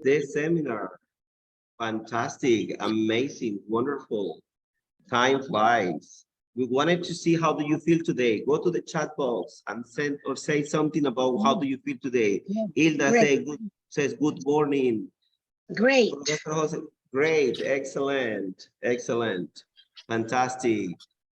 this seminar. Fantastic, amazing, wonderful. Time flies. We wanted to see how do you feel today. Go to the chat box and send or say something about how do you feel today. Hilda Great. says good morning. Great. Professor Jose, great, excellent, excellent, fantastic.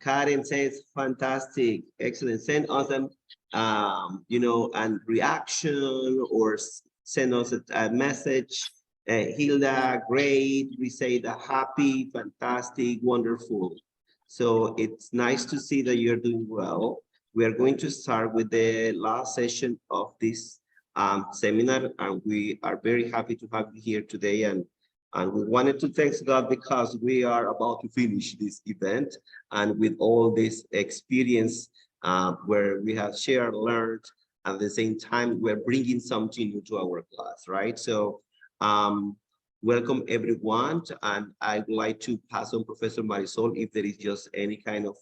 Karen says fantastic, excellent. Send us an, and reaction or send us a message. Hilda, great. We say the happy, fantastic, wonderful. So it's nice to see that you're doing well. We are going to start with the last session of this seminar, and we are very happy to have you here today. And we wanted to thank God because we are about to finish this event, and with all this experience where we have shared, learned, at the same time we're bringing something new to our class, right? So welcome everyone, and I would like to pass on Professor Marisol if there is just any kind of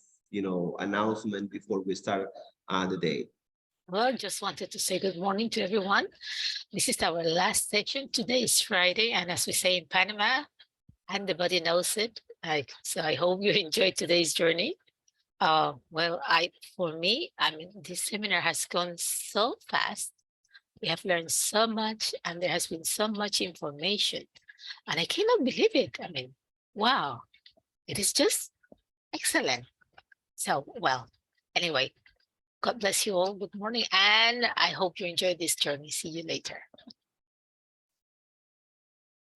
announcement before we start the day. Well, just wanted to say good morning to everyone. This is our last section. Today is Friday, and as we say in Panama, and the body knows it. So I hope you enjoyed today's journey. Well, for me, I mean, this seminar has gone so fast. We have learned so much, and there has been so much information, and I cannot believe it. I mean, wow, it is just excellent. So, well, anyway, God bless you all. Good morning. And I hope you enjoyed this journey. See you later.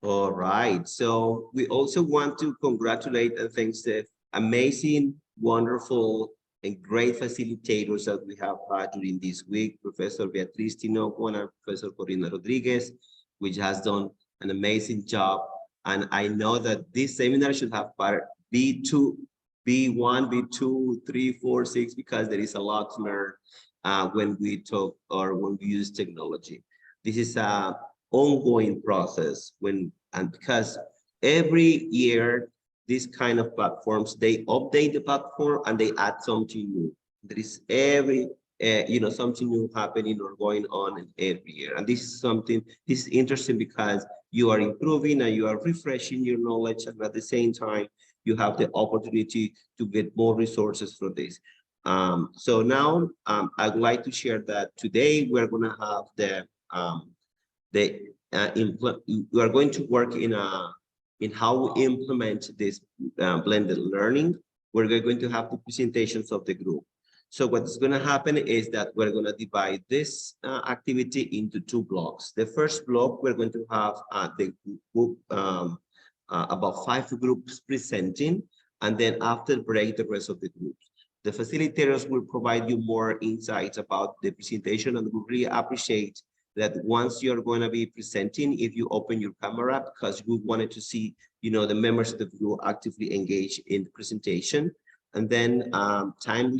All right. So we also want to congratulate and thanks the amazing, wonderful, and great facilitators that we have had during this week, Professor Beatriz Tinoco and Professor Corina Rodriguez, which has done an amazing job. And I know that this seminar should have part B2, B1, B2, 3, 4, 6, because there is a lot to learn when we talk or when we use technology. This is a ongoing process and because every year these kind of platforms, they update the platform and they add something new. There is something new happening or going on in every year, and this is interesting because you are improving and you are refreshing your knowledge, and at the same time you have the opportunity to get more resources for this. So now I'd like to share that today we're going to have we are going to work in how we implement this blended learning. We're going to have the presentations of the group. So what's going to happen is that we're going to divide this activity into two blocks. The first block, we're going to have the group, about 5 groups presenting, and then after break, the rest of the groups. The facilitators will provide you more insights about the presentation, and we really appreciate that once you're going to be presenting, if you open your camera, because we wanted to see, the members of the group actively engage in the presentation. And then time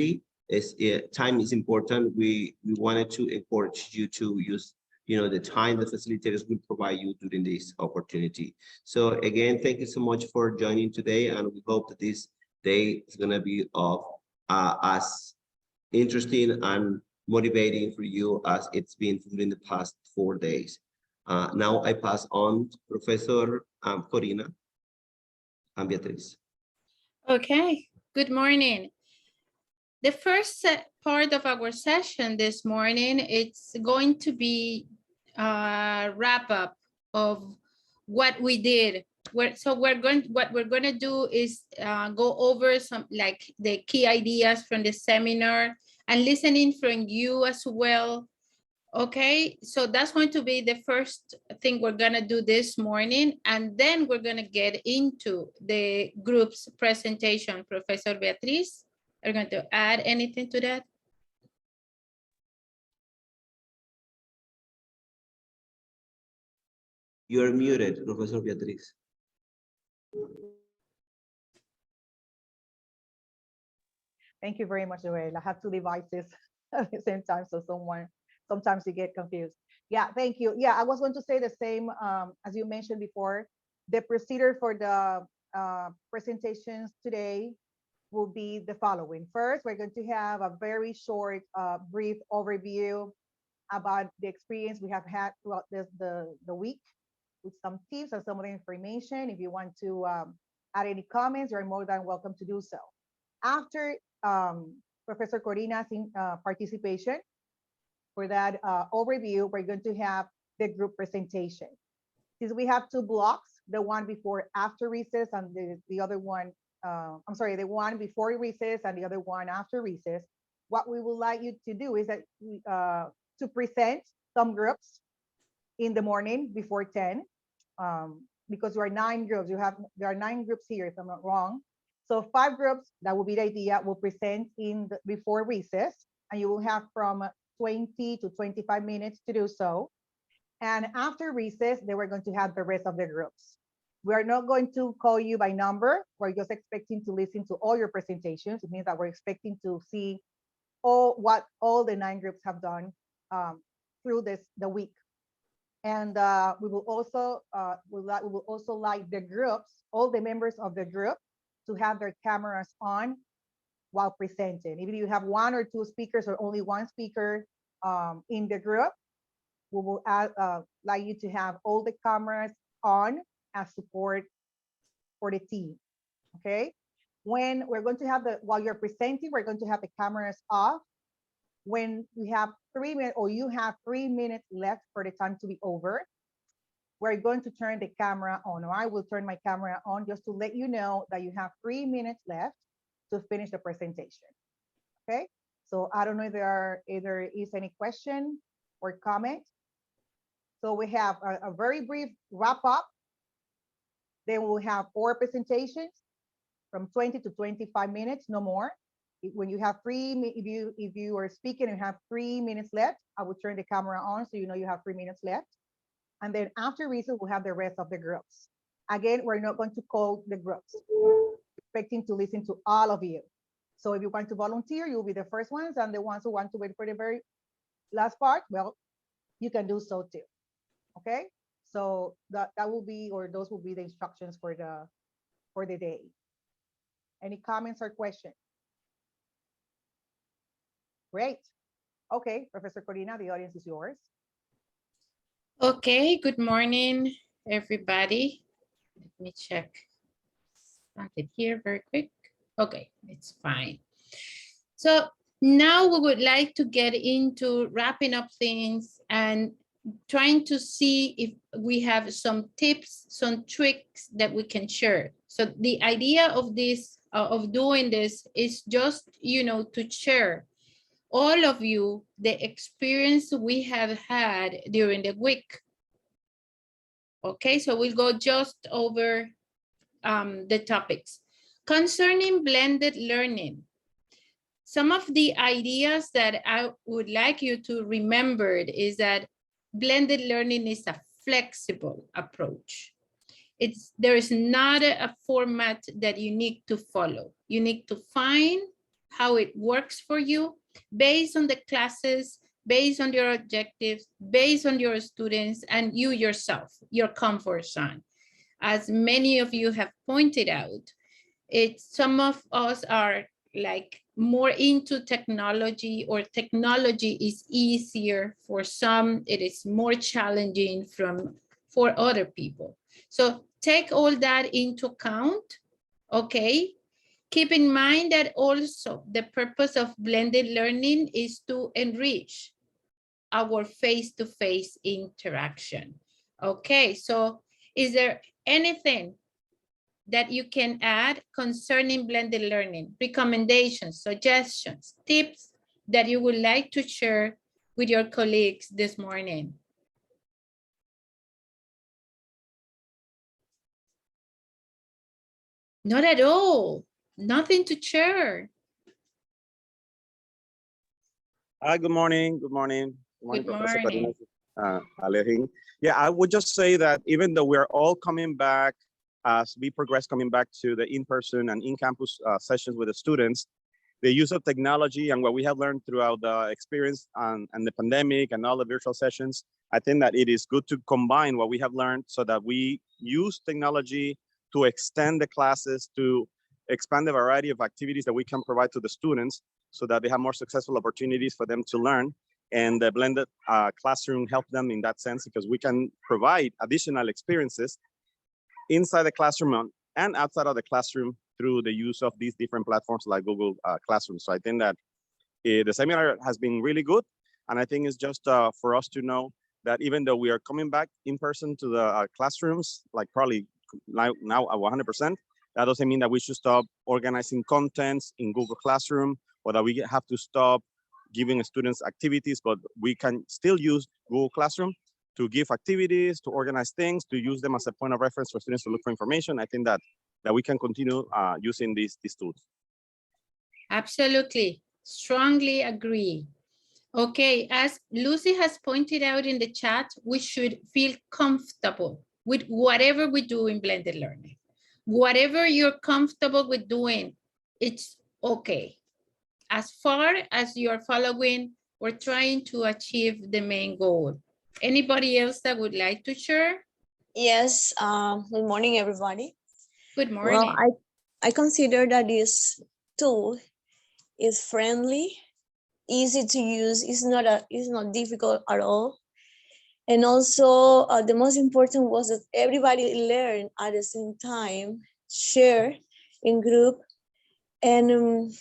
is important. We wanted to encourage you to use, the time the facilitators will provide you during this opportunity. So again, thank you so much for joining today, and we hope that this day is going to be of as interesting and motivating for you as it's been during the past 4 days. Now I pass on to Professor Corina and Beatriz. Okay, good morning. The first part of our session this morning, it's going to be a wrap up of what we did. What we're going to do is go over some like the key ideas from the seminar and listening from you as well. Okay, so that's going to be the first thing we're going to do this morning, and then we're going to get into the group's presentation. Professor Beatriz, are you going to add anything to that? You're muted, Professor Beatriz. Thank you very much, Joel. I have 2 devices at the same time, so sometimes you get confused. Yeah, thank you. Yeah, I was going to say the same as you mentioned before. The procedure for the presentations today will be the following. First, we're going to have a very short, brief overview about the experience we have had throughout the week. with some tips and some of the information. If you want to add any comments, you're more than welcome to do so. After Professor Corina's participation, for that overview, we're going to have the group presentation. Since we have two blocks, the one before after recess and the other one, I'm sorry, the one before recess and the other one after recess, what we would like you to do is that to present some groups in the morning before 10, because there are 9 groups. There are 9 groups here, if I'm not wrong. So 5 groups, that will be the idea, will present before recess, and you will have from 20 to 25 minutes to do so. And after recess, they were going to have the rest of the groups. We are not going to call you by number. We're just expecting to listen to all your presentations. It means that we're expecting to see what all the 9 groups have done through the week. And we will also like the groups, all the members of the group, to have their cameras on while presenting. If you have 1 or 2 speakers or only 1 speaker in the group, we will like you to have all the cameras on as support for the team. Okay. When we're going to have while you're presenting, we're going to have the cameras off. When we have 3 minutes, or you have 3 minutes left for the time to be over, we're going to turn the camera on, or I will turn my camera on just to let you know that you have 3 minutes left to finish the presentation. Okay. So I don't know if there is any question or comment. So we have a very brief wrap up. Then we'll have 4 presentations from 20 to 25 minutes, no more. When you have if you are speaking and have 3 minutes left, I will turn the camera on so you know you have 3 minutes left. And then after recess, we'll have the rest of the groups. Again, we're not going to call the groups. We're expecting to listen to all of you. So if you want to volunteer, you'll be the first ones, and the ones who want to wait for the very last part, well, you can do so too. Okay, so that will be, or those will be the instructions for the day. Any comments or questions? Great. Okay, Professor Corina, the audience is yours. Okay, good morning, everybody. Let me check something here very quick. Okay, it's fine. So now we would like to get into wrapping up things and trying to see if we have some tips, some tricks that we can share. So the idea of this, of doing this, is just, to share all of you the experience we have had during the week. Okay, so we'll go just over the topics. Concerning blended learning, some of the ideas that I would like you to remember is that blended learning is a flexible approach. There is not a format that you need to follow. You need to find how it works for you based on the classes, based on your objectives, based on your students, and you yourself, your comfort zone. As many of you have pointed out, some of us are like more into technology, or technology is easier for some, it is more challenging for other people. So take all that into account, okay? Keep in mind that also the purpose of blended learning is to enrich our face-to-face interaction. Okay, so is there anything that you can add concerning blended learning, recommendations, suggestions, tips that you would like to share with your colleagues this morning? Not at all, nothing to share. Good morning. Good morning. Good Professor morning. Alejin. Yeah, I would just say that even though we're all coming back, as we progress coming back to the in-person and in-campus sessions with the students, the use of technology and what we have learned throughout the experience and the pandemic and all the virtual sessions, I think that it is good to combine what we have learned so that we use technology to extend the classes, to expand the variety of activities that we can provide to the students so that they have more successful opportunities for them to learn. And the blended classroom helped them in that sense because we can provide additional experiences inside the classroom and outside of the classroom through the use of these different platforms like Google Classroom. So I think that the seminar has been really good. And I think it's just for us to know that even though we are coming back in person to the classrooms, like probably now at 100%, that doesn't mean that we should stop organizing contents in Google Classroom or that we have to stop giving students activities, but we can still use Google Classroom to give activities, to organize things, to use them as a point of reference for students to look for information. I think that we can continue using these tools. Absolutely, strongly agree. Okay, as Lucy has pointed out in the chat, we should feel comfortable with whatever we do in blended learning. Whatever you're comfortable with doing, it's okay. As far as you're following or trying to achieve the main goal. Anybody else that would like to share? Yes, good morning, everybody. Good morning. Well, I consider that this tool is friendly, easy to use. It's not difficult at all. And also the most important was that everybody learned at the same time, share in group. And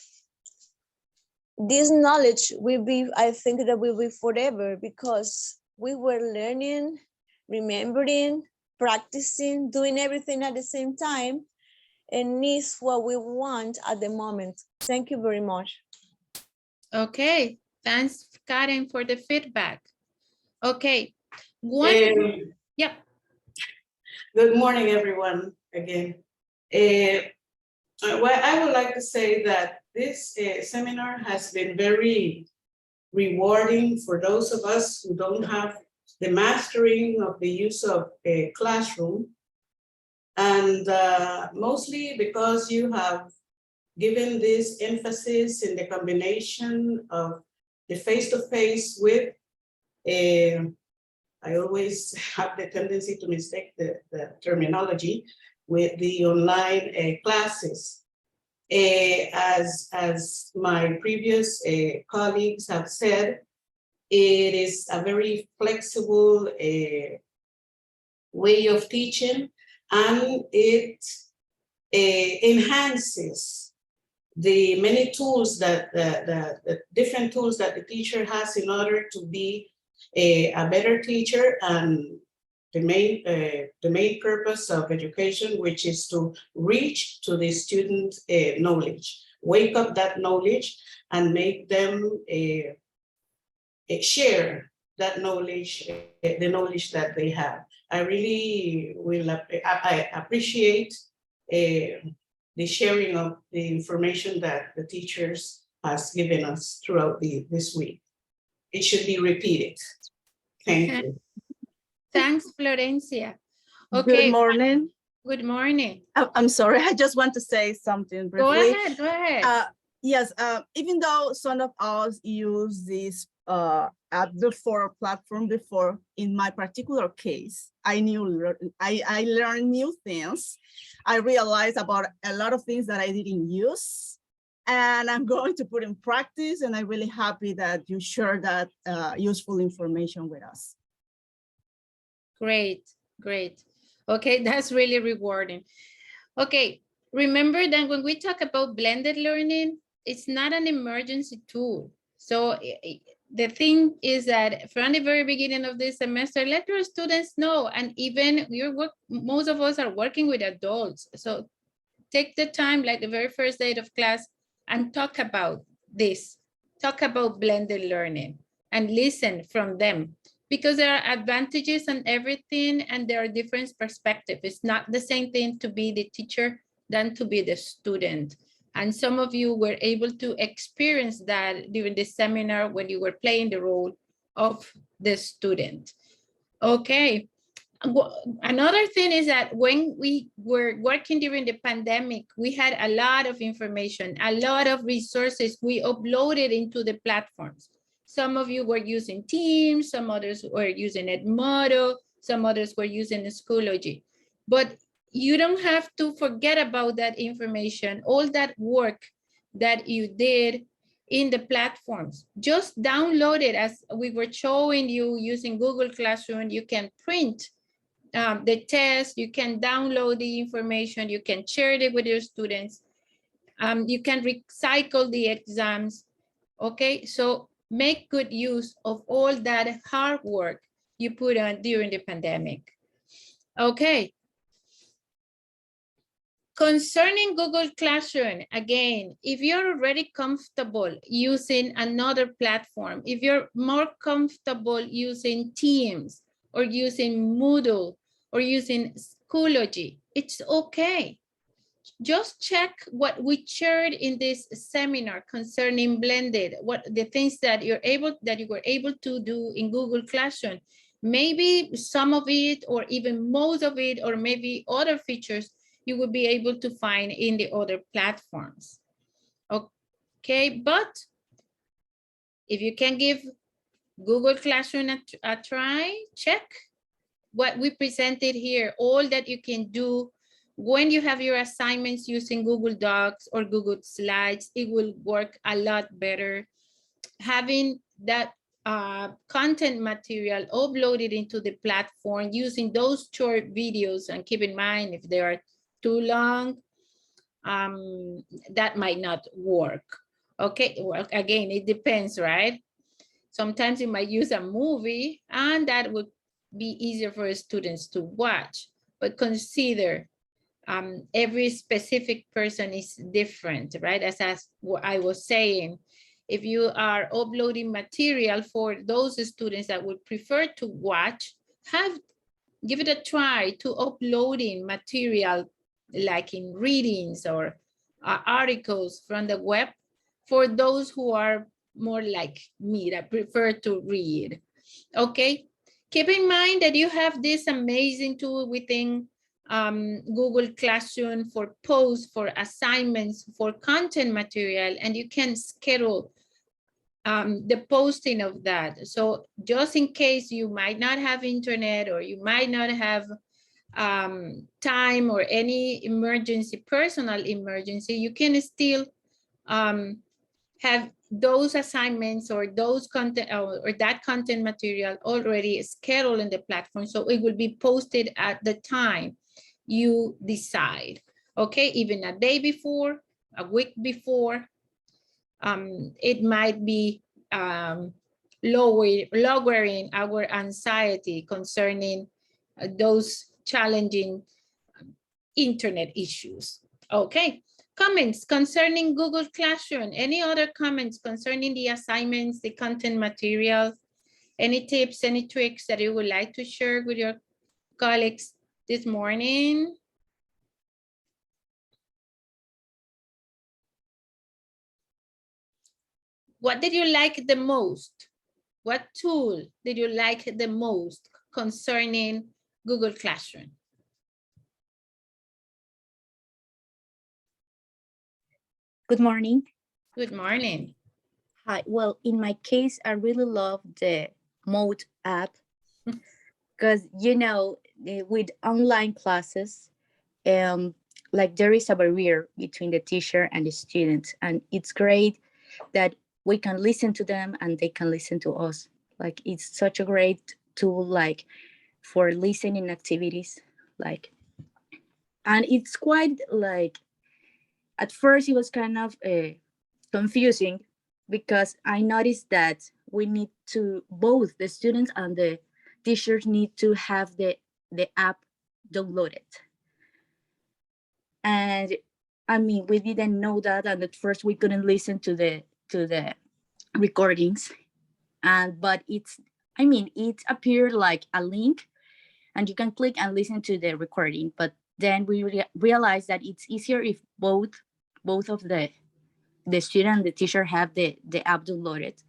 this knowledge will be, I think that will be forever because we were learning, remembering, practicing, doing everything at the same time. And it's what we want at the moment. Thank you very much. Okay, thanks Karen for the feedback. Okay, yeah. Good morning, everyone, again. Well, I would like to say that this seminar has been very rewarding for those of us who don't have the mastering of the use of a classroom. And mostly because you have given this emphasis in the combination of the face-to-face with I always have the tendency to mistake the terminology with the online classes. As my previous colleagues have said, it is a very flexible way of teaching, and it enhances the many tools that the different tools that the teacher has in order to be a better teacher, and the main purpose of education, which is to reach to the student knowledge, wake up that knowledge and make them share that knowledge, the knowledge that they have. I really will I appreciate the sharing of the information that the teachers has given us throughout this week. It should be repeated. Thank you. Thanks, Florencia. Okay. Good morning. Good morning. I'm sorry, I just want to say something Go briefly. ahead, go ahead. Yes, even though some of us use this app before platform before, in my particular case, I learned new things. I realized about a lot of things that I didn't use, and I'm going to put in practice, and I'm really happy that you share that useful information with us. Great, great. Okay, that's really rewarding. Okay, remember that when we talk about blended learning, it's not an emergency tool. So the thing is that from the very beginning of this semester, let your students know, and even most of us are working with adults. So take the time, like the very first day of class, and talk about this. Talk about blended learning and listen from them, because there are advantages and everything, and there are different perspectives. It's not the same thing to be the teacher than to be the student. And some of you were able to experience that during the seminar when you were playing the role of the student. Okay. Another thing is that when we were working during the pandemic, we had a lot of information, a lot of resources we uploaded into the platforms. Some of you were using Teams, some others were using Edmodo, some others were using Schoology. But you don't have to forget about that information, all that work that you did in the platforms. Just download it as we were showing you using Google Classroom. You can print the test, you can download the information, you can share it with your students. You can recycle the exams. Okay, so make good use of all that hard work you put on during the pandemic. Okay. Concerning Google Classroom, again, if you're already comfortable using another platform, if you're more comfortable using Teams or using Moodle or using Schoology, it's okay. Just check what we shared in this seminar concerning blended, what the things that you were able to do in Google Classroom. Maybe some of it, or even most of it, or maybe other features you will be able to find in the other platforms. Okay, but if you can give Google Classroom a try, check what we presented here, all that you can do when you have your assignments using Google Docs or Google Slides. It will work a lot better. Having that content material uploaded into the platform using those short videos, and keep in mind, if they are too long, that might not work. Okay, well, again, it depends, right? Sometimes you might use a movie and that would be easier for students to watch, but consider every specific person is different, right? As I was saying, if you are uploading material for those students that would prefer to watch, give it a try to uploading material like in readings or articles from the web for those who are more like me that prefer to read. Okay, keep in mind that you have this amazing tool within Google Classroom for posts, for assignments, for content material, and you can schedule the posting of that. So just in case you might not have internet, or you might not have time, or any emergency, personal emergency, you can still have those assignments or those content or that content material already scheduled in the platform, so it will be posted at the time you decide. Okay, even a day before, a week before. It might be lowering our anxiety concerning those challenging internet issues. Okay, comments concerning Google Classroom. Any other comments concerning the assignments, the content material? Any tips, any tricks that you would like to share with your colleagues this morning? What did you like the most? What tool did you like the most concerning Google Classroom? Good morning. Good morning. Hi. Well, in my case, I really love the Mode app because, with online classes, like there is a barrier between the teacher and the student, and it's great that we can listen to them and they can listen to us. Like, it's such a great tool, like for listening activities, like, and it's quite like, at first it was kind of confusing, because I noticed that we need to, both the students and the teachers need to have the app downloaded. And I mean, we didn't know that, and at first we couldn't listen to the recordings. But it appeared like a link, and you can click and listen to the recording. But then we realized that it's easier if both of the student and the teacher have the app downloaded,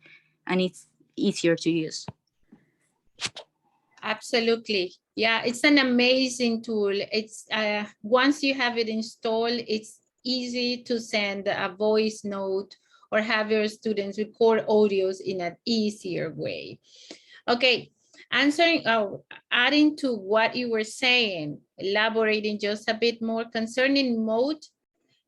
and it's easier to use. Absolutely. Yeah, it's an amazing tool. It's once you have it installed, it's easy to send a voice note or have your students record audios in an easier way. Okay, adding to what you were saying, elaborating just a bit more concerning Mode.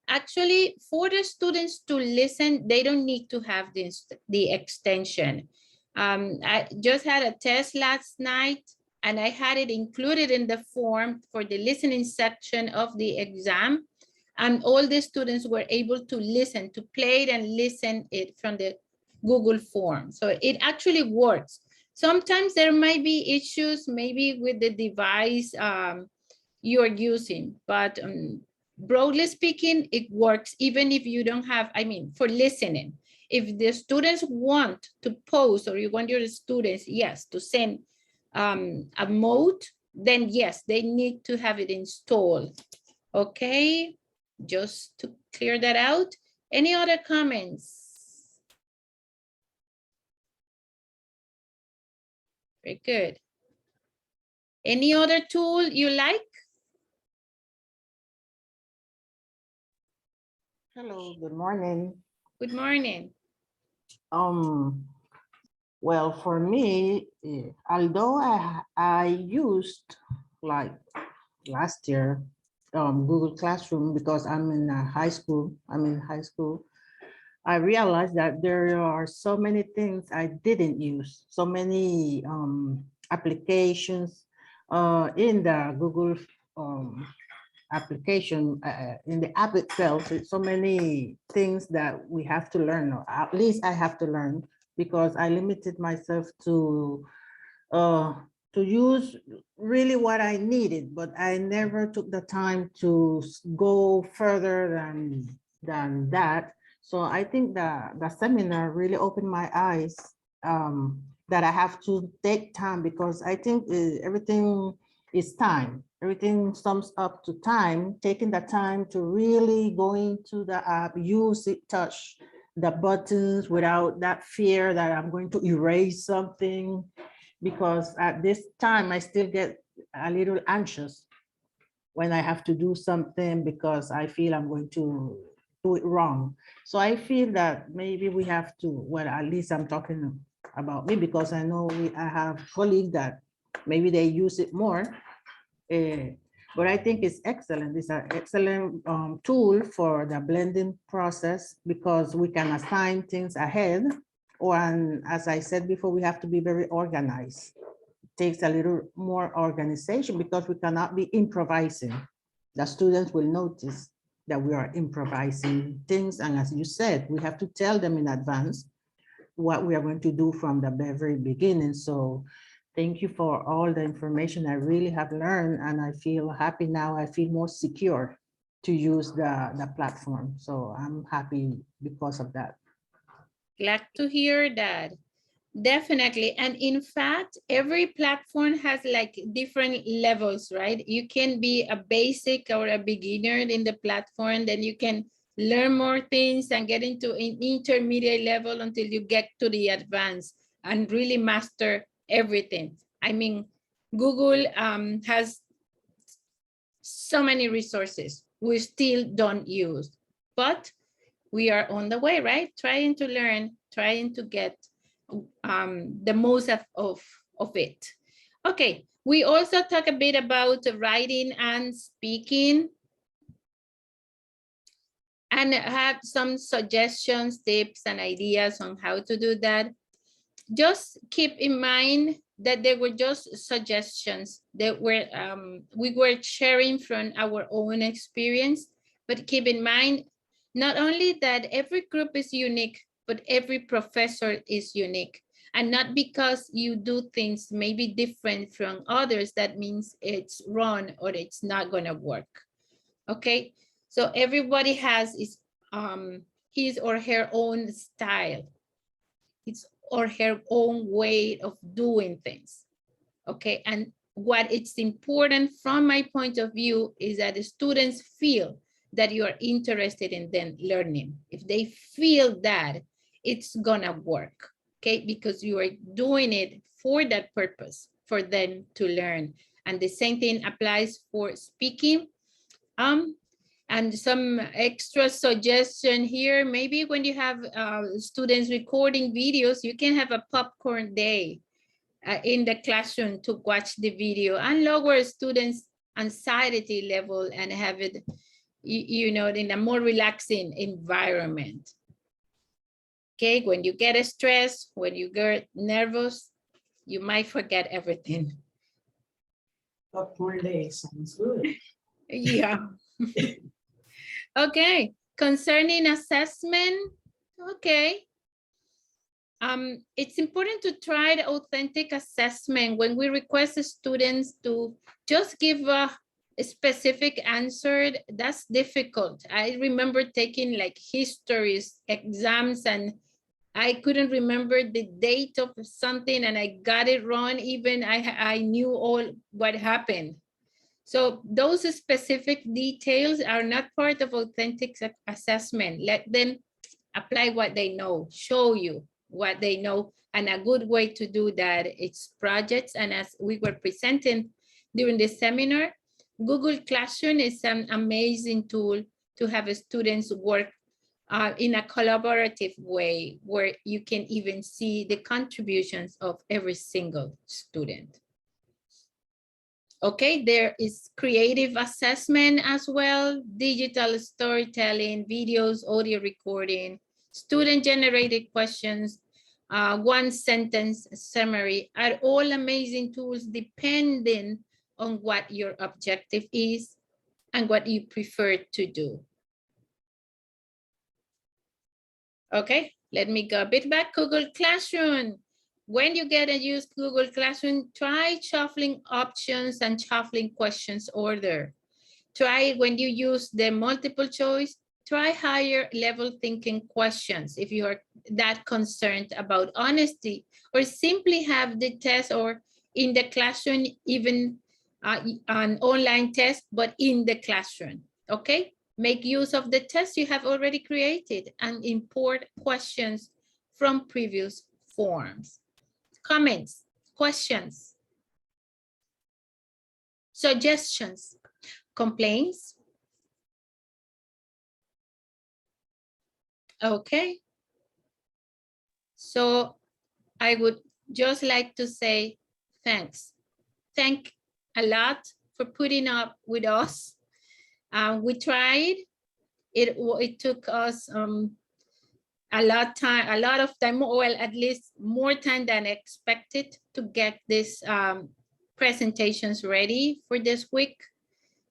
actually, for the students to listen, they don't need to have the extension. I just had a test last night, and I had it included in the form for the listening section of the exam. And all the students were able to listen, to play it and listen it from the Google form. So it actually works. Sometimes there might be issues maybe with the device you're using, but broadly speaking, it works even if you don't have, I mean, for listening. If the students want to post, or you want your students, yes, to send a mode, then yes, they need to have it installed. Okay, just to clear that out. Any other comments? Very good. Any other tool you like? Hello, good morning. Good morning. Well, for me, although I used like last year Google Classroom because I'm in high school. I realized that there are so many things I didn't use, so many applications in the Google application, in the app itself. It's so many things that we have to learn, or at least I have to learn, because I limited myself to use really what I needed, but I never took the time to go further than that. So I think the seminar really opened my eyes, that I have to take time, because I think everything is time. Everything sums up to time, taking the time to really go into the app, use it, touch the buttons without that fear that I'm going to erase something. Because at this time, I still get a little anxious when I have to do something because I feel I'm going to do it wrong. So I feel that maybe we have to, well, at least I'm talking about me, because I know I have colleagues that maybe they use it more. But I think it's excellent. It's an excellent tool for the blending process, because we can assign things ahead. Or, as I said before, we have to be very organized. It takes a little more organization, because we cannot be improvising. The students will notice that we are improvising things. And as you said, we have to tell them in advance what we are going to do from the very beginning. So thank you for all the information I really have learned, and I feel happy now. I feel more secure to use the platform. So I'm happy because of that. Glad to hear that. Definitely. And in fact, every platform has like different levels, right? You can be a basic or a beginner in the platform, then you can learn more things and get into an intermediate level until you get to the advanced and really master everything. I mean, Google has so many resources we still don't use, but we are on the way, right? Trying to learn, trying to get the most of it. Okay, we also talk a bit about writing and speaking, and have some suggestions, tips, and ideas on how to do that. Just keep in mind that they were just suggestions that were we were sharing from our own experience, but keep in mind not only that every group is unique, but every professor is unique. And not because you do things maybe different from others, that means it's wrong or it's not gonna work, okay? So everybody has his or her own style, his or her own way of doing things, okay? And what it's important from my point of view is that the students feel that you are interested in them learning. If they feel that, it's gonna work, okay? Because you are doing it for that purpose, for them to learn. And the same thing applies for speaking. And some extra suggestion here, maybe when you have students recording videos, you can have a popcorn day in the classroom to watch the video and lower students' anxiety level and have it you know, in a more relaxing environment. Okay, when you get stressed, when you get nervous, you might forget everything. Up more days, sounds good. Yeah. Okay, concerning assessment, okay. It's important to try the authentic assessment when we request the students to just give a specific answer. That's difficult. I remember taking like histories exams and I couldn't remember the date of something and I got it wrong. Even I knew all what happened. So those specific details are not part of authentic assessment. Let them apply what they know, show you what they know. And a good way to do that is projects. And as we were presenting during the seminar, Google Classroom is an amazing tool to have students work in a collaborative way where you can even see the contributions of every single student. Okay, there is creative assessment as well, digital storytelling, videos, audio recording, student-generated questions, one sentence summary are all amazing tools depending on what your objective is and what you prefer to do. Okay, let me go a bit back. Google Classroom. When you get to use Google Classroom, try shuffling options and shuffling questions order. Try when you use the multiple choice, try higher level thinking questions if you are that concerned about honesty, or simply have the test or in the classroom, even an online test, but in the classroom, okay? Make use of the test you have already created and import questions from previous forms. Comments, questions, suggestions, complaints. Okay. So I would just like to say thanks. Thank a lot for putting up with us. We tried. It took us a lot of time, well, at least more time than expected to get this presentations ready for this week,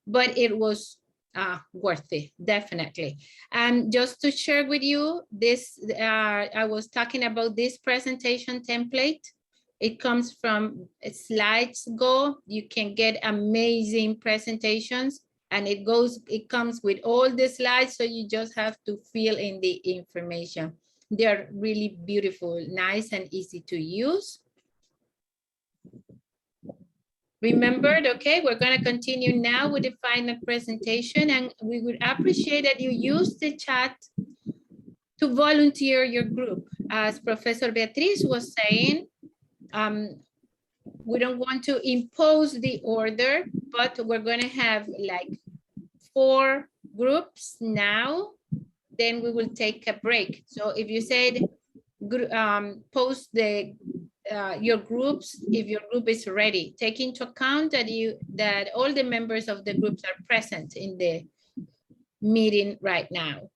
but it was worth it, definitely. And just to share with you this, I was talking about this presentation template. It comes from Slides Go. You can get amazing presentations and it comes with all the slides. So you just have to fill in the information. They're really beautiful, nice and easy to use. Remembered, okay, we're gonna continue now with the final presentation and we would appreciate that you use the chat to volunteer your group. As Professor Beatriz was saying, we don't want to impose the order, but we're gonna have like 4 groups now, then we will take a break. So if you said, post the your groups, if your group is ready, take into account that all the members of the groups are present in the meeting right now.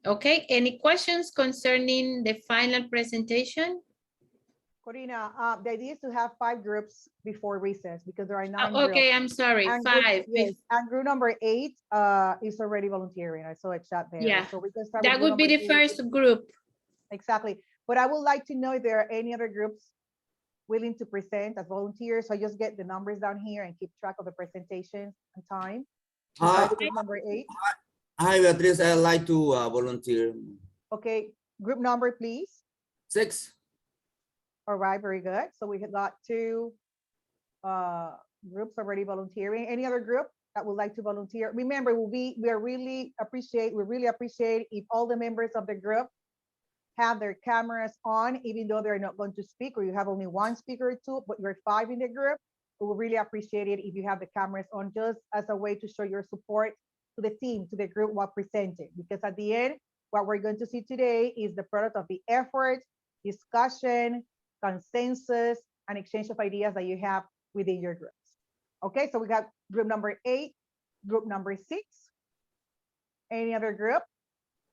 Okay, any questions concerning the final presentation? Corina, the idea is to have 5 groups before recess because there are 9 Okay, groups. I'm sorry, And 5. Yes, and group number 8 is already volunteering. I saw a chat there. Yeah, So we can start that with would be the first group. Exactly. But I would like to know if there are any other groups willing to present as volunteers. So just get the numbers down here and keep track of the presentations and time. Group number 8. Hi, Beatriz. I'd like to volunteer. Okay, group number, please. 6. All right, very good. So we have got 2 groups already volunteering. Any other group that would like to volunteer? Remember, we really appreciate if all the members of the group have their cameras on, even though they're not going to speak, or you have only 1 speaker or 2, but you're 5 in the group. We will really appreciate it if you have the cameras on, just as a way to show your support to the team, to the group while presenting. Because at the end, what we're going to see today is the product of the effort, discussion, consensus, and exchange of ideas that you have within your groups. Okay, so we got group number 8, group number 6. Any other group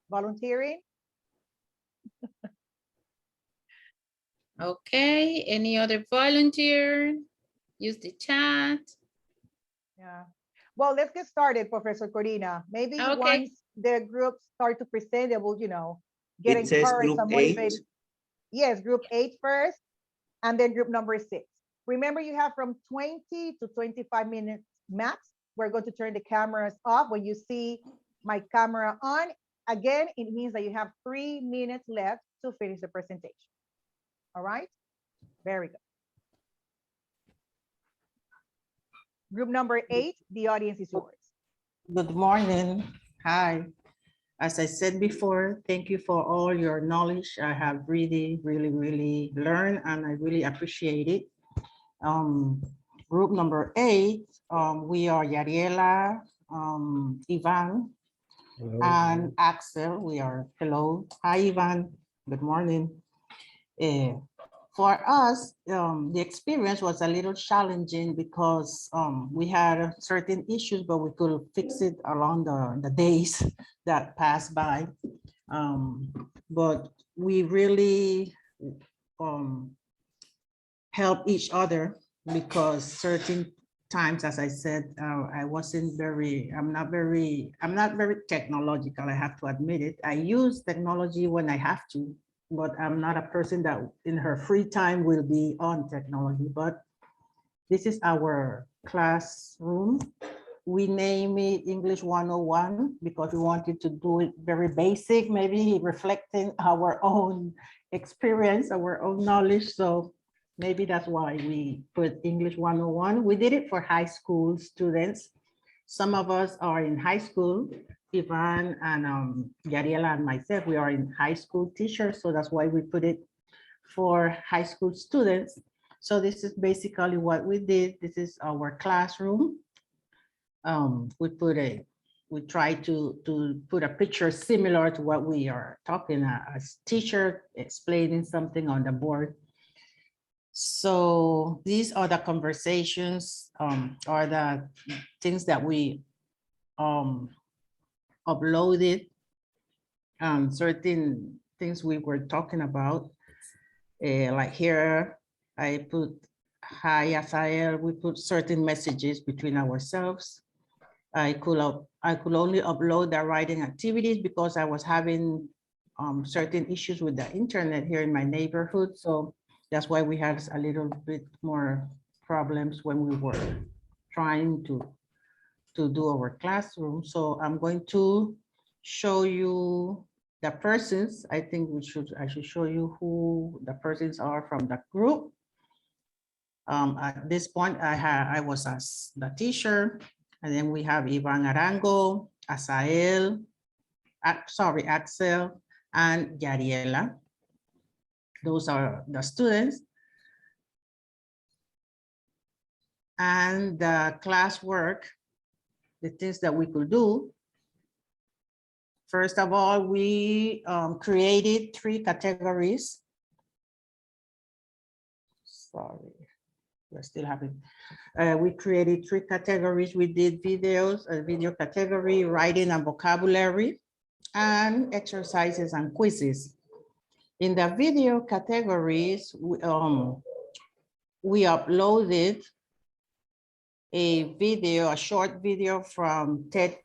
volunteering? Okay, any other volunteer? Use the chat. Yeah. Well, let's get started, Professor Corina. Maybe Okay. once the groups start to present, they will, get It says encouraged group and 8. motivated. Yes, group 8 first, and then group number 6. Remember, you have from 20 to 25 minutes max. We're going to turn the cameras off. When you see my camera on, again, it means that you have 3 minutes left to finish the presentation. All right? Very good. Group number 8, the audience is yours. Good morning. Hi. As I said before, thank you for all your knowledge. I have really learned, and I really appreciate it. Group number 8, we are Yariela, Ivan, and Axel. We are hello. Hi, Ivan. Good morning. For us, the experience was a little challenging because we had certain issues, but we could fix it along the days that passed by. But we really help each other, because certain times, as I said, I'm not very technological, I have to admit it. I use technology when I have to, but I'm not a person that in her free time will be on technology. But this is our classroom. We name it English 101 because we wanted to do it very basic, maybe reflecting our own experience, our own knowledge. So maybe that's why we put English 101. We did it for high school students. Some of us are in high school. Ivan and Yariela and myself, we are in high school teachers. So that's why we put it for high school students. So this is basically what we did. This is our classroom. We try to put a picture similar to what we are talking as teacher, explaining something on the board. So these are the conversations, are the things that we uploaded, certain things we were talking about. Like here, I put, hi, Asael, we put certain messages between ourselves. I could only upload the writing activities because I was having certain issues with the internet here in my neighborhood. So that's why we had a little bit more problems when we were trying to do our classroom. So I'm going to show you the persons. I think I should show you who the persons are from the group. At this point, I was as the teacher, and then we have Ivan Arango, Asael, Axel, and Yariela. Those are the students. And the classwork, the things that we could do. First of all, we created 3 categories. Sorry, we're still having. We created 3 categories. We did videos, a video category, writing and vocabulary, and exercises and quizzes. In the video categories, we uploaded a short video from TED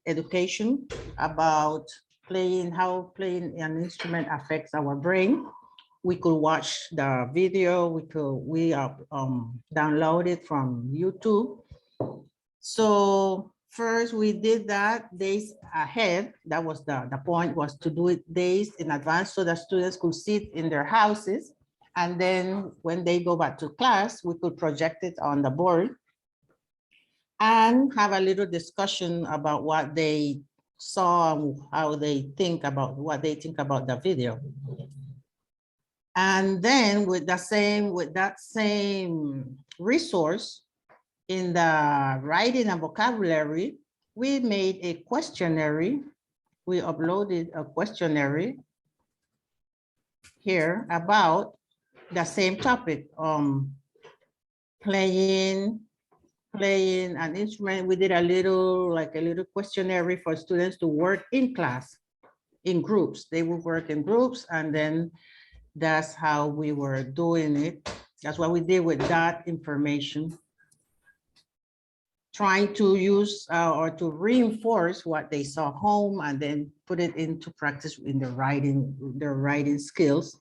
Education about how playing an instrument affects our brain. We could watch the video, we download it from YouTube. So first we did that days ahead. That was the point, was to do it days in advance so the students could sit in their houses. And then when they go back to class, we could project it on the board and have a little discussion about what they saw and how they think about the video. And then with that same resource in the writing and vocabulary, we made a questionnaire. We uploaded a questionnaire here about the same topic, playing playing an instrument. We did a little questionnaire for students to work in class, in groups. They would work in groups, and then that's how we were doing it. That's what we did with that information. Trying to use or to reinforce what they saw home and then put it into practice in their writing skills.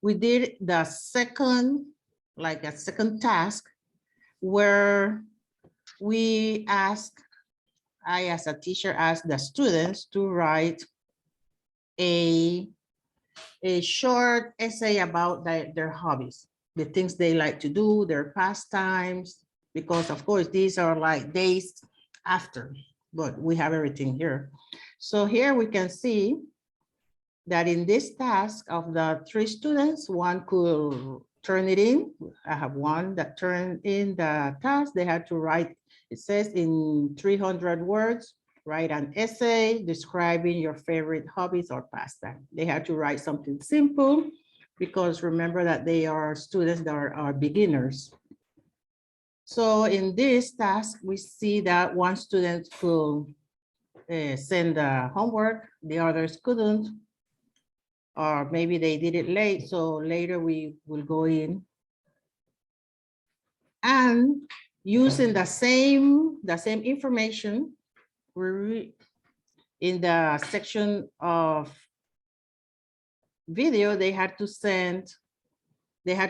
We did the second, like a second task where I as a teacher asked the students to write a short essay about their hobbies, the things they like to do, their pastimes, because of course these are like days after, but we have everything here. So here we can see that in this task of the 3 students, one could turn it in. I have one that turned in the task. They had to write, it says in 300 words, write an essay describing your favorite hobbies or pastime. They had to write something simple because remember that they are students that are beginners. So in this task, we see that one student could send the homework, the others couldn't, or maybe they did it late. So later we will go in and using the same information, in the section of video, they had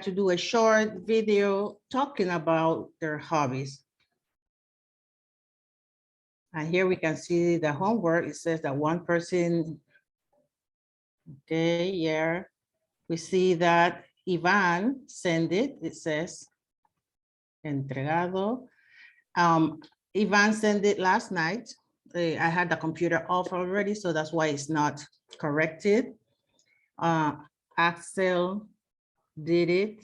to do a short video talking about their hobbies. And here we can see the homework. It says that one person, okay, yeah. We see that Ivan sent it. It says, entregado. Ivan sent it last night. I had the computer off already, so that's why it's not corrected. Axel did it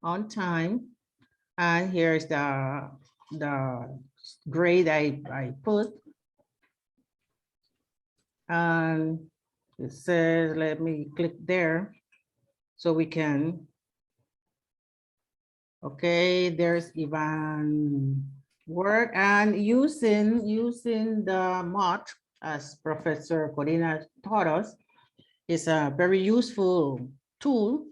on time. And here's the grade I put. And it says, let me click there so we can. Okay, there's Ivan work, and using the MOT as Professor Corina taught us is a very useful tool.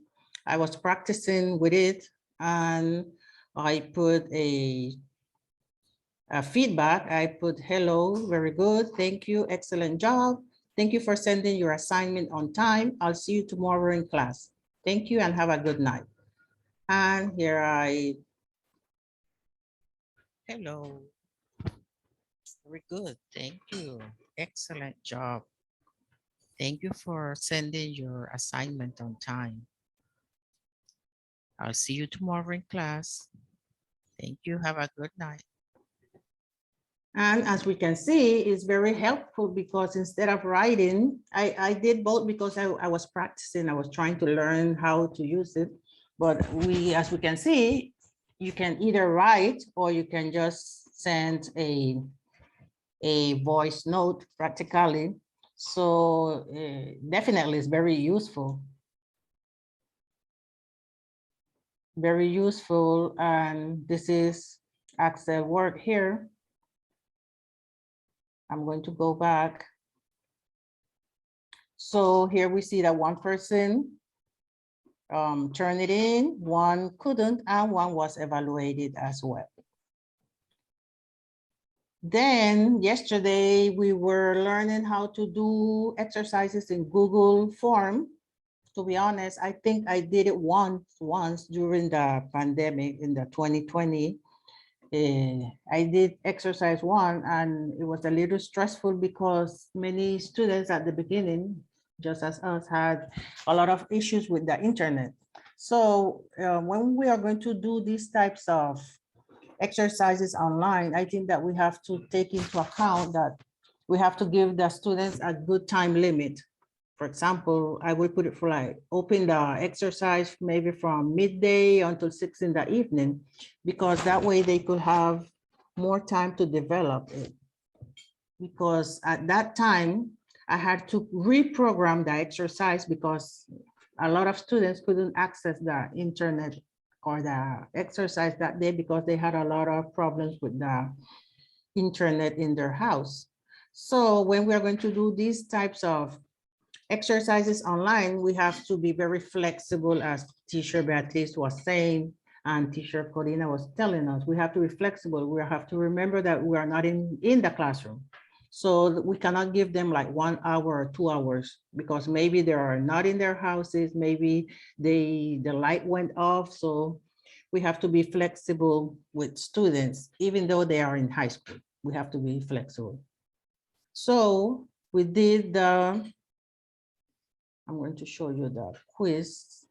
I was practicing with it and I put a feedback. I put hello, very good, thank you, excellent job. Thank you for sending your assignment on time. I'll see you tomorrow in class. Thank you and have a good night. And here Hello. Very good. Thank you. Excellent job. Thank you for sending your assignment on time. I'll see you tomorrow in class. Thank you. Have a good night. And as we can see, it's very helpful because instead of writing, I did both because I was practicing. I was trying to learn how to use it. But as we can see, you can either write or you can just send a voice note practically. So definitely it's very useful. Very useful. And this is Axel work here. I'm going to go back. So here we see that one person turned it in, one couldn't, and one was evaluated as well. Then yesterday we were learning how to do exercises in Google Form. To be honest, I think I did it once during the pandemic in the 2020. I did exercise 1 and it was a little stressful because many students at the beginning, just as us, had a lot of issues with the internet. So when we are going to do these types of exercises online, I think that we have to take into account that we have to give the students a good time limit. For example, I will put it for like open the exercise maybe from midday until 6 in the evening, because that way they could have more time to develop it. Because at that time, I had to reprogram the exercise because a lot of students couldn't access the internet or the exercise that day because they had a lot of problems with the internet in their house. So when we are going to do these types of exercises online, we have to be very flexible, as teacher Beatrice was saying, and teacher Corina was telling us. We have to be flexible. We have to remember that we are not in the classroom. So we cannot give them like 1 hour or 2 hours because maybe they are not in their houses, maybe the light went off. So we have to be flexible with students, even though they are in high school. We have to be flexible. So we did the, I'm going to show you the quiz.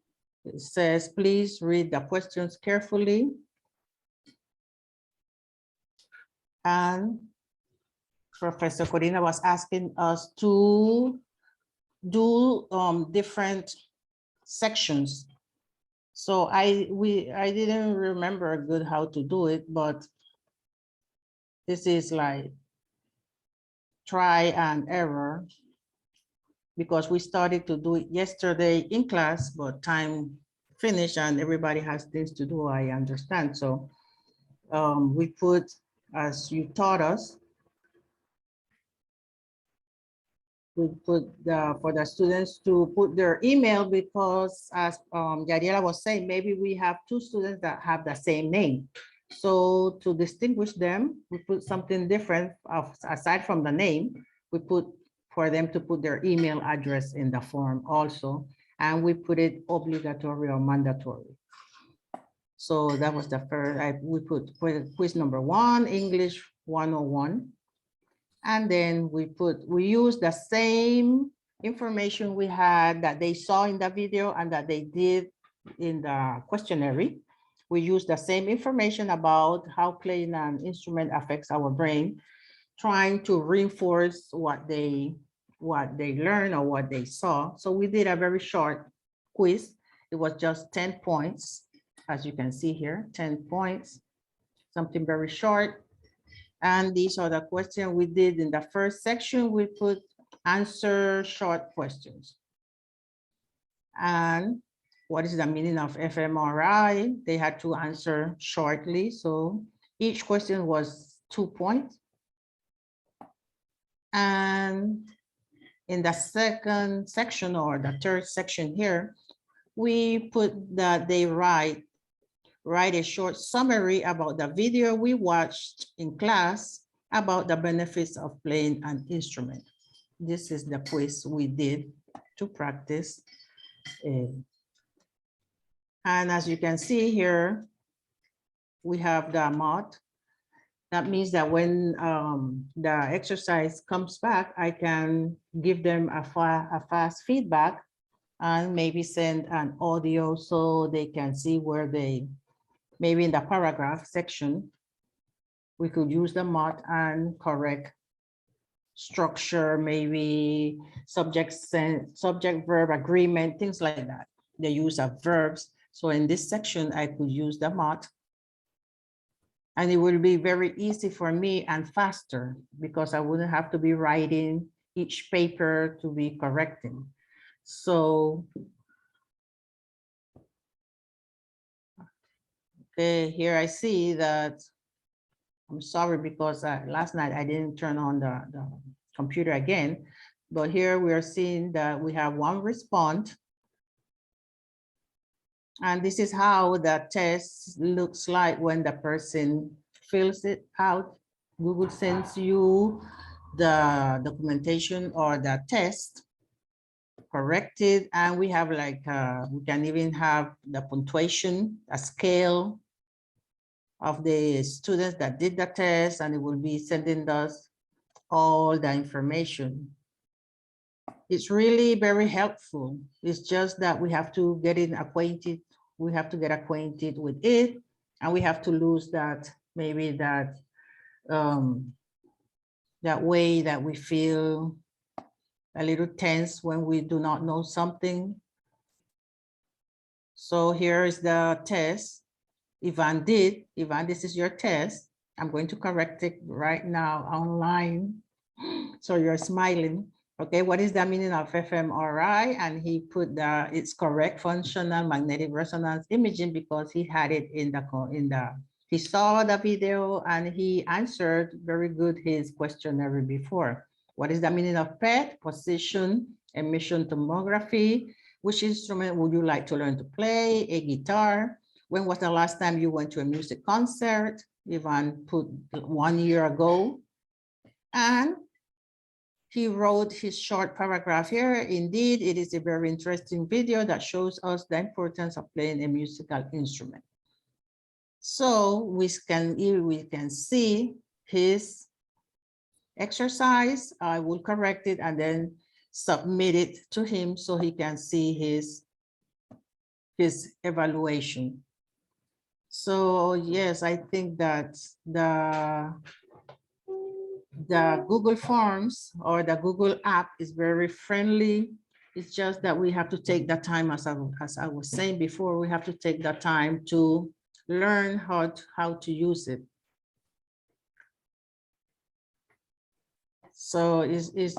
It says, please read the questions carefully. And Professor Corina was asking us to do different sections. So I didn't remember good how to do it, but this is like try and error, because we started to do it yesterday in class, but time finished and everybody has things to do, I understand. So we put, as you taught us, we put for the students to put their email, because as Yadiela was saying, maybe we have 2 students that have the same name. So to distinguish them, we put something different aside from the name. We put for them to put their email address in the form also, and we put it obligatory or mandatory. So that was the first. We put quiz number 1, English 101. And then we use the same information we had that they saw in the video and that they did in the questionnaire. We use the same information about how playing an instrument affects our brain, trying to reinforce what they learned or what they saw. So we did a very short quiz. It was just 10 points, as you can see here, 10 points, something very short. And these are the questions we did in the first section. We put answer short questions. And what is the meaning of fMRI? They had to answer shortly. So each question was 2 points. And in the second section, or the third section here, we put that they write a short summary about the video we watched in class about the benefits of playing an instrument. This is the quiz we did to practice. And as you can see here, we have the mod. That means that when the exercise comes back, I can give them a fast feedback and maybe send an audio so they can see where they, maybe in the paragraph section, we could use the mod and correct structure, maybe subject, verb, agreement, things like that. The use of verbs. So in this section, I could use the mod. And it will be very easy for me and faster because I wouldn't have to be writing each paper to be correcting. So okay, here I see that, I'm sorry because last night I didn't turn on the computer again, but here we are seeing that we have 1 response. And this is how the test looks like when the person fills it out. Google sends you the documentation or the test corrected, and we have like, we can even have the punctuation, a scale of the students that did the test, and it will be sending us all the information. It's really very helpful. It's just that we have to get acquainted. We have to get acquainted with it, and we have to lose that, maybe that, that way that we feel a little tense when we do not know something. So here is the test. Ivan did. Ivan, this is your test. I'm going to correct it right now online. So you're smiling. Okay, what is the meaning of fMRI? And he put the it's correct functional magnetic resonance imaging because he had it in the he saw the video and he answered very good his questionnaire before. What is the meaning of PET? Position emission tomography. Which instrument would you like to learn to play? A guitar. When was the last time you went to a music concert? Ivan put 1 year ago. And he wrote his short paragraph here. Indeed, it is a very interesting video that shows us the importance of playing a musical instrument. So we can see his exercise. I will correct it and then submit it to him so he can see his evaluation. So yes, I think that the Google Forms or the Google app is very friendly. It's just that we have to take the time, as I was saying before, we have to take the time to learn how to use it. So it's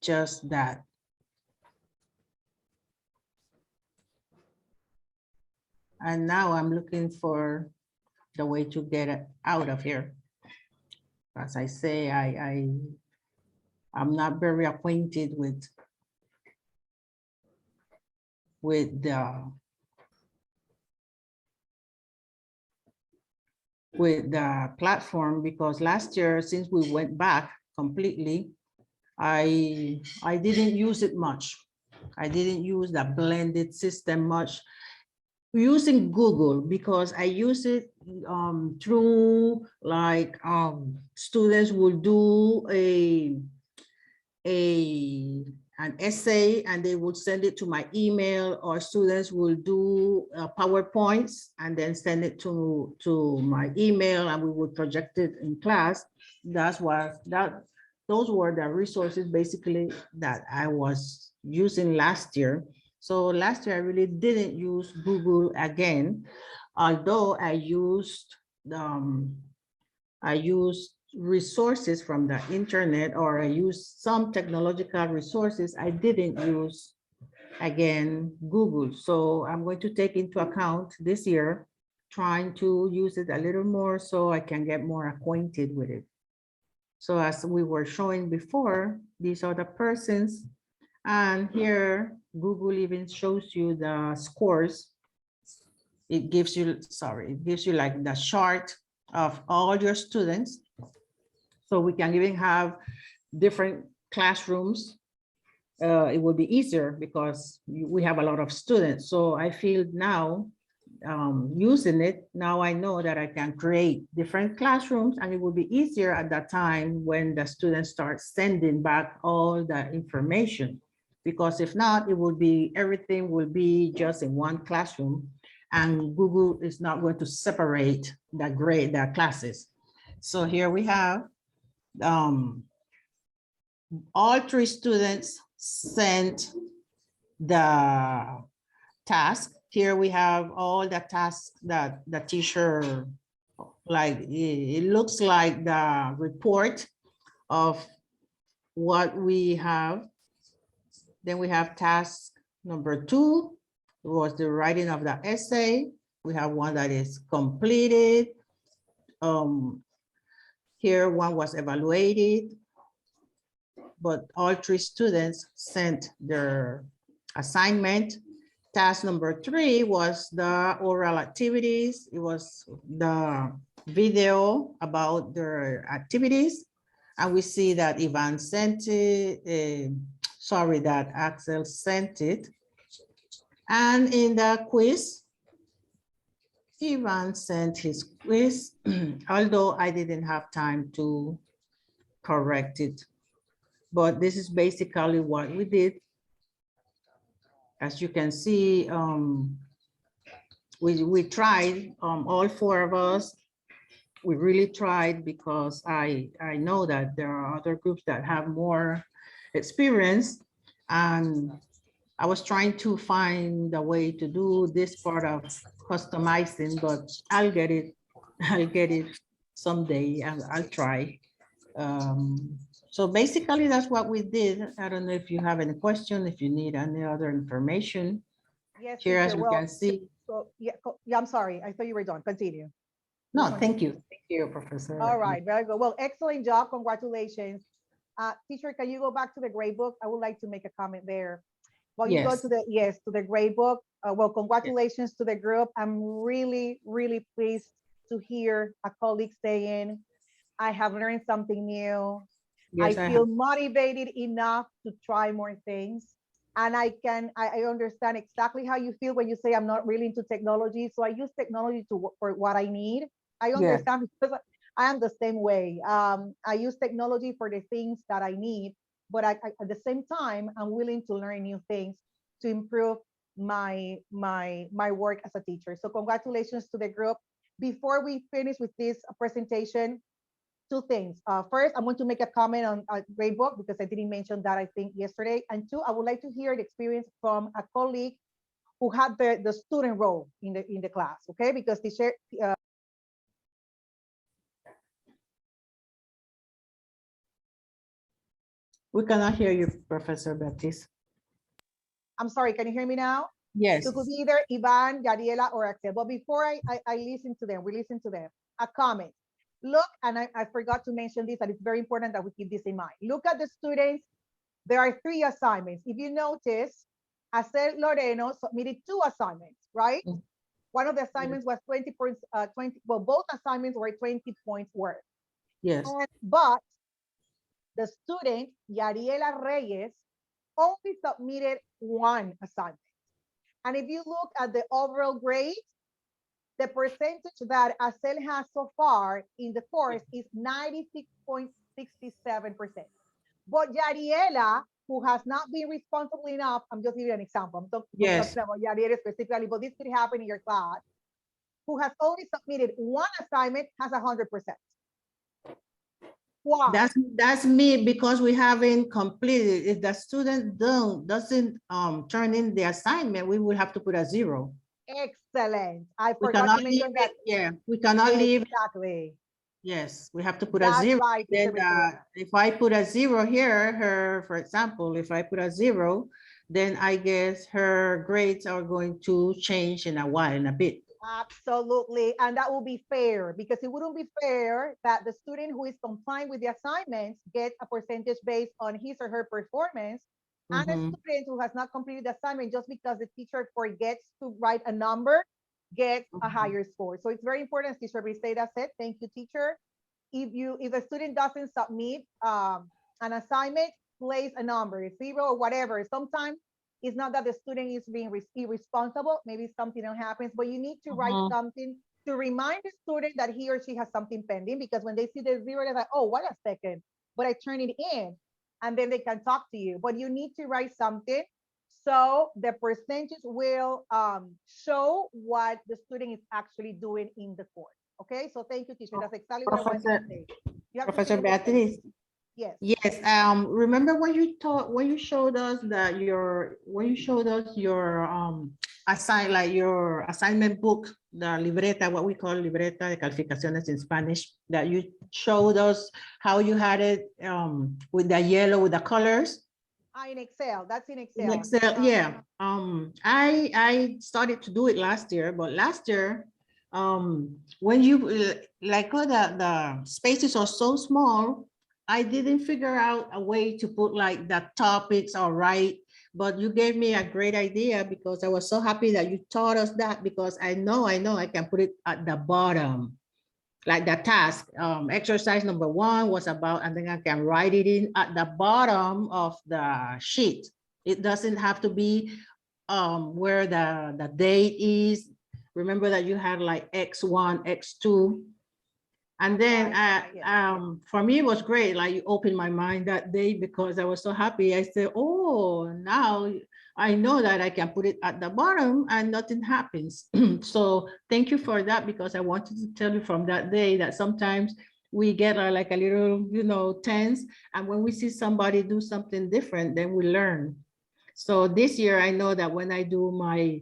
just that. And now I'm looking for the way to get it out of here. As I say, I'm not very acquainted with the platform, because last year, since we went back completely, I didn't use it much. I didn't use the blended system much. Using Google, because I use it through like students will do an essay and they would send it to my email, or students will do PowerPoints and then send it to my email and we would project it in class. Those were the resources basically that I was using last year. So last year I really didn't use Google again, although I used resources from the internet, or I used some technological resources. I didn't use, again, Google. So I'm going to take into account this year, trying to use it a little more so I can get more acquainted with it. So as we were showing before, these are the persons, and here Google even shows you the scores. It gives you, it gives you like the chart of all your students. So we can even have different classrooms. It will be easier because we have a lot of students. So I feel now using it, now I know that I can create different classrooms, and it will be easier at that time when the students start sending back all the information. Because if not, it will be, everything will be just in one classroom, and Google is not going to separate the classes. So here we have all 3 students sent the task. Here we have all the tasks that the teacher, like it looks like the report of what we have. Then we have task number 2, was the writing of the essay. We have one that is completed. Here one was evaluated, but all 3 students sent their assignment. Task number 3 was the oral activities. It was the video about their activities. And we see that Ivan sent it, that Axel sent it. And in the quiz, Ivan sent his quiz, although I didn't have time to correct it. But this is basically what we did. As you can see, we tried, all 4 of us. We really tried, because I know that there are other groups that have more experience, and I was trying to find a way to do this part of customizing, but I'll get it someday. I'll try. So basically that's what we did. I don't know if you have any question, if you need any other information. Yes, Here, as teacher. we Well, can see. so yeah, yeah, I'm sorry. I thought you were done. Continue. No, Continue. thank you. Thank you, Professor. All right, very good. Well, excellent job. Congratulations. Teacher, can you go back to the grade book? I would like to make a comment there. While you go Yes. to the, yes, to the grade book. Well, congratulations to the group. I'm really, really pleased to hear a colleague saying, I have learned something new. Yes, I I feel have. motivated enough to try more things. And I understand exactly how you feel when you say I'm not really into technology. So I use technology for what I need. I understand because I am the same way. I use technology for the things that I need, but at the same time, I'm willing to learn new things to improve my work as a teacher. So congratulations to the group. Before we finish with this presentation, two things. First, I want to make a comment on a grade book because I didn't mention that I think yesterday. And two, I would like to hear the experience from a colleague who had the student role in the class. Okay, because they share. We cannot hear you, Professor Baptiste. I'm sorry, can you hear me now? Yes. So it could be either Ivan, Yariela, or Axel. But before I listen to them, we listen to them, a comment. Look, and I forgot to mention this, and it's very important that we keep this in mind. Look at the students. There are 3 assignments. If you notice, Axel Loreno submitted 2 assignments, right? One of the assignments was 20 points, well, both assignments were 20 points worth. Yes. But the student, Yariela Reyes, only submitted 1 assignment. And if you look at the overall grade, the percentage that Axel has so far in the course is 96.67%. But Yariela, who has not been responsible enough, I'm just giving you an example. I'm talking about Yariela specifically, but this could happen in your class, who has only submitted 1 assignment, has 100%. Why? That's me, because we haven't completed. If the student doesn't turn in the assignment, we will have to put a 0. Excellent. I We forgot cannot to mention that. Yeah, we cannot leave. Exactly. Yes, we have to put a That's 0. right, Then if I put a 0 here, for example, if I put a 0, then I guess her grades are going to change in a bit. Absolutely. And that will be fair, because it wouldn't be fair that the student who is complying with the assignments gets a percentage based on his or her performance, and a student who has not completed the assignment just because the teacher forgets to write a number gets a higher score. So it's very important, as Teacher Briseida said. Thank you, teacher. If a student doesn't submit an assignment, place a number, 0 or whatever. Sometimes it's not that the student is being irresponsible. Maybe something else happens, but you need to write something to remind the student that he or she has something pending, because when they see the 0, they're like, oh, wait a second, but I turned it in, and then they can talk to you. But you need to write something so the percentage will show what the student is actually doing in the course. Okay, so thank you, teacher. That's exactly what I wanted to say. Professor Beatriz. Yes. Yes. Remember when you showed us that your assignment book, the libreta, what we call libreta de calificaciones in Spanish, that you showed us how you had it with the yellow, with the colors. In Excel. That's in Excel. In Excel, yeah. I started to do it last year, but last year, when you like the spaces are so small, I didn't figure out a way to put like the topics all right. But you gave me a great idea, because I was so happy that you taught us that, because I know I can put it at the bottom, like the task. Exercise number 1 was about, and then I can write it in at the bottom of the sheet. It doesn't have to be where the date is. Remember that you had like X1, X2. And then for me, it was great. Like, you opened my mind that day, because I was so happy. I said, oh, now I know that I can put it at the bottom and nothing happens. So thank you for that, because I wanted to tell you from that day that sometimes we get like a little, tense. And when we see somebody do something different, then we learn. So this year, I know that when I do my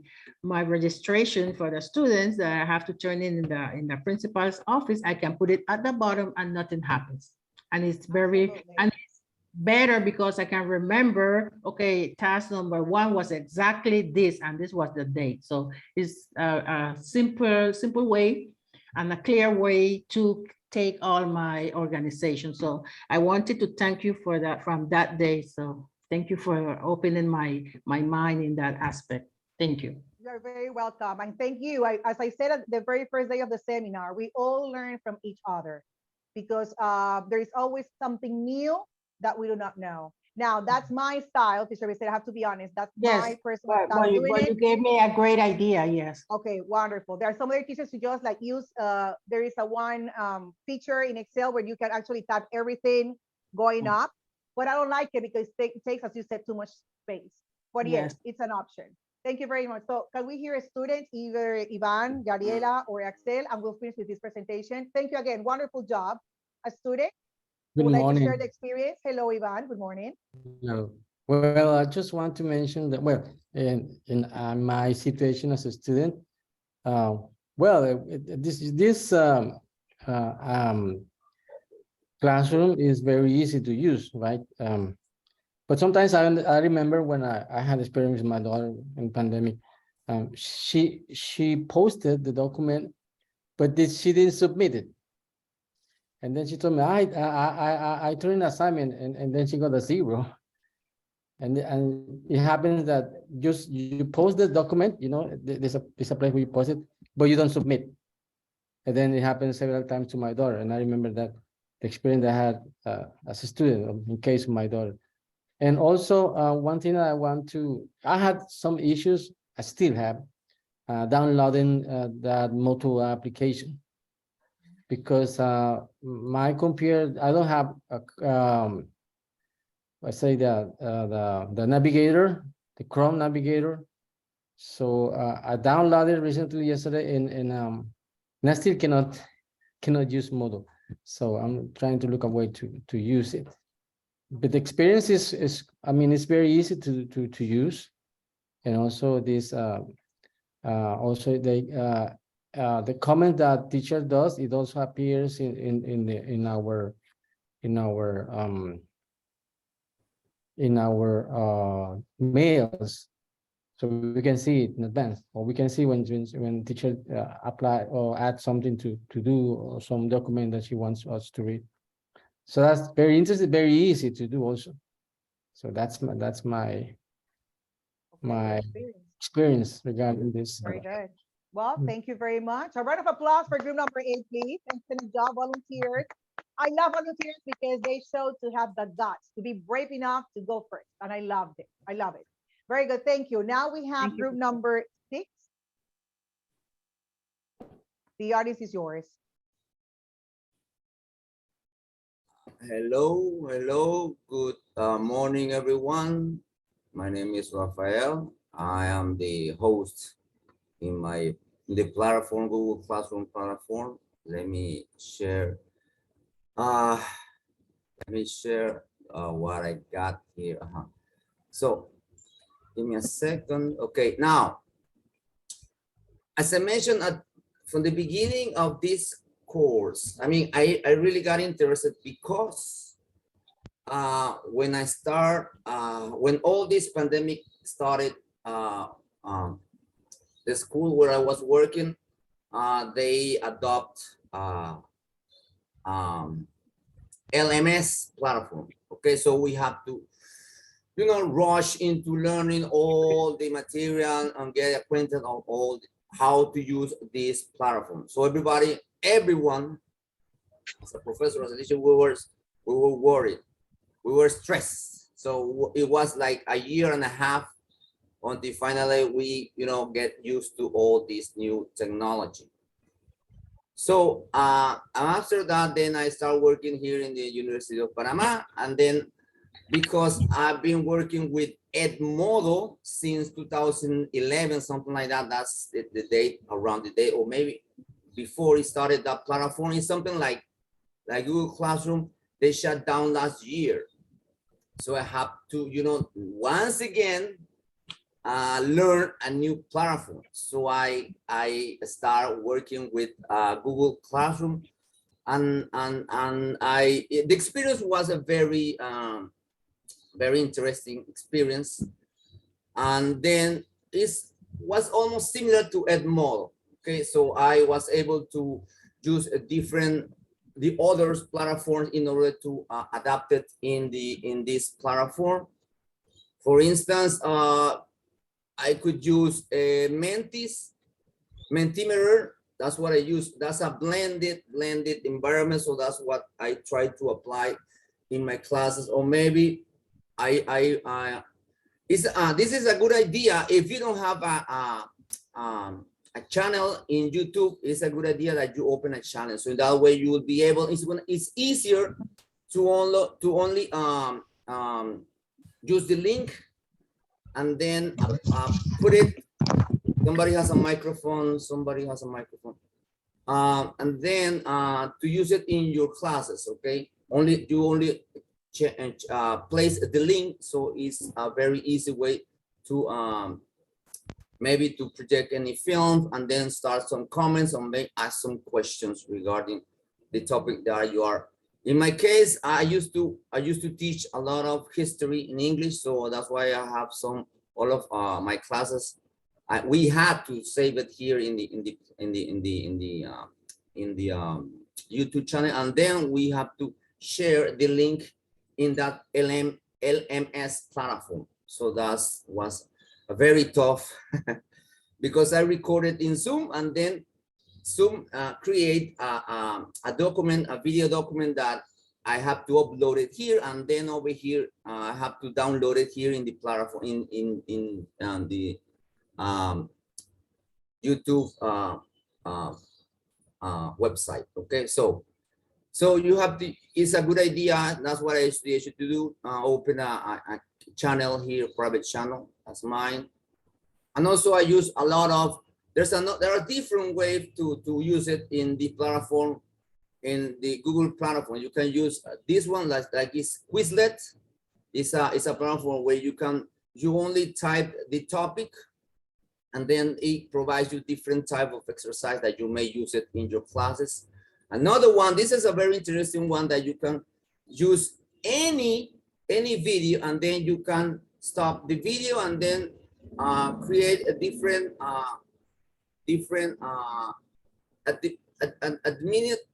registration for the students that I have to turn in the principal's office, I can put it at the bottom and nothing happens. And it's very, Absolutely. and it's better because I can remember, okay, task number 1 was exactly this, and this was the date. So it's a simple way and a clear way to take all my organization. So I wanted to thank you for that from that day. So thank you for opening my mind in that aspect. Thank you. You're very welcome. And thank you. As I said at the very first day of the seminar, we all learn from each other because there is always something new that we do not know. Now, that's my style, Teacher Vicente, I have to be honest. That's Yes, my personal style but of you, doing but you it. gave me a great idea. Yes. Okay, wonderful. There are some other teachers who just like use, there is a one feature in Excel where you can actually type everything going up, but I don't like it because it takes, as you said, too much space. But yes, Yes. it's an option. Thank you very much. So can we hear a student, either Ivan, Gabriela, or Axel, and we'll finish with this presentation. Thank you again. Wonderful job. A student who Good would like to share morning. the experience. Hello, Ivan. Good morning. No. Well, I just want to mention that, well, in my situation as a student, this classroom is very easy to use, right? But sometimes I remember when I had experience with my daughter in pandemic, she posted the document, but she didn't submit it. And then she told me, I turned an assignment, and then she got a 0. And it happens that just you post the document, you know, there's a place where you post it, but you don't submit. And then it happened several times to my daughter. And I remember that the experience I had as a student in case of my daughter. And also one thing I had some issues, I still have, downloading that Moto application. Because my computer, I don't have I say the navigator, the Chrome navigator. So I downloaded recently yesterday, and I still cannot use Modo. So I'm trying to look a way to use it. But the experience is I mean, it's very easy to use, and also this also the comment that teacher does, it also appears in our mails, so we can see it in advance, or we can see when teacher apply or add something to do, or some document that she wants us to read. So that's very interesting, very easy to do also. So that's my experience regarding this. Very good. Well, thank you very much. A round of applause for group number 8, please. Excellent job, volunteers. I love volunteers because they show to have the guts, to be brave enough to go first. And I loved it. I love it. Very good. Thank you. Now we have group number 6. The audience is yours. Hello. Good morning, everyone. My name is Rafael. I am the host in the platform, Google Classroom platform. Let me share. What I got here. So, give me a second. Okay, now, as I mentioned from the beginning of this course, I mean, I really got interested because when all this pandemic started, the school where I was working, they adopt LMS platform. Okay, so we have to, rush into learning all the material and get acquainted on how to use this platform. So everyone, as a professor, as a teacher, we were worried, we were stressed. So it was like a year and a half until finally we, get used to all this new technology. So after that, then I started working here in the University of Panama. And then because I've been working with Edmodo since 2011, something like that, that's the date, around the date, or maybe before it started, that platform is something like Google Classroom, they shut down last year. So I have to, once again, learn a new platform. So I start working with Google Classroom, and the experience was a very very interesting experience. And then it was almost similar to Edmodo. Okay, so I was able to use the others platforms in order to adapt it in this platform. For instance, I could use a Mentimeter. That's what I use. That's a blended environment. So that's what I try to apply in my classes. Or maybe this is a good idea. If you don't have a channel in YouTube, it's a good idea that you open a channel. So that way you will be able, it's easier to only use the link and then put it. Somebody has a microphone, and then to use it in your classes, okay? You only place the link, so it's a very easy way to maybe to project any film and then start some comments or may ask some questions regarding the topic that you are. In my case, I used to teach a lot of history in English, so that's why I have all of my classes. We had to save it here in the YouTube channel, and then we have to share the link in that LMS platform. So that was very tough because I recorded in Zoom, and then Zoom create a document, a video document that I have to upload it here, and then over here I have to download it here in the platform in the YouTube website. Okay, so you have to, it's a good idea. That's what I should do. Open a channel here, private channel. That's mine. And also I use a lot of, there are different ways to use it in the platform, in the Google platform. You can use this one like it's Quizlet. It's a platform where you only type the topic, and then it provides you different type of exercise that you may use it in your classes. Another one, this is a very interesting one, that you can use any video, and then you can stop the video and then create a different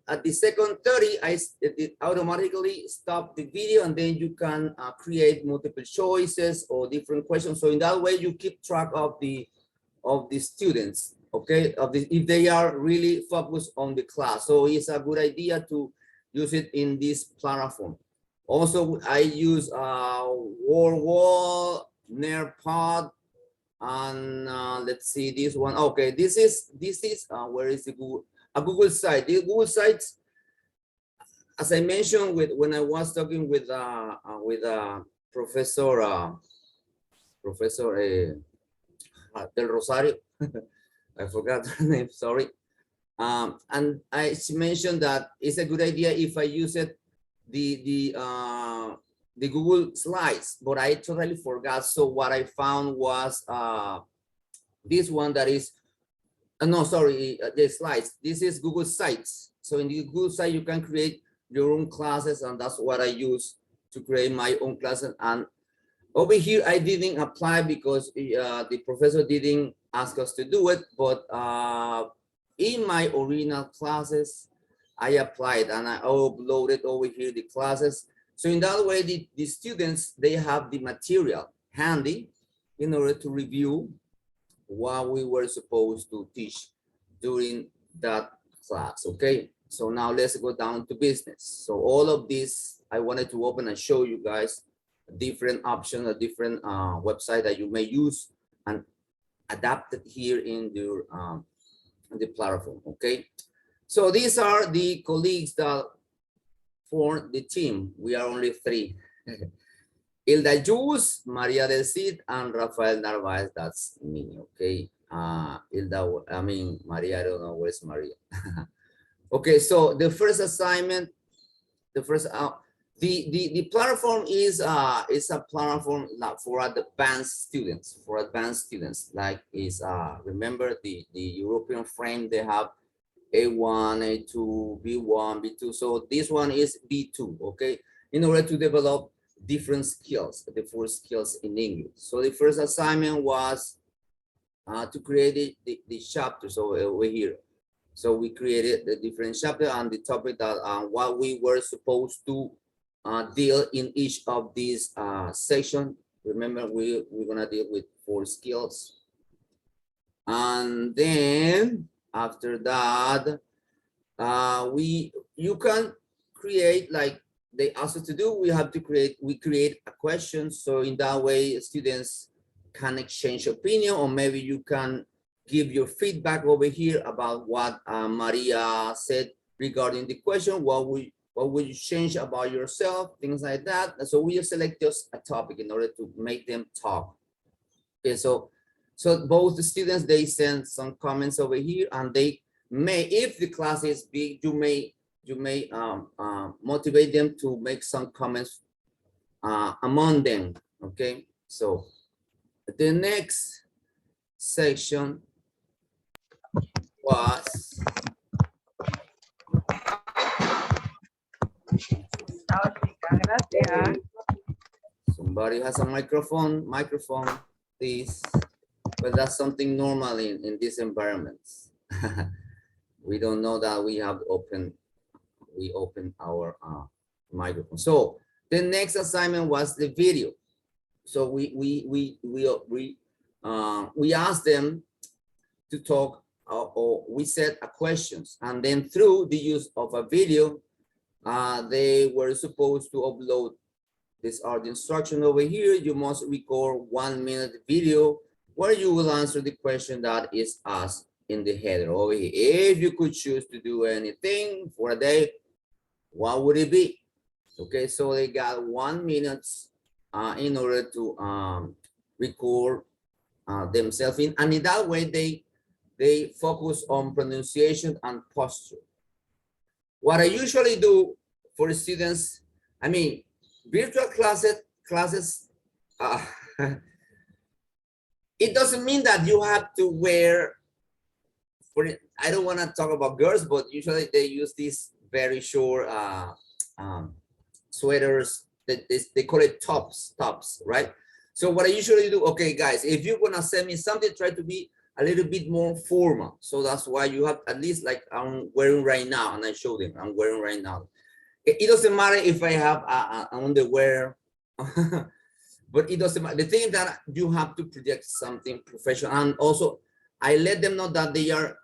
at the second 30, it automatically stop the video, and then you can create multiple choices or different questions. So in that way, you keep track of the students, okay, if they are really focused on the class. So it's a good idea to use it in this platform. Also, I use Wall, Nearpod, and let's see this one. Okay, this is where is the Google? A Google site. The Google sites, as I mentioned when I was talking with Professor Del Rosario, I forgot her name, sorry. And she mentioned that it's a good idea if I use it, the Google Slides, but I totally forgot. So what I found was this one that is, no, sorry, the slides. This is Google Sites. So in the Google site, you can create your own classes, and that's what I use to create my own classes. And over here, I didn't apply because the professor didn't ask us to do it, but in my original classes, I applied and I uploaded over here the classes. So in that way, the students, they have the material handy in order to review what we were supposed to teach during that class, okay? So now let's go down to business. So all of this, I wanted to open and show you guys a different option, a different website that you may use and adapt it here in your the platform, okay? So these are the colleagues that form the team. We are only 3. Hilda Jus, Maria del Cid, and Rafael Narvaez, that's me, okay? Hilda, I mean, Maria, I don't know, where's Maria? Okay, so the first assignment, The platform is a platform for advanced students, like is remember the European frame, they have A1, A2, B1, B2. So this one is B2, okay? In order to develop different skills, the 4 skills in English. So the first assignment was to create the chapter. So over here. So we created the different chapter and the topic that what we were supposed to deal in each of these section. Remember, we're gonna deal with 4 skills. And then after that, you can create, like they asked us to do, we create a question. So in that way, students can exchange opinion, or maybe you can give your feedback over here about what Maria said regarding the question. What would you change about yourself? Things like that. And so we select just a topic in order to make them talk. Okay, so both the students, they send some comments over here, and they may, if the class is big, you may motivate them to make some comments among them. Okay, so the next section was somebody has a microphone, please. But that's something normal in these environments. We don't know that we open our microphone. So the next assignment was the video. So we asked them to talk, or we set a questions, and then through the use of a video, they were supposed to upload. These are the instructions over here. You must record 1-minute video where you will answer the question that is asked in the header over here. If you could choose to do anything for a day, what would it be? Okay, so they got 1 minute in order to record themselves in, and in that way they focus on pronunciation and posture. What I usually do for students, I mean, virtual classes, it doesn't mean that you have to wear, I don't want to talk about girls, but usually they use these very short sweaters, that they call it tops, right? So what I usually do, okay, guys, if you're gonna send me something, try to be a little bit more formal. So that's why you have, at least like I'm wearing right now, and I show them I'm wearing right now. It doesn't matter if I have underwear, but it doesn't matter. The thing is that you have to project something professional, and also I let them know that they are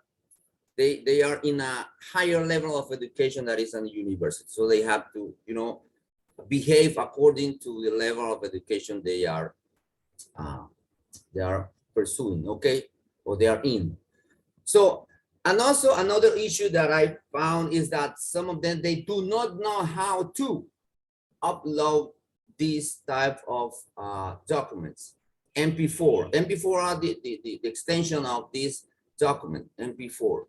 in a higher level of education that is in university, so they have to, you know, behave according to the level of education they are pursuing, okay, or they are in. So, and also another issue that I found is that some of them, they do not know how to upload these type of documents. MP4 are the extension of this document, MP4.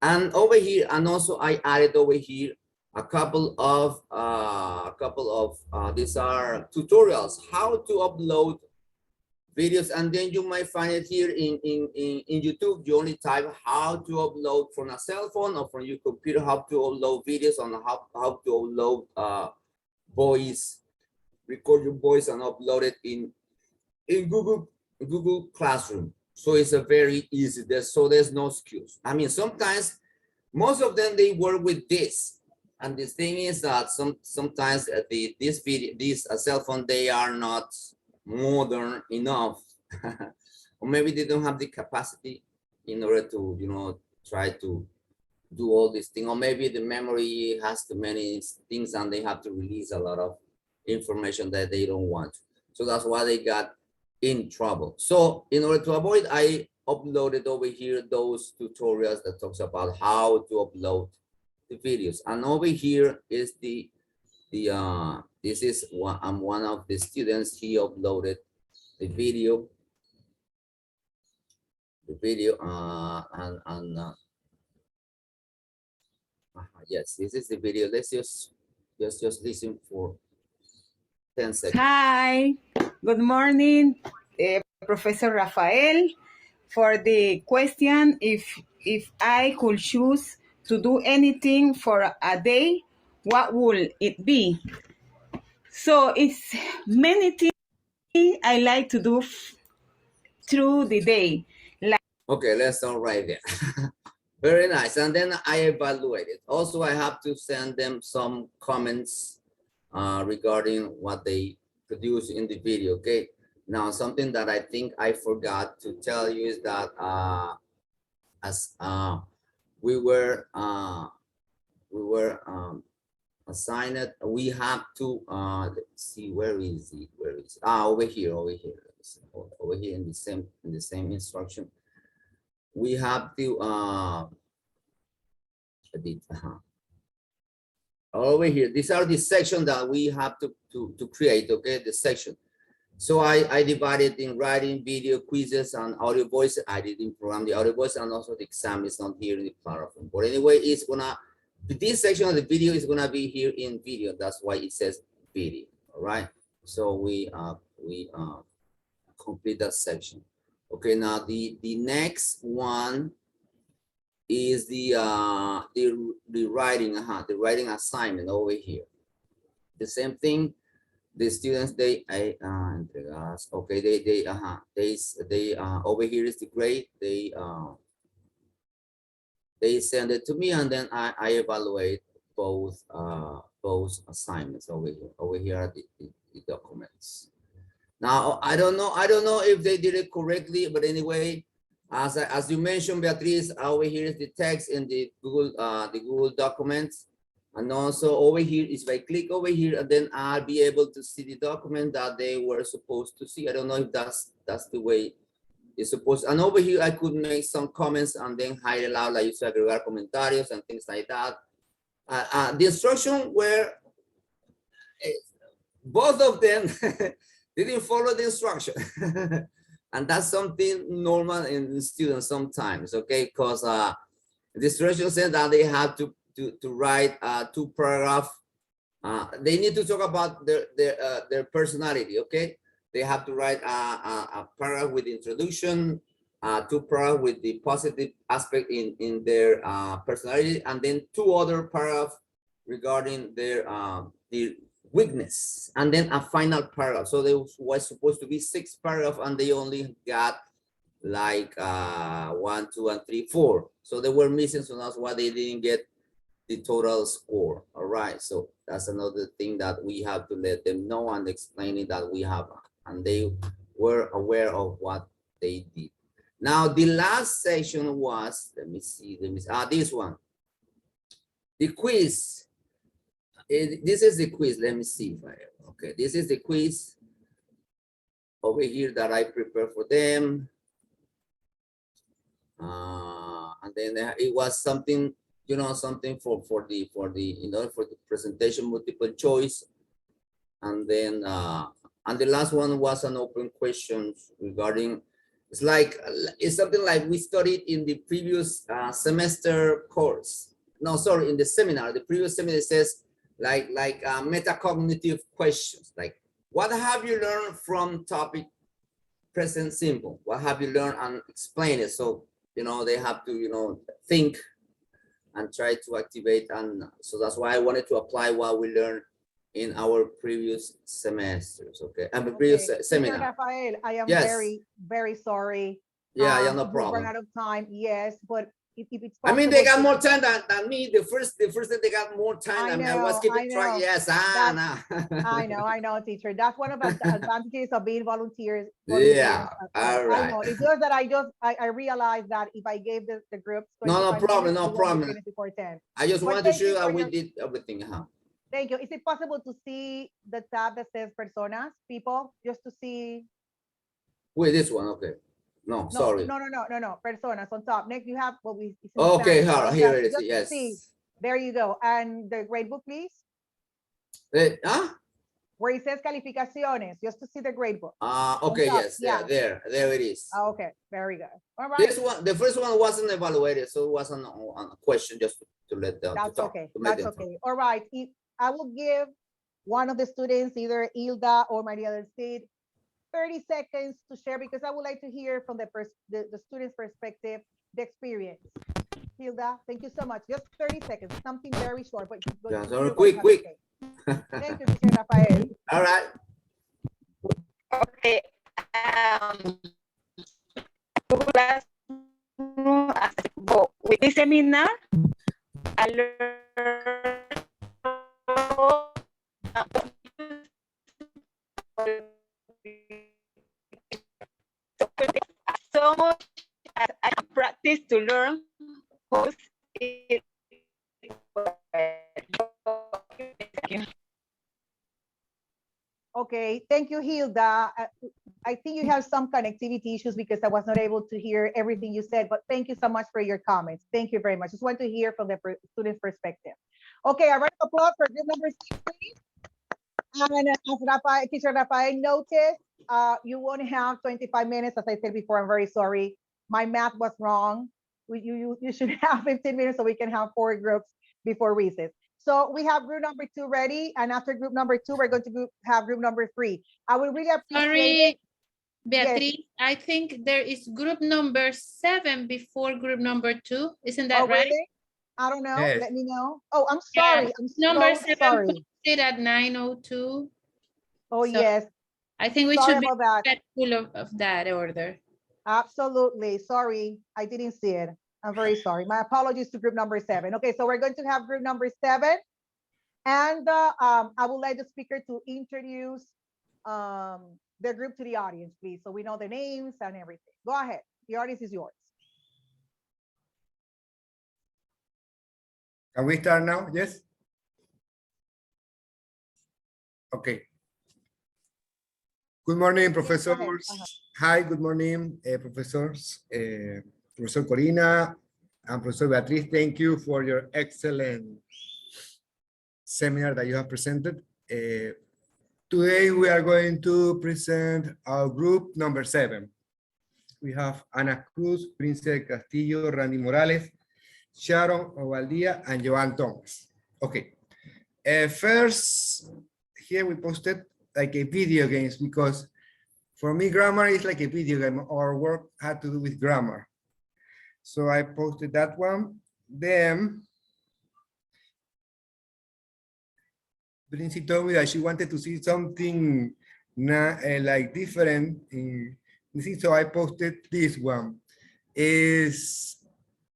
And over here, and also I added over here a couple of these are tutorials how to upload videos, and then you might find it here in YouTube. You only type how to upload from a cell phone or from your computer, how to upload videos, on how to upload voice, record your voice and upload it in Google Classroom. So it's a very easy. There's no excuse. I mean, sometimes most of them they work with this. And the thing is that sometimes this cell phone, they are not modern enough, or maybe they don't have the capacity in order to, you know, try to do all these things, or maybe the memory has too many things and they have to release a lot of information that they don't want. So that's why they got in trouble. So in order to avoid, I uploaded over here those tutorials that talks about how to upload the videos. And over here is this is one of the students. He uploaded the video yes, this is the video. Let's just Just listen for 10 seconds. Hi, good morning, Professor Rafael. For the question, if I could choose to do anything for a day, what would it be? So it's many things I like to do through the day. Okay, let's start right there. Very nice. And then I evaluate it. Also, I have to send them some comments regarding what they produce in the video. Okay. Now, something that I think I forgot to tell you is that as we were assigned it, we have to let's see, where is it? Where is it? Over here, over here. Over here in the same instruction. We have to over here. These are the section that we have to create, okay, the section. So I divided in writing, video, quizzes, and audio voice. I didn't program the audio voice, and also the exam is not here in the platform. But anyway, it's gonna, this section of the video is gonna be here in video. That's why it says video, all right? So we complete that section. Okay, now the next one is the writing, the writing assignment over here. The same thing. The students, they okay, they over here is the grade. They send it to me, and then I evaluate both assignments over here. Over here are the documents. Now I don't know if they did it correctly, but anyway, as you mentioned, Beatriz, over here is the text in the Google documents. And also over here, if I click over here, and then I'll be able to see the document that they were supposed to see. I don't know if that's the way it's supposed. And over here, I could make some comments and then hide it out, like you said, agregar comentarios and things like that. The instruction were, both of them didn't follow the instruction. And that's something normal in students sometimes, okay? Because the instruction said that they have to write 2 paragraphs. They need to talk about their personality, okay? They have to write a paragraph with introduction, 2 paragraphs with the positive aspect in their personality, and then 2 other paragraphs regarding their weakness, and then a final paragraph. So there was supposed to be 6 paragraphs, and they only got like 1, 2, and 3, 4. So they were missing, so that's why they didn't get the total score. All right, so that's another thing that we have to let them know and explain it that we have, and they were aware of what they did. Now the last section was, let me see, this one, the quiz. This is the quiz. Let me see if okay, this is the quiz over here that I prepared for them. And then it was something, you know, something for the you know, for the presentation, multiple choice. And then and the last one was an open questions regarding, it's something like we studied in the previous semester course. No, sorry, in the seminar. The previous seminar says like metacognitive questions, like what have you learned from topic present simple? What have you learned, and explain it. So, you know, they have to, you know, think and try to activate. And so that's why I wanted to apply what we learned in our previous semesters. Okay, and the previous seminar. Rafael, I am Yes. very sorry. Yeah, no we problem. run out of time. Yes, but if it's I mean, they got possible more time than me. The first day they got more time. I mean, I was keeping track. Yes, I know, teacher. That's one of the advantages of being volunteers. Yeah, all I right. know. It's just that I realized that if I gave the groups No 25 problem, minutes, no we won't be problem. finished before 10. I just But wanted to thank show you you for that we your- did everything. Thank you. Is it possible to see the tab that says personas, people, just to see? Wait, this one, okay. No, sorry. No. Personas on top. Next, you have what we. it's in Okay, Spanish. here it is. Just to Yes. see. There you go. And the grade book, please. Where it says calificaciones, just to see the grade book. Okay, On top, yes, yeah. there it is. Okay, very good. All right. This one, the first one wasn't evaluated, so it wasn't a question, just to let them. That's to talk, okay. to make That's them talk. okay. All right. I will give one of the students, either Hilda or Maria del Cid, 30 seconds to share, because I would like to hear from the student's perspective, the experience. Hilda, thank you so much. Just 30 seconds, something very short, but Yeah, you so what quick, you have to quick. say. Thank you, Teacher Rafael. All right. Okay. With this seminar, I learned so much as I practice to learn host it. Okay, thank you, Hilda. I think you have some connectivity issues because I was not able to hear everything you said, but thank you so much for your comments. Thank you very much. Just want to hear from the student's perspective. Okay, a round of applause for group number 6, please. And as Teacher Rafael noticed, you only have 25 minutes. As I said before, I'm very sorry. My math was wrong. You should have 15 minutes so we can have 4 groups before recess. So we have group number 2 ready. And after group number 2, we're going to have group number 3. I would really appreciate it. Beatriz, yes. I think there is group number 7 before group number 2. Isn't that right? Really? I don't know. Yes. Let me know. Oh, I'm sorry. Yeah, I'm number so 7 sorry. posted at 9:02. Oh, So yes. I think we Sorry should be about that. respectful of that order. Absolutely. Sorry. I didn't see it. I'm very sorry. My apologies to group number 7. Okay, so we're going to have group number 7. And I would like the speaker to introduce the group to the audience, please, so we know the names and everything. Go ahead. The audience is yours. Can we start now? Yes? Okay. Good morning, professors. Hi, good morning, professors. Professor Corina and Professor Beatriz, thank you for your excellent seminar that you have presented. Today we are going to present our group number 7. We have Ana Cruz, Prince del Castillo, Randy Morales, Sharon Ovaldia, and Joan Thomas. Okay. First, here we posted like a video games, because for me, grammar is like a video game. Our work had to do with grammar. So I posted that one. Then Brincy told me that she wanted to see something like different. So I posted this one. It's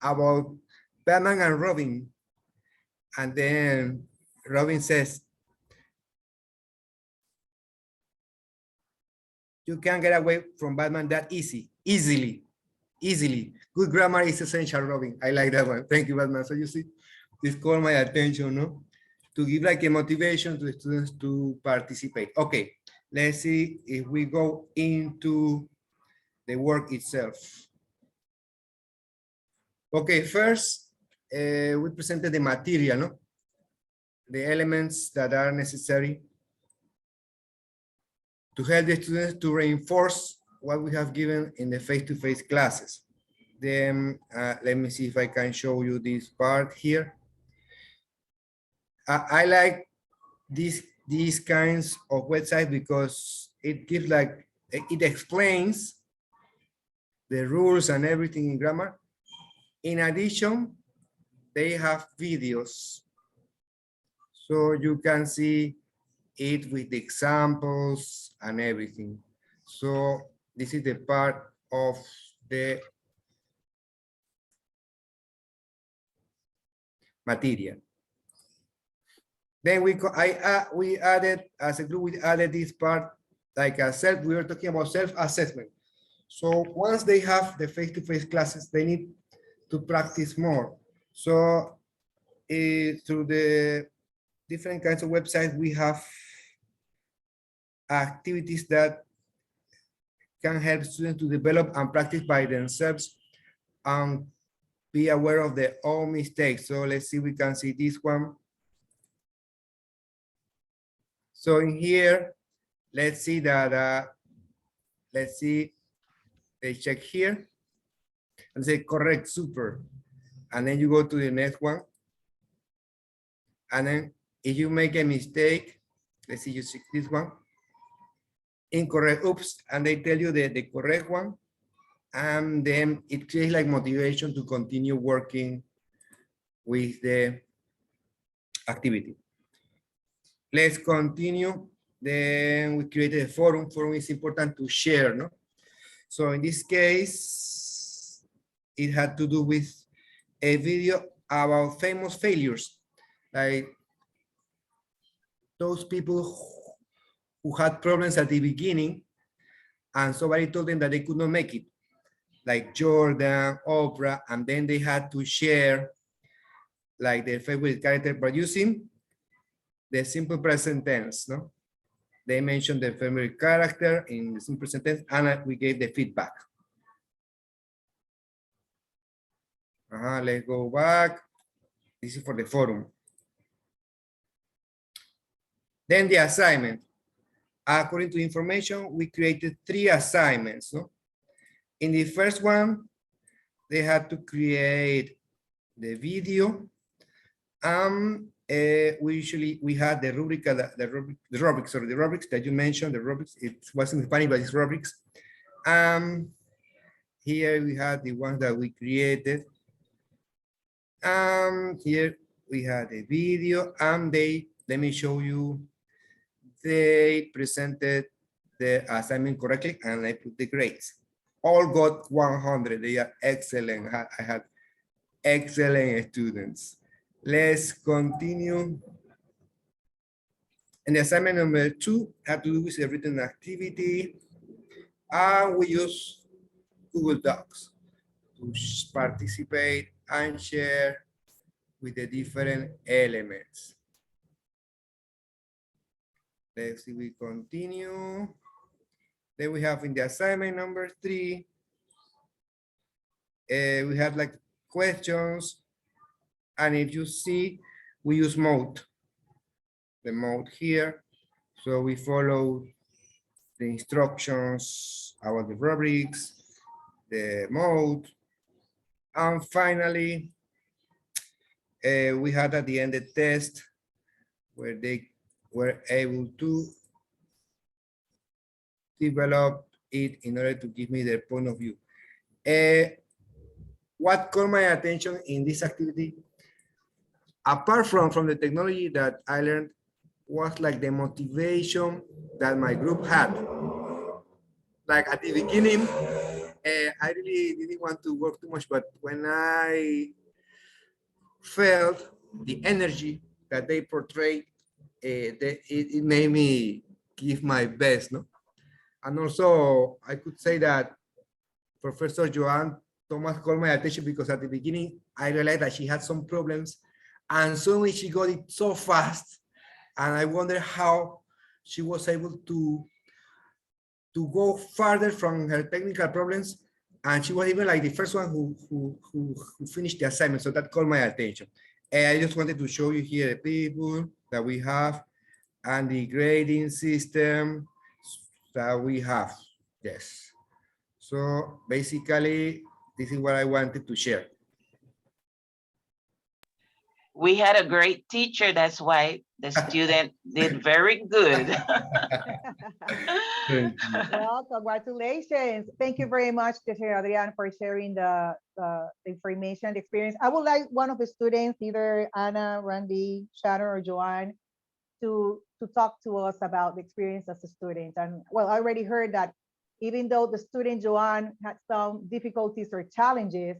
about Batman and Robin. And then Robin says, you can't get away from Batman that easily. Good grammar is essential, Robin. I like that one. Thank you, Batman. So you see, this caught my attention, no? To give like a motivation to the students to participate. Okay, let's see if we go into the work itself. Okay, first, we presented the material, no? The elements that are necessary to help the students to reinforce what we have given in the face-to-face classes. Then let me see if I can show you this part here. I like these kinds of websites because it gives like, it explains the rules and everything in grammar. In addition, they have videos. So you can see it with the examples and everything. So this is the part of the material. Then we added, as a group, we added this part like a we were talking about self-assessment. So once they have the face-to-face classes, they need to practice more. So through the different kinds of websites, we have activities that can help students to develop and practice by themselves and be aware of their own mistakes. So let's see, we can see this one. So in here, let's see that, let's see, they check here and say correct, super. And then you go to the next one. And then If you make a mistake, let's see, you see this one, incorrect, oops, and they tell you the correct one, and then it creates like motivation to continue working with the activity. Let's continue. Then we created a forum. Forum is important to share, no? So in this case, it had to do with a video about famous failures, like those people who had problems at the beginning, and somebody told them that they could not make it, like Jordan, Oprah, and then they had to share like their favorite character producing the simple present tense, no? They mentioned the favorite character in the simple present tense, and we gave the feedback. Let's go back. This is for the forum. Then the assignment. According to information, we created 3 assignments. No? In the first one, they had to create the video. We had the rubric, the rubrics that you mentioned, the rubrics. It wasn't funny, but it's rubrics. Here we had the ones that we created. Here we had a video, and let me show you, they presented the assignment correctly, and I put the grades. All got 100. They are excellent. I had excellent students. Let's continue. And the assignment number 2 had to do with a written activity. We use Google Docs to participate and share with the different elements. Let's see, we continue. Then we have in the assignment number 3, we have like questions. And if you see, we use mode, the mode here. So we follow the instructions about the rubrics, the mode. And finally, we had at the end the test where they were able to develop it in order to give me their point of view. What caught my attention in this activity, apart from the technology that I learned, was like the motivation that my group had. Like at the beginning, I really didn't want to work too much, but when I felt the energy that they portrayed, it made me give my best, no? And also, I could say that Professor Joanne Thomas called my attention because at the beginning, I realized that she had some problems, and suddenly she got it so fast. And I wonder how she was able to go farther from her technical problems. And she was even like the first one who finished the assignment. So that caught my attention. And I just wanted to show you here the people that we have and the grading system that we have. Yes. So basically, this is what I wanted to share. We had a great teacher. That's why the student did very good. Well, congratulations. Thank you very much, Teacher Adrian, for sharing the information, the experience. I would like one of the students, either Anna, Randy, Shannon, or Joanne, to talk to us about the experience as a student. And well, I already heard that even though the student Joanne had some difficulties or challenges,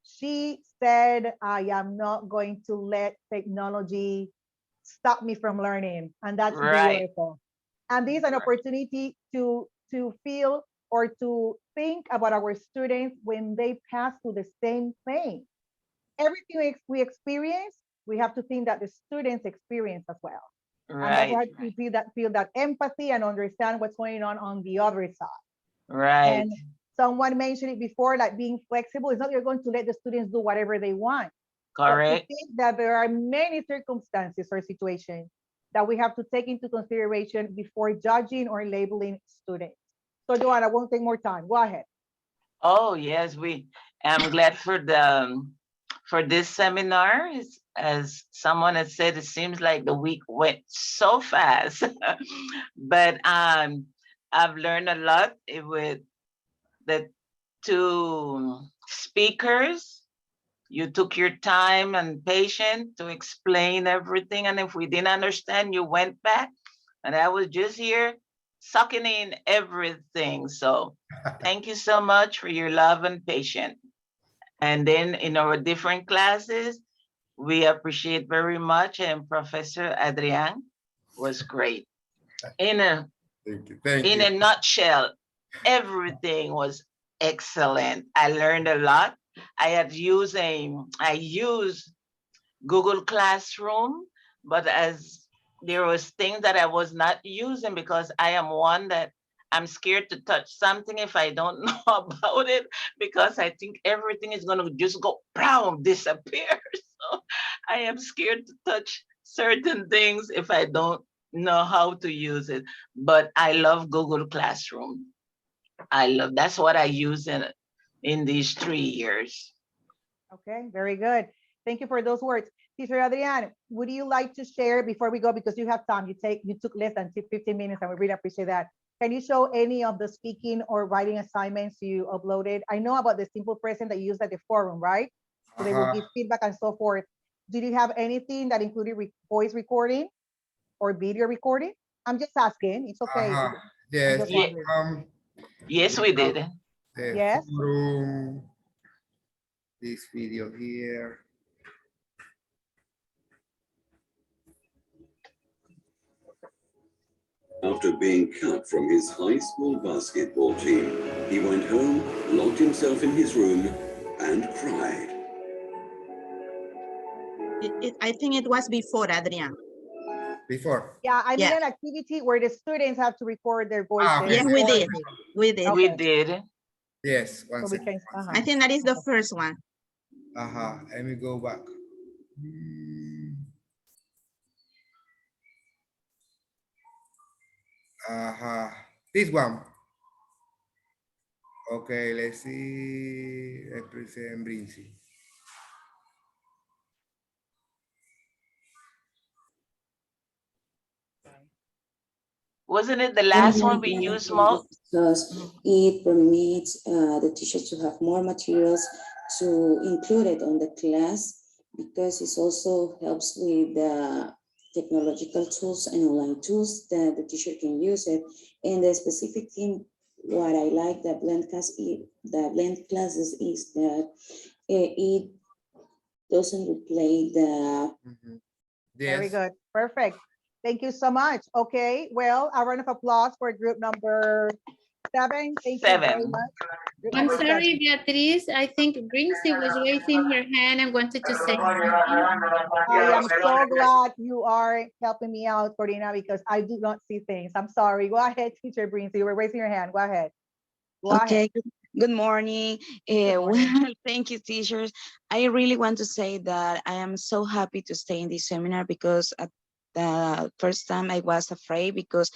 she said, I am not going to let technology stop me from learning. And that's beautiful. And this is an opportunity to feel or to think about our students when they pass through the same thing. Everything we experience, we have to think that the students experience as well. And that's why we feel that empathy and understand what's going on the other side. Right. And someone mentioned it before, like being flexible. It's not you're going to let the students do whatever they want. Correct. But to think that there are many circumstances or situations that we have to take into consideration before judging or labeling students. So Joanna, I won't take more time. Go ahead. Oh yes, I'm glad for this seminar. as someone has said, it seems like the week went so fast. But I've learned a lot with the two speakers. You took your time and patience to explain everything. And if we didn't understand, you went back. And I was just here sucking in everything. So thank you so much for your love and patience. And then in our different classes, we appreciate very much. And Professor Adrian was great. In a nutshell, everything was excellent. I learned a lot. I use Google Classroom, but as there was things that I was not using because I am one that I'm scared to touch something if I don't know about it, because I think everything is gonna just go brown, disappear. So I am scared to touch certain things if I don't know how to use it. But I love Google Classroom. That's what I use in these 3 years. Okay, very good. Thank you for those words. Teacher Adrian, would you like to share before we go, because you have time, you took less than 15 minutes and we really appreciate that. Can you show any of the speaking or writing assignments you uploaded? I know about the simple present that you used at the forum, right? So they will give feedback and so forth. Did you have anything that included voice recording or video recording? I'm just asking, it's okay. Yes. Yes, we did. Yes. Forum, this video here. After being cut from his high school basketball team, he went home, locked himself in his room, and cried. I think it was before, Adrian. Before? Yeah, I mean an activity where the students have to record their voices. Okay. Yes, we did. We did. We did. Yes, So we can, I think that is the first one. Let me go back. This one. Okay, let's see. Represent Brincy. Wasn't it the last one we used more? Because it permits the teachers to have more materials to include it on the class, because it also helps with the technological tools and online tools that the teacher can use it. And the specific thing, what I like the blend classes is that it doesn't replace the. Very good. Perfect. Thank you so much. Okay, well, a round of applause for group number 7. Thank you very much. Group I'm number sorry, 7. Beatriz. I think Brincy was raising her hand and wanted to say something. I am so glad you are helping me out, Corina, because I do not see things. I'm sorry. Go ahead, Teacher Brincy. You were raising your hand. Go ahead. Go ahead. Good morning. Well, thank you, teachers. I really want to say that I am so happy to stay in this seminar, because at the first time I was afraid, because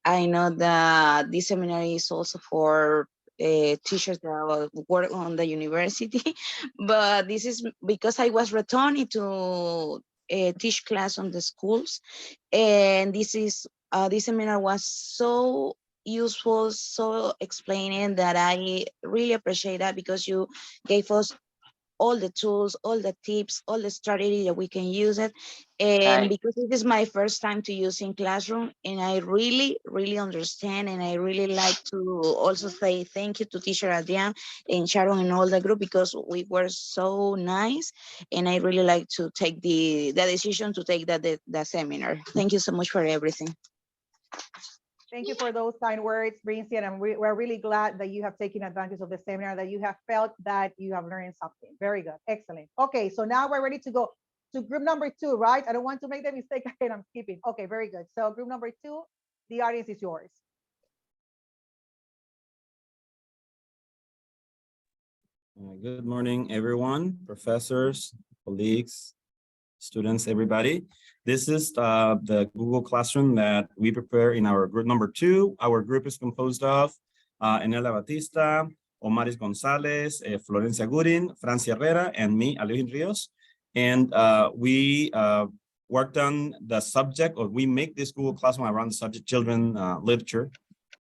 I know that this seminar is also for teachers that work on the university, but this is because I was returning to teach class on the schools, and this seminar was so useful, so explaining, that I really appreciate that, because you gave us all the tools, all the tips, all the strategy that we can use it. And because this is my first time to use in classroom, and I really, really understand, and I really like to also say thank you to teacher Adrian and Sharon and all the group, because we were so nice, and I really like to take the decision to take the seminar. Thank you so much for everything. Thank you for those kind words, Brincy, and we're really glad that you have taken advantage of the seminar, that you have felt that you have learned something. Very good, excellent. Okay, so now we're ready to go to group number 2, right? I don't want to make the mistake again, I'm skipping. Okay, very good. So group number 2, the audience is yours. Good morning, everyone, professors, colleagues, students, everybody. This is the Google Classroom that we prepare in our group number 2. Our group is composed of Enela Batista, Omaris Gonzalez, Florencia Gurin, Francia Herrera, and me, Alvin Rios. And we worked on the subject, or we make this Google Classroom around the subject children literature.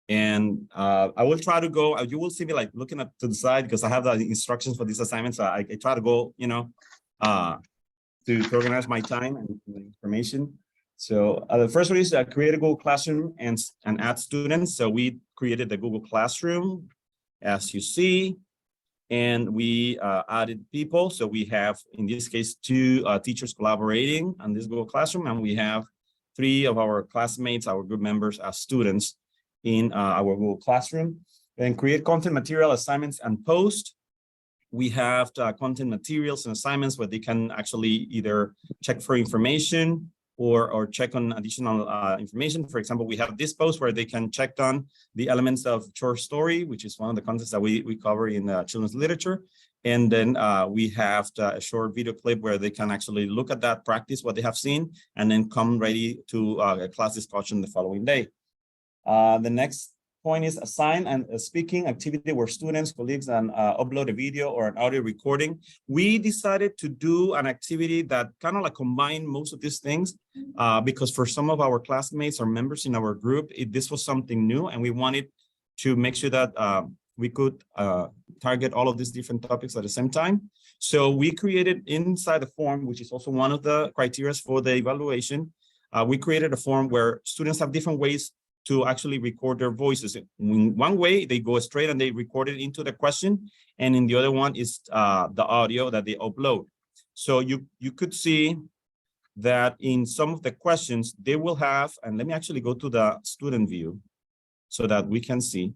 And I will try to go, you will see me like looking up to the side because I have the instructions for these assignments. So I try to go, you know, to organize my time and information. So the first one is create a Google Classroom and add students. So we created the Google Classroom, as you see, and we added people. So we have, in this case, 2 teachers collaborating on this Google Classroom, and we have 3 of our classmates, our group members, as students in our Google Classroom. Then create content, material, assignments, and post. We have content materials and assignments where they can actually either check for information or check on additional information. For example, we have this post where they can check on the elements of short story, which is one of the contents that we cover in children's literature. And then we have a short video clip where they can actually look at that, practice what they have seen, and then come ready to a class discussion the following day. The next point is assign a speaking activity where students, colleagues, and upload a video or an audio recording. We decided to do an activity that kind of like combine most of these things because for some of our classmates or members in our group, this was something new, and we wanted to make sure that we could target all of these different topics at the same time. So we created inside the form, which is also one of the criteria for the evaluation, we created a form where students have different ways to actually record their voices. In one way, they go straight and they record it into the question, and in the other one is the audio that they upload. So you could see that in some of the questions, they will have, and let me actually go to the student view so that we can see.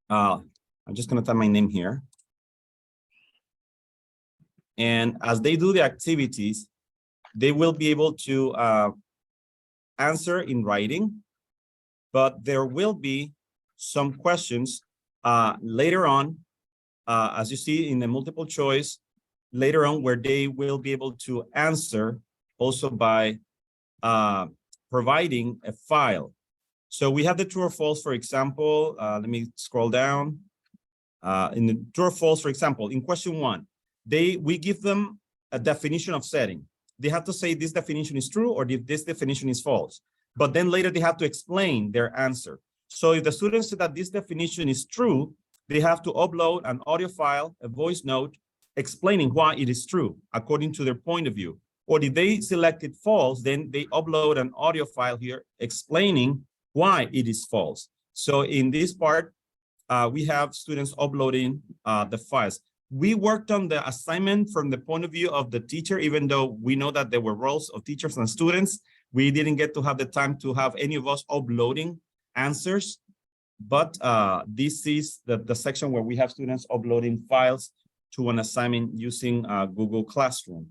I'm just gonna type my name here. And as they do the activities, they will be able to answer in writing, but there will be some questions later on, as you see in the multiple choice, later on where they will be able to answer also by providing a file. So we have the true or false, for example. Let me scroll down. In the true or false, for example, in question 1, we give them a definition of setting. They have to say this definition is true or this definition is false. But then later they have to explain their answer. So if the students say that this definition is true, they have to upload an audio file, a voice note, explaining why it is true according to their point of view. Or if they selected false, then they upload an audio file here explaining why it is false. So in this part, we have students uploading the files. We worked on the assignment from the point of view of the teacher, even though we know that there were roles of teachers and students. We didn't get to have the time to have any of us uploading answers, but this is the section where we have students uploading files to an assignment using Google Classroom.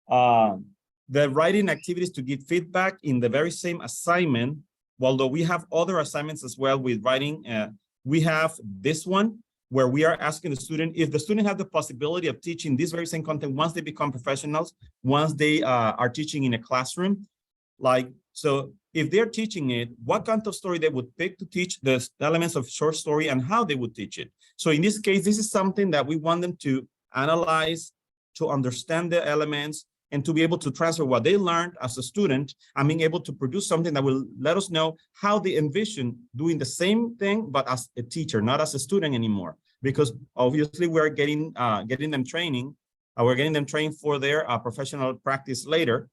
The writing activities to give feedback in the very same assignment, although we have other assignments as well with writing, we have this one where we are asking the student if the student have the possibility of teaching this very same content once they become professionals, once they are teaching in a classroom. Like, so if they're teaching it, what kind of story they would pick to teach the elements of short story and how they would teach it. So in this case, this is something that we want them to analyze, to understand the elements, and to be able to transfer what they learned as a student and being able to produce something that will let us know how they envision doing the same thing, but as a teacher, not as a student anymore. Because obviously we're getting them training, we're getting them trained for their professional practice later.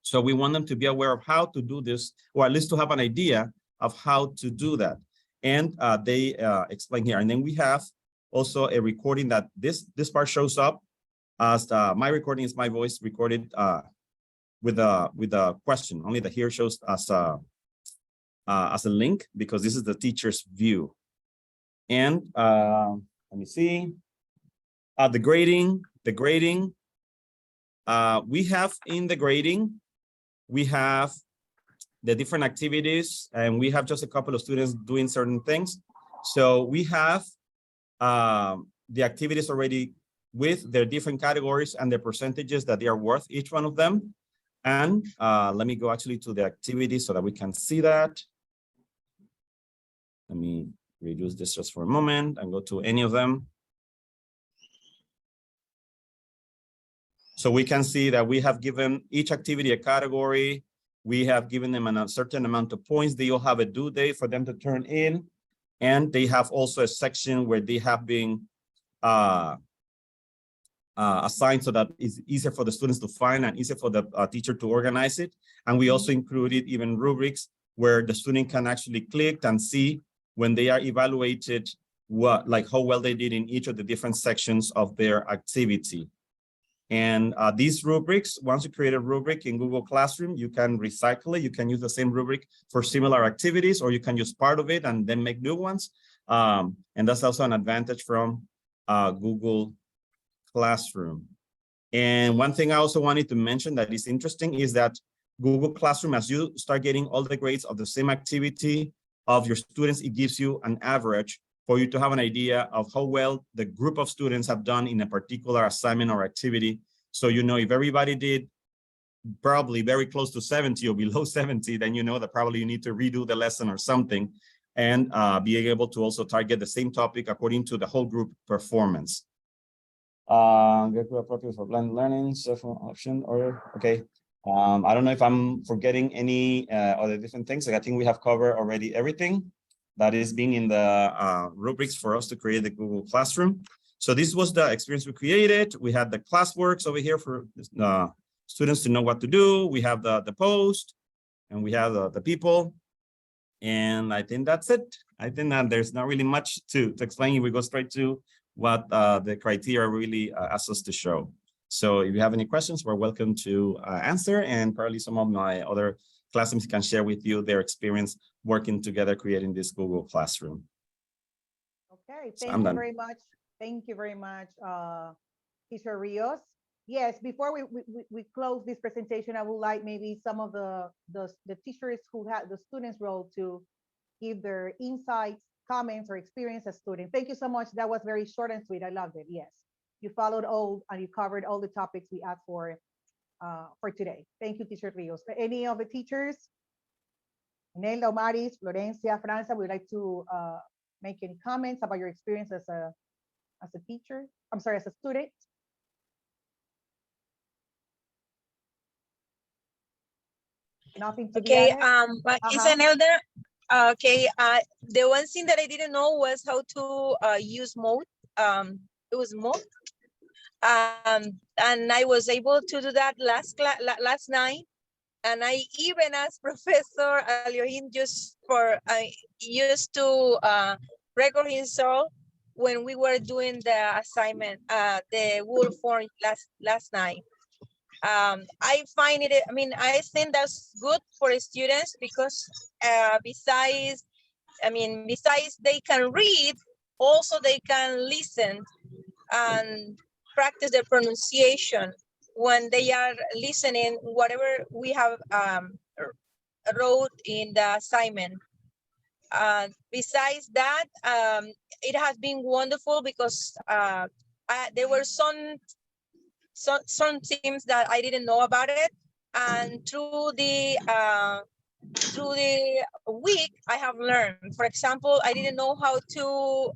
So we want them to be aware of how to do this, or at least to have an idea of how to do that. And they explain here. And then we have also a recording that this part shows up as my recording is my voice recorded with a question. Only the here shows as a link because this is the teacher's view. And let me see. The grading. We have in the grading, we have the different activities, and we have just a couple of students doing certain things. So we have the activities already with their different categories and the percentages that they are worth, each one of them. And let me go actually to the activity so that we can see that. Let me reduce this just for a moment and go to any of them. So we can see that we have given each activity a category. We have given them a certain amount of points. They all have a due date for them to turn in. And they have also a section where they have been assigned so that it's easier for the students to find and easier for the teacher to organize it. And we also included even rubrics where the student can actually click and see when they are evaluated how well they did in each of the different sections of their activity. And these rubrics, once you create a rubric in Google Classroom, you can recycle it. You can use the same rubric for similar activities, or you can use part of it and then make new ones. And that's also an advantage from Google Classroom. And one thing I also wanted to mention that is interesting is that Google Classroom, as you start getting all the grades of the same activity of your students, it gives you an average for you to have an idea of how well the group of students have done in a particular assignment or activity. So you know if everybody did probably very close to 70 or below 70, then you know that probably you need to redo the lesson or something, and being able to also target the same topic according to the whole group performance. Get to appropriate for blended learning, social option, or okay. I don't know if I'm forgetting any other different things. Like I think we have covered already everything that is being in the rubrics for us to create the Google Classroom. So this was the experience we created. We had the classworks over here for students to know what to do. We have the post, and we have the people. And I think that's it. I think that there's not really much to explain. We go straight to what the criteria really asks us to show. So if you have any questions, we're welcome to answer, and probably some of my other classmates can share with you their experience working together, creating this Google Classroom. Okay, So thank I'm you done. very much. Thank you very much, Teacher Rios. Yes, before we close this presentation, I would like maybe some of the teachers who had the students' role to give their insights, comments, or experience as students. Thank you so much. That was very short and sweet. I loved it. Yes, you followed all and you covered all the topics we asked for today. Thank you, Teacher Rios. Any of the teachers, Nelda, Omaris, Florencia, Franza, would like to make any comments about your experience as a teacher? I'm sorry, as a student. Nothing to be Okay, added? it's an elder. Okay, the one thing that I didn't know was how to use mode. It was mode. And I was able to do that last night. And I even asked Professor Aliohin just for used to record himself when we were doing the assignment, the Google form last night. I find it, I mean, I think that's good for students because besides they can read, also they can listen and practice their pronunciation when they are listening, whatever we have wrote in the assignment. Besides that, it has been wonderful because there were some things that I didn't know about it, and through the week I have learned. For example, I didn't know how to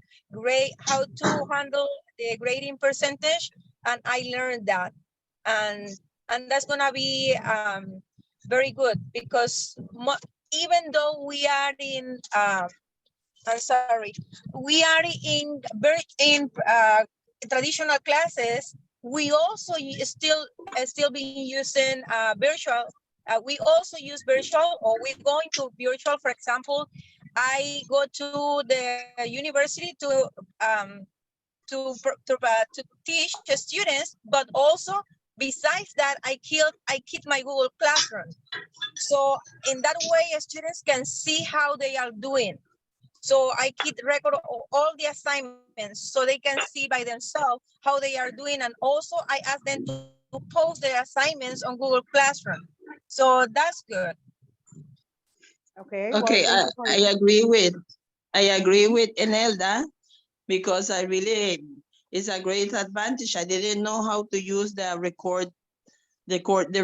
handle the grading percentage, and I learned that, and that's gonna be very good because even though we are in I'm sorry, we are in traditional classes, we also still be using virtual. We also use virtual, or we're going to virtual. For example, I go to the university to teach the students, but also besides that, I keep my Google Classroom. So in that way, students can see how they are doing. So I keep record of all the assignments so they can see by themselves how they are doing. And also I ask them to post their assignments on Google Classroom. So that's good. Okay. Okay, well, I agree with Enelda because it's a great advantage. I didn't know how to use the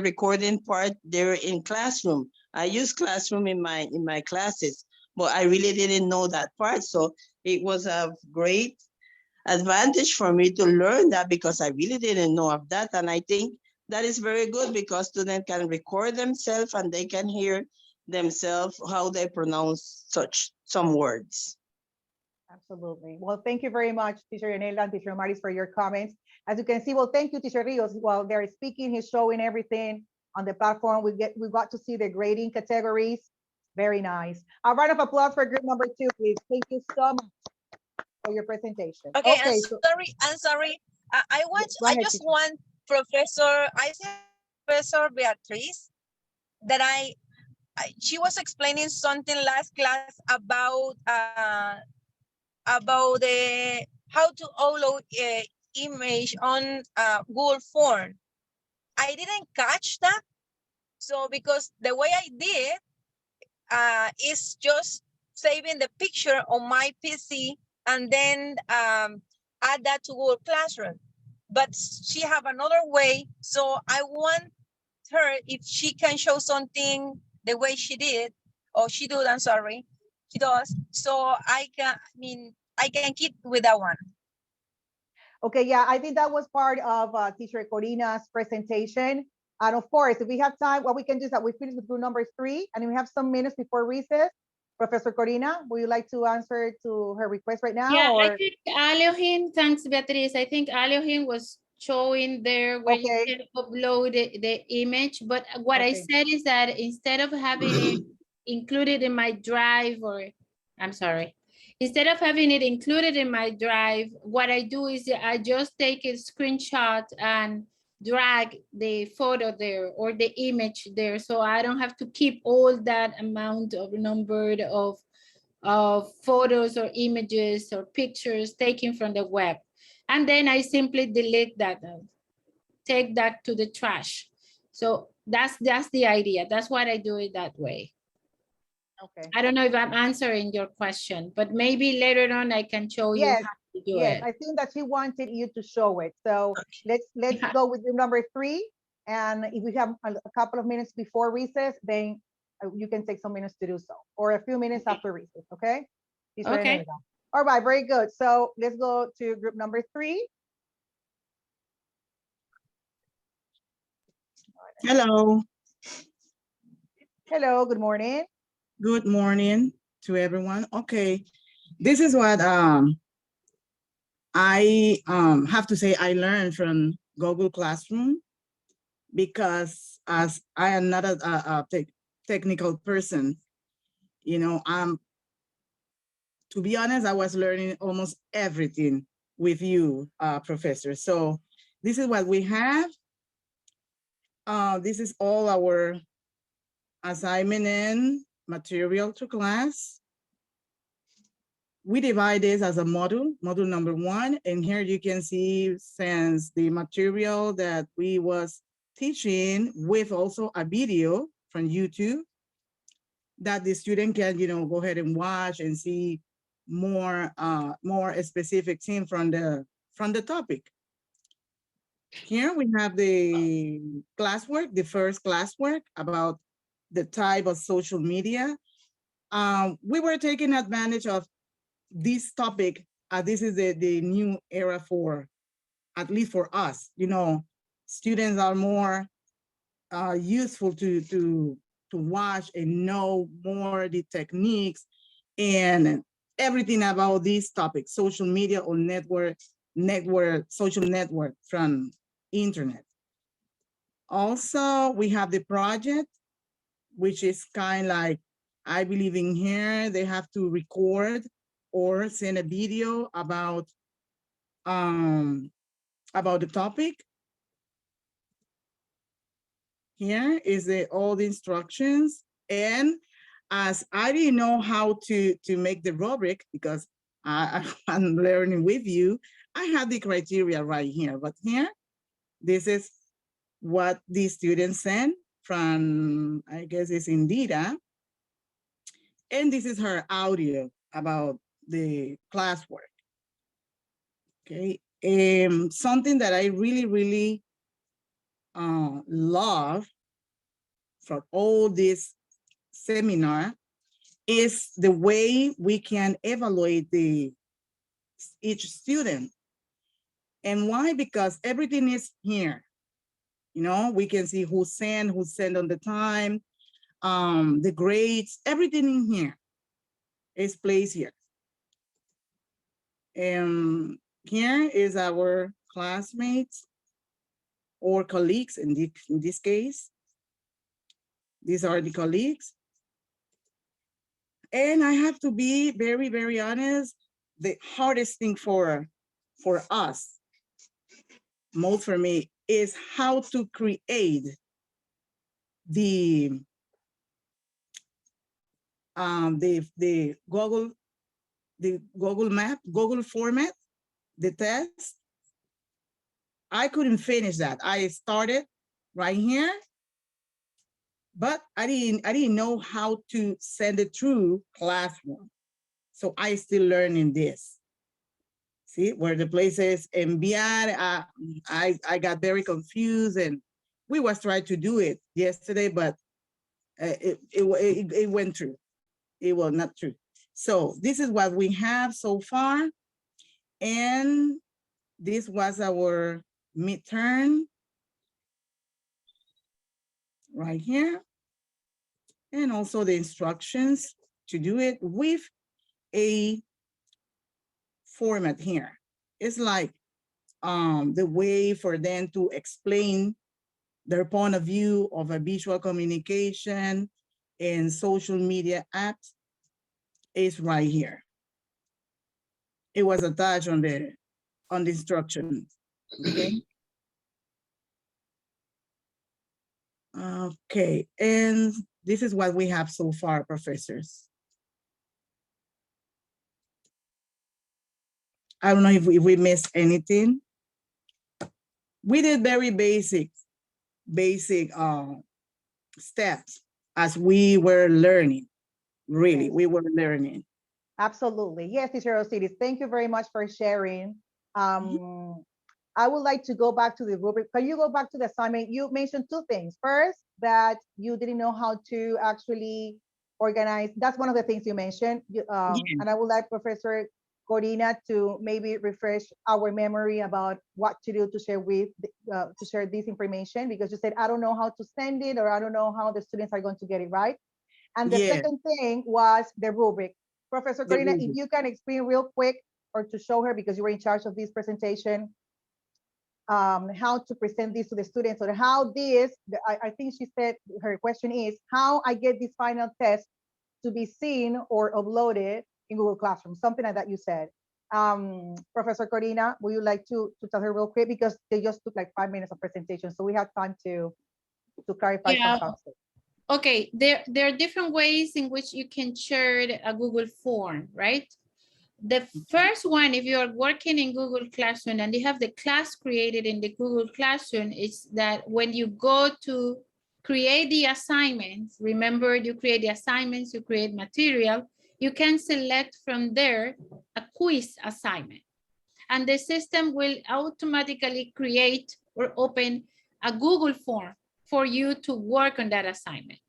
recording part there in Classroom. I use Classroom in my classes, but I really didn't know that part. So it was a great advantage for me to learn that because I really didn't know of that. And I think That is very good because students can record themselves and they can hear themselves how they pronounce some words. Absolutely. Well, thank you very much, Teacher Yanela and Teacher Maris, for your comments. As you can see, well, thank you, Teacher Rios. While they're speaking, he's showing everything on the platform. We got to see the grading categories. Very nice. A round of applause for group number 2, please. Thank you so much for your presentation. Okay, So I'm sorry. I go ahead, just teacher. want I said Professor Beatriz that she was explaining something last class about the how to upload a image on Google form. I didn't catch that. So because the way I did is just saving the picture on my PC and then add that to Google Classroom. But she have another way. So I want her if she can show something the way she did, or she did, I'm sorry, she does. So I can keep with that one. Okay, yeah, I think that was part of Teacher Corina's presentation. And of course, if we have time, what we can do is that we finish with group number 3, and we have some minutes before recess. Professor Corina, would you like to answer to her request right now? Yeah, or? I think Aliohin, thanks Beatriz. I think Aliohin was showing there where you can upload the image. But what I said is that instead of having it included in my drive instead of having it included in my drive, what I do is I just take a screenshot and drag the photo there or the image there. So I don't have to keep all that amount of numbered of photos or images or pictures taken from the web. And then I simply delete that, take that to the trash. So that's the idea. That's why I do it that way. Okay. I don't know if I'm answering your question, but maybe later on I can show you how to do it. I think that she wanted you to show it. So let's go with group number 3. And if we have a couple of minutes before recess, then you can take some minutes to do so, or a few minutes after recess, okay? Okay. All right, very good. So let's go to group number 3. Hello. Hello, good morning. Good morning to everyone. Okay, this is what I have to say I learned from Google Classroom, because as I am not a technical person, you know, to be honest, I was learning almost everything with you, Professor. So this is what we have. This is all our assignment and material to class. We divide this as a module number 1. And here you can see, since the material that we was teaching with also a video from YouTube that the student can, go ahead and watch and see more specific thing from the topic. Here we have the classwork, the first classwork about the type of social media. We were taking advantage of this topic. This is the new era for, at least for us, students are more useful to watch and know more the techniques and everything about this topic, social media or social network from internet. Also, we have the project, which is kind of like, I believe in here, they have to record or send a video about the topic. Here is all the instructions. And as I didn't know how to make the rubric, because I'm learning with you, I have the criteria right here. But here, this is what the students sent from, I guess it's Indira. And this is her audio about the classwork. Okay, something that I really, really love from all this seminar is the way we can evaluate each student. And why? Because everything is here. You know, we can see who sent on the time, the grades, everything in here is placed here. And here is our classmates or colleagues in this case. These are the colleagues. And I have to be very, very honest, the hardest thing for us, most for me, is how to create the Google map, Google format, the test. I couldn't finish that. I started right here, but I didn't know how to send it through Classroom. So I still learning this. See where the place is enviar. I got very confused, and we was trying to do it yesterday, but it went through. It was not true. So this is what we have so far. And this was our midterm right here. And also the instructions to do it with a format here. It's like the way for them to explain their point of view of a visual communication and social media apps is right here. It was attached on the instructions, okay? Okay, and this is what we have so far, professors. I don't know if we missed anything. We did very basic steps as we were learning. Really, we were learning. Absolutely. Yes, Teacher Osiris, thank you very much for sharing. I would like to go back to the rubric. Can you go back to the assignment? You mentioned two things. First, that you didn't know how to actually organize. That's one of the things you mentioned. And I would like Professor Corina to maybe refresh our memory about what to do to share to share this information, because you said, I don't know how to send it, or I don't know how the students are going to get it right. And the second thing was the rubric. Professor Corina, if you can explain real quick, or to show her, because you were in charge of this presentation, how to present this to the students, or how this, I think she said her question is, how I get this final test to be seen or uploaded in Google Classroom, something like that you said. Professor Corina, would you like to tell her real quick, because they just took like 5 minutes of presentation, so we have time to clarify some concepts. Okay, there are different ways in which you can share a Google form, right? The first one, if you're working in Google Classroom and you have the class created in the Google Classroom, is that when you go to create the assignments, remember you create the assignments, you create material, you can select from there a quiz assignment. And the system will automatically create or open a Google form for you to work on that assignment.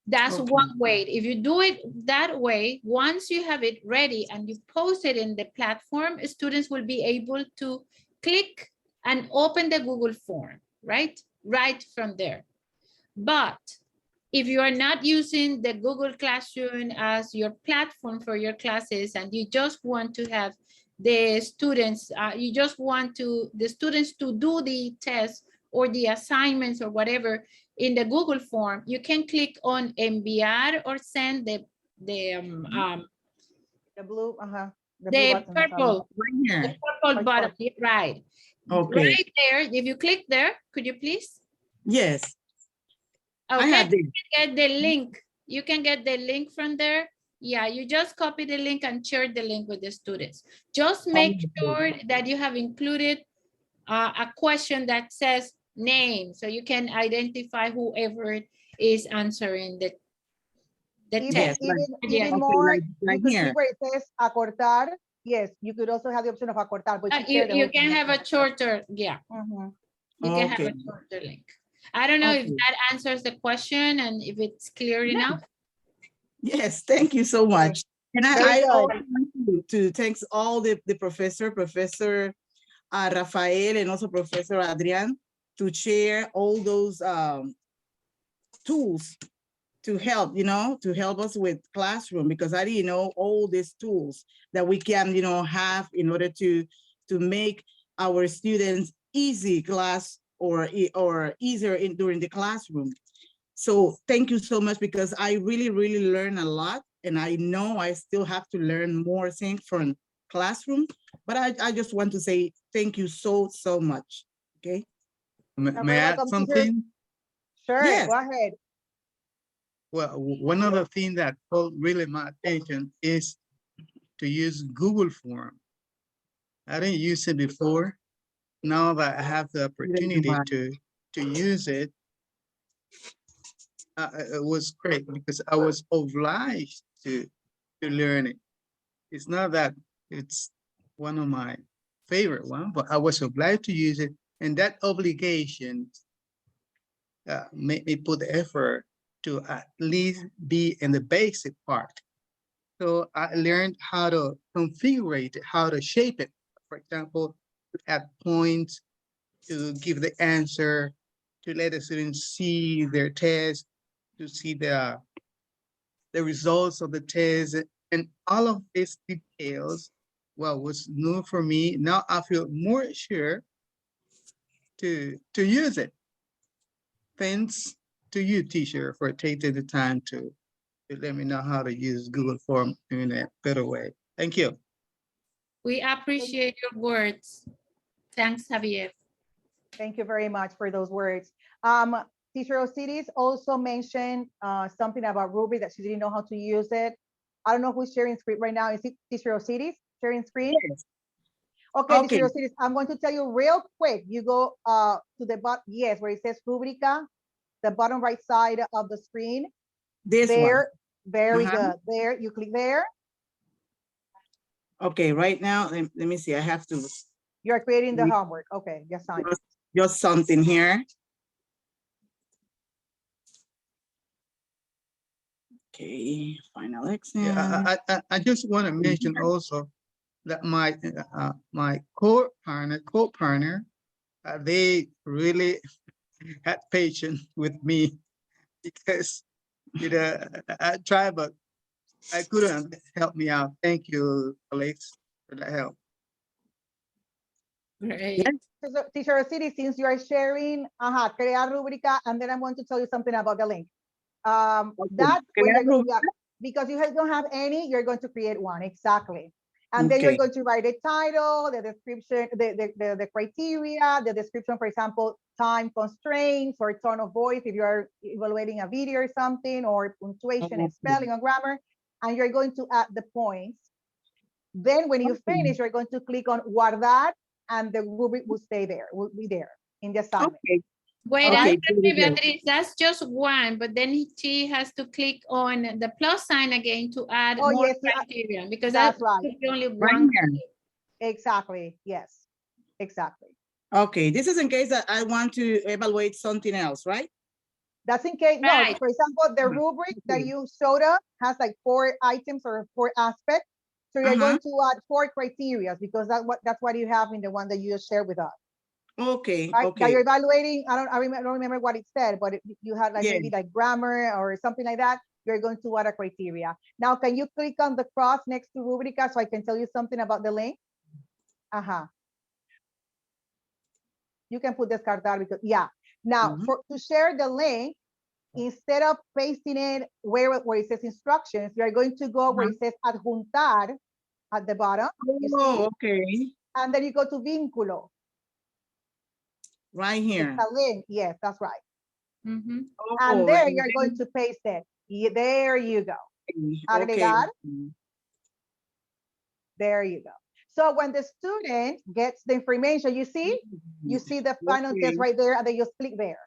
That's one way. If you do it that way, once you have it ready and you post it in the platform, students will be able to click and open the Google form, right? Right from there. But if you are not using the Google Classroom as your platform for your classes, and you just want to have the students, you just want the students to do the test or the assignments or whatever in the Google form, you can click on enviar or send the blue, the purple button, right? Okay. Right there, if you click there, could you please? Yes. Okay, I have you can get the link. You can get the link from there. Yeah, you just copy the link and share the link with the students. Just make sure that you have included a question that says name, so you can identify whoever is answering the test. Even more, you could see where it says acortar. Yes, you could also have the option of acortar, but you can have a shorter, yeah. You can have a shorter link. I don't know if that answers the question and if it's clear enough. Yes, thank you so much. And I also want to thank all the Professor Rafael, and also Professor Adrian, to share all those tools to help, to help us with classroom, because I didn't know all these tools that we can, have in order to make our students easy class or easier during the classroom. So thank you so much, because I really, really learned a lot, and I know I still have to learn more things from classroom, but I just want to say thank you so much. Okay. May I add something? Sure, Yes. go ahead. Well, one other thing that caught really my attention is to use Google Form. I didn't use it before. Now that I have the opportunity to use it, it was great because I was obliged to learn it. It's not that it's one of my favorite ones, but I was obliged to use it, and that obligation made me put the effort to at least be in the basic part. So I learned how to configure it, how to shape it. For example, to add points, to give the answer, to let the students see their test, to see the results of the test, and all of these details, well, was new for me. Now I feel more sure to use it. Thanks to you, teacher, for taking the time to let me know how to use Google Form in a better way. Thank you. We appreciate your words. Thanks, Javier. Thank you very much for those words. Teacher Osiris also mentioned something about rubric that she didn't know how to use it. I don't know who's sharing screen right now. Is it Teacher Osiris sharing screen? Yes. Okay, Okay. Teacher Osiris, I'm going to tell you real quick. You go to the bottom, yes, where it says rubrica, the bottom right side of the screen. This one. There, very Uh-huh. good. There, you click there. Okay, right now, let me see. I have to You're creating the homework. Okay, just sign. just something here. Okay, final exam. Yeah, I just want to mention also that my my co-partner, they really had patience with me because I tried, but I couldn't help me out. Thank you, Alex, for the help. Great. Teacher Osiris, since you are sharing, crear rubrica, and then I'm going to tell you something about the link. That when because you don't have any, you're going to create one, exactly. And then you're going to write the title, the description, the criteria, the description, for example, time constraints or tone of voice if you're evaluating a video or something, or punctuation and spelling or grammar, and you're going to add the points. Then when you finish, you're going to click on guardar, and the rubric will stay there, will be there in the assignment. Okay. Wait, Okay, Beatriz, that's just one, but then she has to click on the plus sign again to add more criteria, because that's right. Only one. Exactly, yes, exactly. Okay, this is in case that I want to evaluate something else, right? That's in case, no, for example, the rubric that you showed up has like 4 items or 4 aspects. So you're going to add 4 criteria because that's what you have in the one that you just shared with us. Okay, right? okay. That you're evaluating, I don't remember what it said, but you had like maybe like grammar or something like that. You're going to add a criteria. Now, can you click on the cross next to rubrica so I can tell you something about the link? You can put descartar because, Now, to share the link, instead of pasting it where it says instructions, you're going to go where it says adjuntar at the bottom. Oh, okay. And then you go to vínculo. Right here. It's a link. Yes, that's right. Oh, And there you're going to paste it. There you go. Agregar. There you go. So when the student gets the information, you see the final test right there, and then you just click there.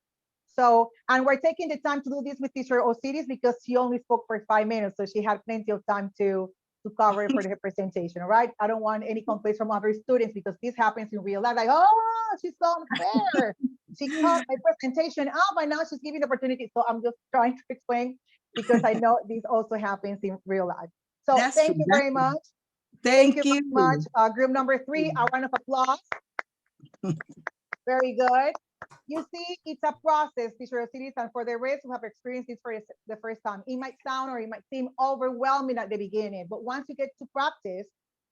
So, and we're taking the time to do this with Teacher Osiris because she only spoke for 5 minutes, so she had plenty of time to cover for her presentation, all right? I don't want any complaints from other students because this happens in real life, like, oh, she's so unfair. She cut my presentation up and now she's giving the opportunity. So I'm just trying to explain because I know this also happens in real life. So thank you very much. Thank you very much. Group number 3, a round of applause. Very good. You see, it's a process, teacher Osiris, and for the rest who have experienced this for the first time, it might sound or it might seem overwhelming at the beginning, but once you get to practice,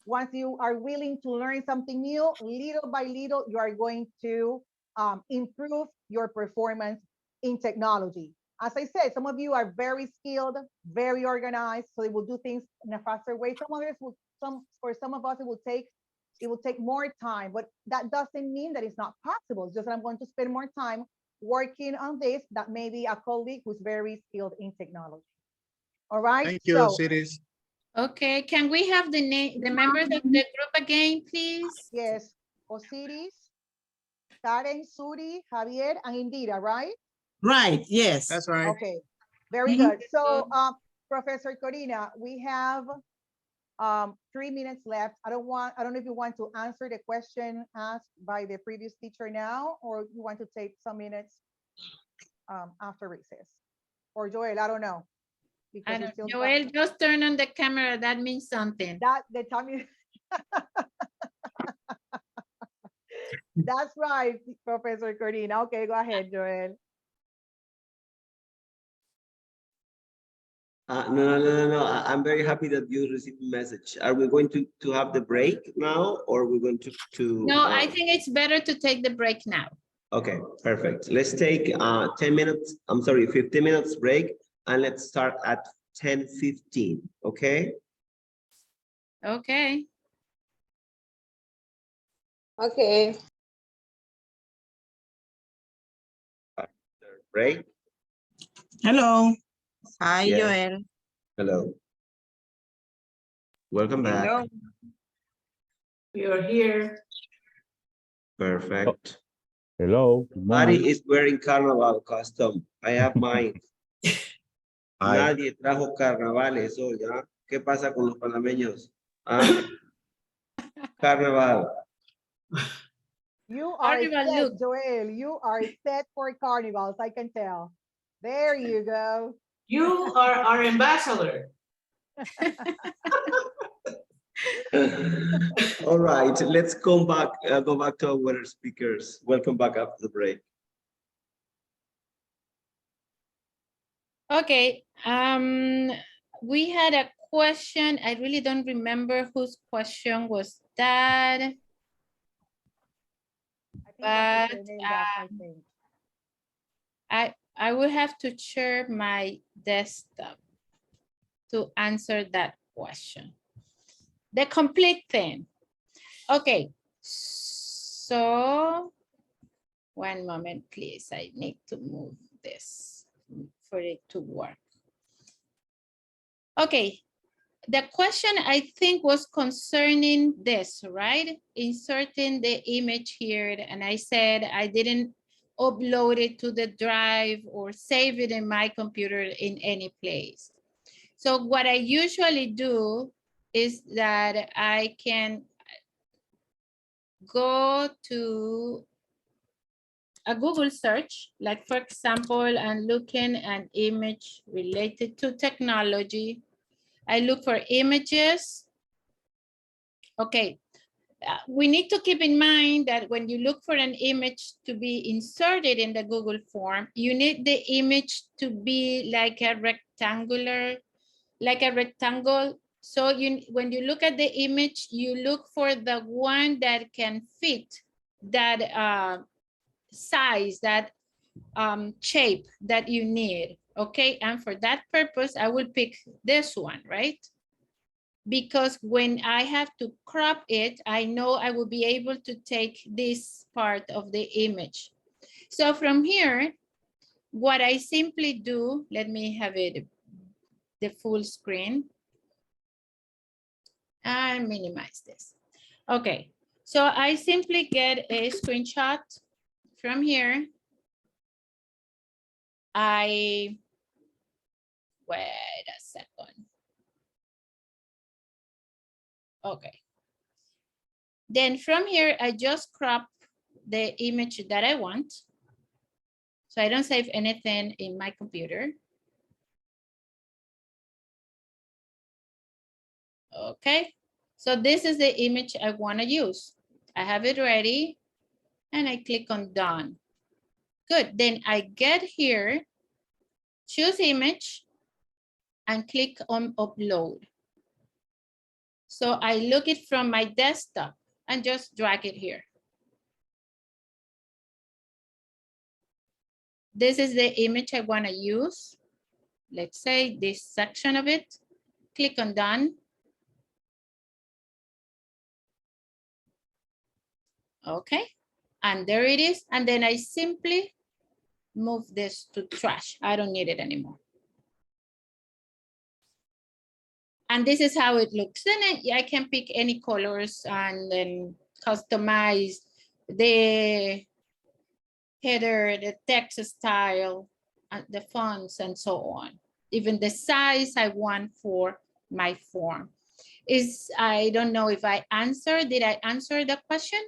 once you are willing to learn something new, little by little, you are going to improve your performance in technology. As I said, some of you are very skilled, very organized, so they will do things in a faster way. Some others will, for some of us, it will take more time, but that doesn't mean that it's not possible. It's just that I'm going to spend more time working on this that maybe a colleague who's very skilled in technology. All right. Thank you, Osiris. Okay, can we have the name, the members of the group again, please? Yes, Osiris, Karen, Suri, Javier, and Indira, right? Right, yes. That's right. Okay, very good. So, Professor Corina, we have 3 minutes left. I don't know if you want to answer the question asked by the previous teacher now, or you want to take some minutes after recess. Or Joel, I don't know. I don't, Joel, just turn on the camera. That means something. That the time is that's right, Professor Corina. Okay, go ahead, Joel. No. I'm very happy that you received the message. Are we going to have the break now, or we're going to? No, I think it's better to take the break now. Okay, perfect. Let's take 10 minutes. I'm sorry, 15 minutes break, and let's start at 10:15. Okay. Okay. Okay. Break. Hello. Hi, Yes. Joel. Hello. Welcome back. Hello. We are here. Perfect. Hello. Mari is wearing carnival costume. I have mine. Nadie trajo carnavales hoy, ¿ah? ¿Qué pasa con los panameños? ¿Ah? Carnaval. You are Carnival set, look. Joel. You are set for carnivals, I can tell. There you go. You are our ambassador. All right, let's go back to our speakers. Welcome back after the break. Okay, we had a question. I really don't remember whose question was that. But I will have to share my desktop to answer that question. The complete thing. Okay, so one moment, please. I need to move this for it to work. Okay, the question I think was concerning this, right? Inserting the image here, and I said I didn't upload it to the drive or save it in my computer in any place. So what I usually do is that I can go to a Google search, like for example, I'm looking at an image related to technology. I look for images. Okay, we need to keep in mind that when you look for an image to be inserted in the Google form, you need the image to be like a rectangle. So when you look at the image, you look for the one that can fit that size, that shape that you need. Okay, and for that purpose, I will pick this one, right? Because when I have to crop it, I know I will be able to take this part of the image. So from here, what I simply do, let me have it the full screen and minimize this. Okay, so I simply get a screenshot from here. Wait a second. Okay. Then from here, I just crop the image that I want. So I don't save anything in my computer. Okay. So this is the image I want to use. I have it ready and I click on done. Good, then I get here, choose image, and click on upload. So I look it from my desktop and just drag it here. This is the image I want to use. Let's say this section of it. Click on done. Okay, and there it is. And then I simply move this to trash. I don't need it anymore. And this is how it looks. Then I can pick any colors and then customize the header, the text style, the fonts, and so on. Even the size I want for my form. I don't know if I answered. Did I answer the question?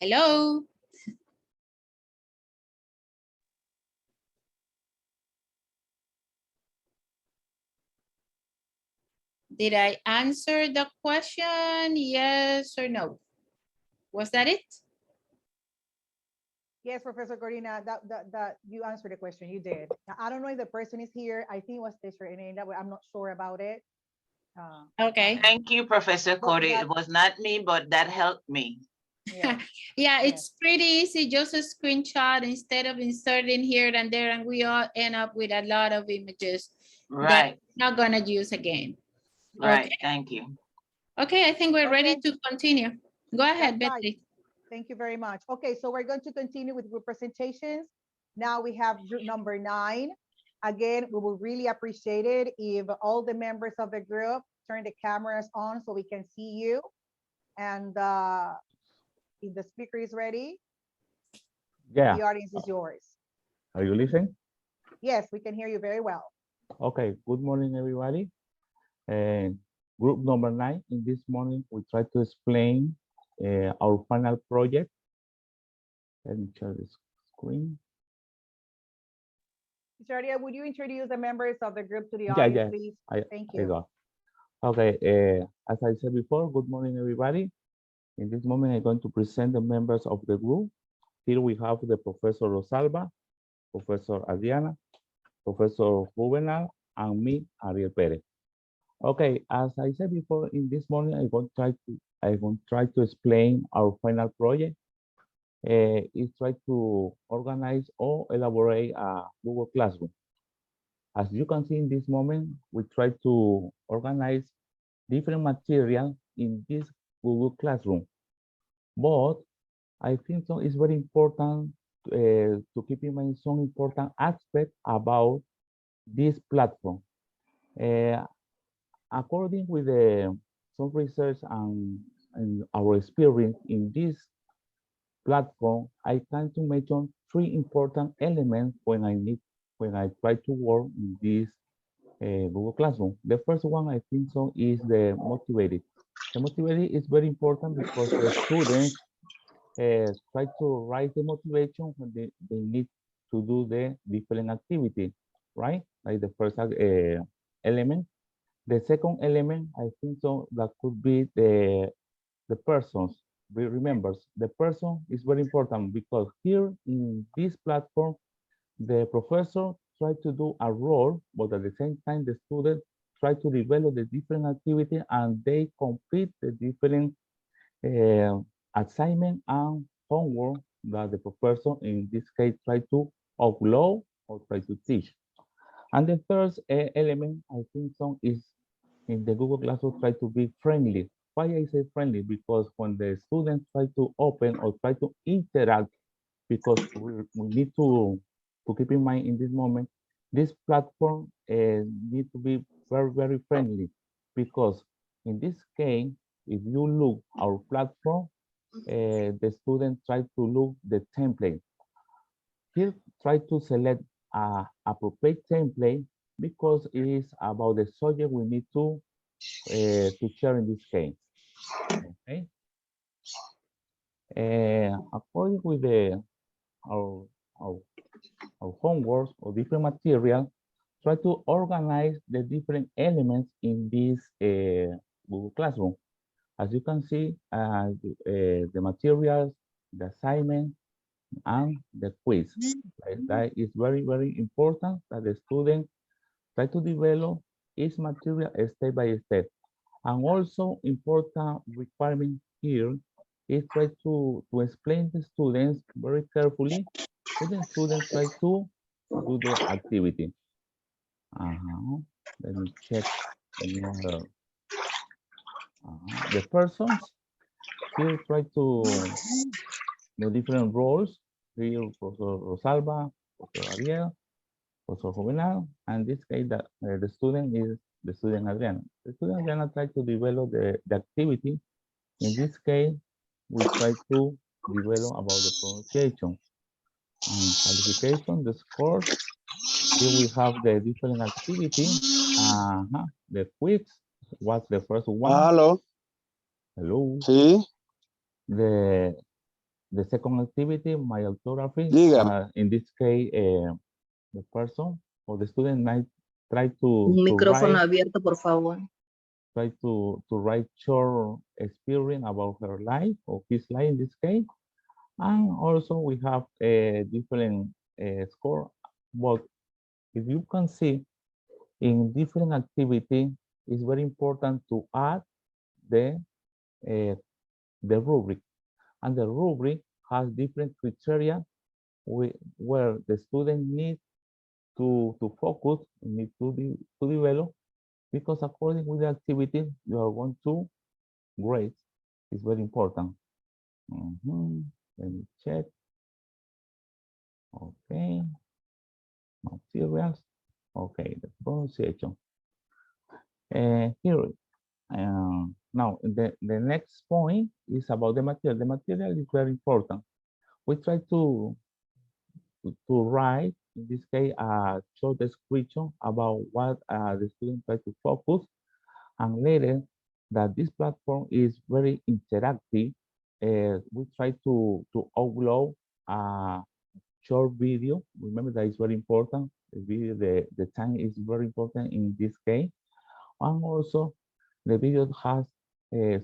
Hello? Did I answer the question? Yes or no? Was that it? Yes, Professor Corina, that you answered the question. You did. Now, I don't know if the person is here. I think it was Teacher Enenda, but I'm not sure about it. Okay. Thank you, Professor Cody. It was not me, but that helped me. Yeah, yeah, it's pretty easy. Just a screenshot instead of inserting here and there, and we all end up with a lot of images that we're not gonna use again. Right. Okay. Thank you. Okay, I think we're ready to continue. Go ahead, That's right. Betty. Thank you very much. Okay, so we're going to continue with group presentations. Now we have group number 9. Again, we will really appreciate it if all the members of the group turn the cameras on so we can see you. And if the speaker is ready, Yeah. the audience is yours. Are you listening? Yes, we can hear you very well. Okay. Good morning, everybody. And group number 9. In this morning, we try to explain our final project. Let me share the screen. Mr. Aria, would you introduce the members of the group to the audience, please? Thank you. I got. Okay. As I said before, good morning, everybody. In this moment, I'm going to present the members of the group. Here we have the Professor Rosalba, Professor Adriana, Professor Juvenal, and me, Ariel Perez. Okay, as I said before, in this morning, I'm going to try to explain our final project. Is try to organize or elaborate a Google Classroom. As you can see in this moment, we try to organize different material in this Google Classroom. But I think so it's very important to keep in mind some important aspects about this platform. According with some research and our experience in this platform, I tend to mention 3 important elements when I try to work in this Google Classroom. The first one I think so is the motivated. The motivated is very important because the students try to write the motivation when they need to do the different activity, right? Like the first element. The second element, I think so, that could be the persons. Remember, the person is very important because here in this platform, the professor try to do a role, but at the same time, the student try to develop the different activity and they complete the different assignment and homework that the professor, in this case, try to upload or try to teach. And the third element, I think so, is in the Google Classroom try to be friendly. Why I say friendly? Because when the students try to open or try to interact, because we need to keep in mind in this moment, this platform need to be very, very friendly. Because in this case, if you look our platform, the students try to look the template. Here, try to select a appropriate template because it is about the subject we need to share in this case. Okay. According with our homework or different material, try to organize the different elements in this Google Classroom. As you can see, the materials, the assignment, and the quiz. Right? That is very, very important that the student try to develop each material step by step. And also important requirement here is try to explain the students very carefully so the students try to do the activity. Let me check another. The persons here try to the different roles. Here, Professor Rosalba, Professor Ariel, Professor Juvenal, and this case that the student is the student Adriana. The student Adriana try to develop the activity. In this case, we try to develop about the pronunciation and qualification, the scores. Here we have the different activity. The quiz was the first one. Hello. Hello. Sí. The second activity, my orthography. Dígame. In this case, the person or the student might try to Micrófono write, abierto, por favor. try to write short experience about her life or his life in this case. And also we have a different score. But if you can see in different activity, it's very important to add the rubric. And the rubric has different criteria where the student needs to focus, need to develop, because according with the activity you are going to grade. It's very important. Let me check. Okay. Materials. Okay, the pronunciation. Here, now the next point is about the material. The material is very important. We try to write, in this case, a short description about what the student try to focus, and later that this platform is very interactive. We try to upload a short video. Remember that is very important. The video, the time is very important in this case. And also the video has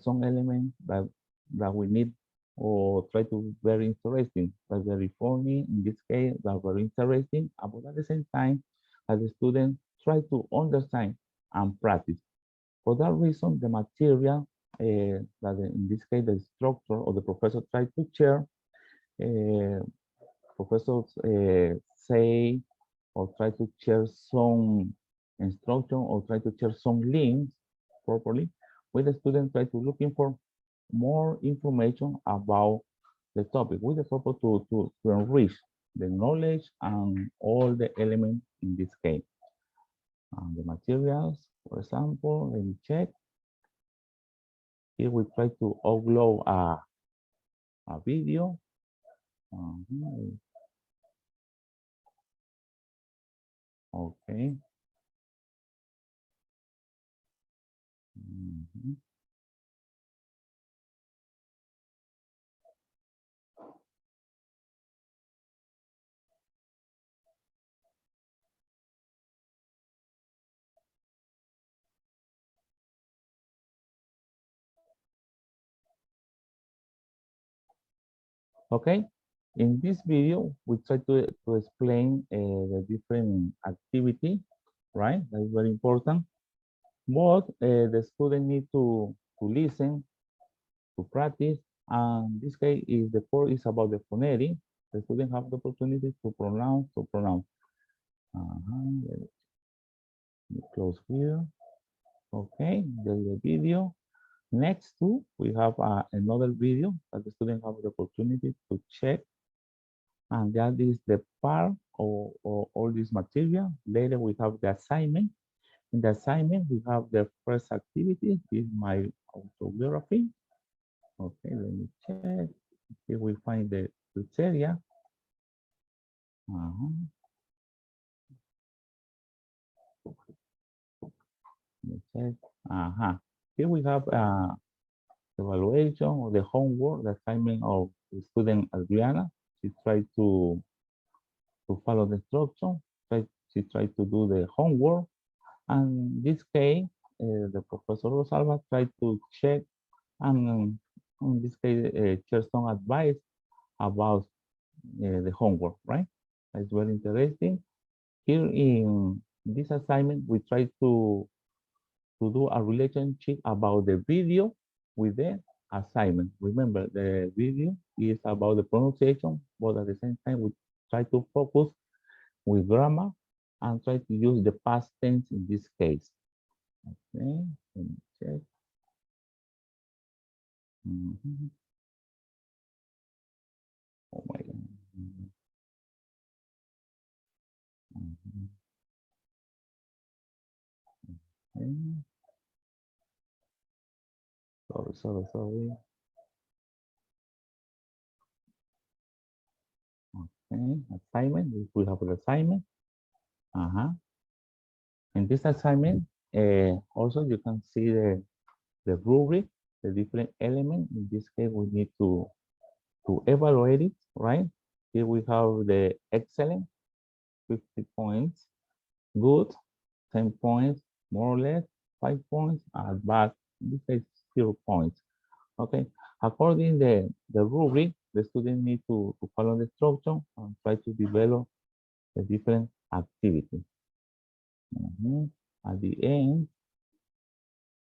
some elements that we need or try to be very interesting, but very funny in this case, that very interesting, but at the same time, as the student try to understand and practice. For that reason, the material that in this case, the structure or the professor try to share, professors say or try to share some instruction or try to share some links properly with the student, try to looking for more information about the topic with the purpose to enrich the knowledge and all the elements in this case. The materials, for example, let me check. Here we try to upload a video. Okay. Okay, in this video, we try to explain the different activity, right? That's very important. But the student need to listen, to practice, and this case is the core is about the phonetic. The student have the opportunity to pronounce, Let me close here. Okay, there's the video. Next to, we have another video that the student have the opportunity to check. And that is the part of all this material. Later we have the assignment. In the assignment, we have the first activity, this is my autobiography. Okay, let me check. Here we find the criteria. Let me check. Here we have evaluation or the homework, the assignment of the student Adriana. She tried to follow the instruction. She tried to do the homework. And in this case, the Professor Rosalba tried to check And in this case, share some advice about the homework, right? It's very interesting. Here in this assignment, we try to do a relationship about the video with the assignment. Remember, the video is about the pronunciation, but at the same time, we try to focus with grammar and try to use the past tense in this case. Okay, let me check. Mhm. Oh my God. Mhm. Okay. Sorry. Okay, assignment. We have an assignment. In this assignment, also you can see the rubric, the different elements. In this case, we need to evaluate it, right? Here we have the excellent, 50 points, good, 10 points, more or less, 5 points, and bad, in this case, 0 points. Okay, according the rubric, the student need to follow the instruction and try to develop the different activities. At the end,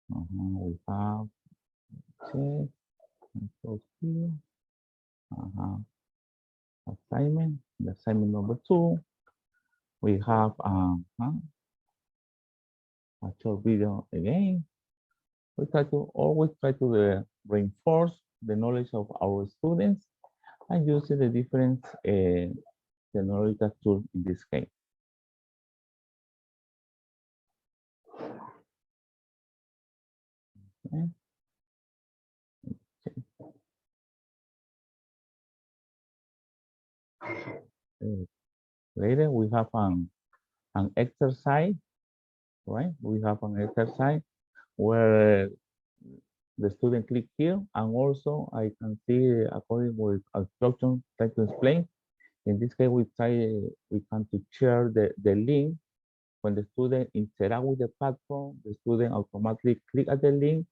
we have check and close here. Assignment, the assignment number 2. We have a short video again. We always try to reinforce the knowledge of our students and using the different technological tools in this case. Okay. Later we have an exercise, right? We have an exercise where the student click here, and also I can see according with instruction try to explain. In this case, we can to share the link. When the student interact with the platform, the student automatically click at the link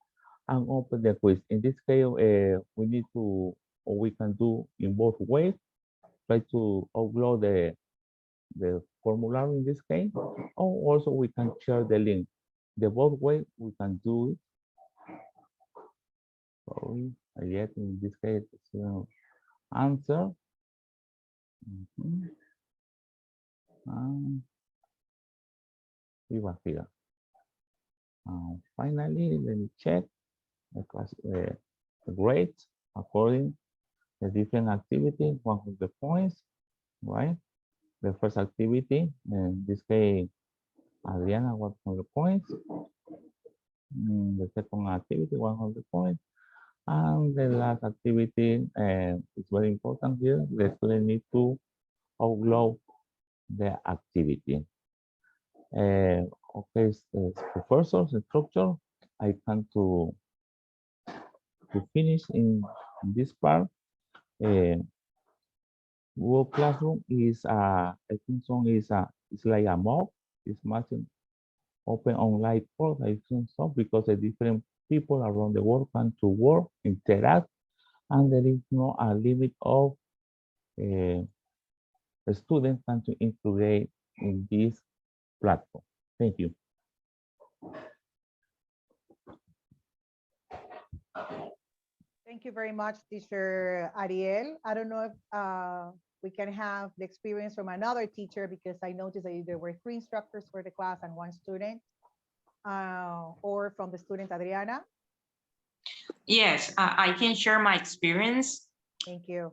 and open the quiz. In this case, we need to, or we can do in both ways. Try to upload the formula in this case, or also we can share the link. The both way we can do it. Sorry, yet in this case, answer. We were here. Finally, let me check the class grade according the different activity, 100 points, right? The first activity, in this case, Adriana, 100 points. The second activity, 100 points. And the last activity, is very important here. The student need to upload the activity. Okay, professors, structure, I come to finish in this part. Google Classroom is I think so is it's like a mob. It's much open online course. I think so because the different people around the world can to work, interact, and there is no a limit of the students can to integrate in this platform. Thank you. Thank you very much, teacher Ariel. I don't know if we can have the experience from another teacher because I noticed that there were 3 instructors for the class and 1 student, or from the student Adriana. Yes, I can share my experience. Thank you.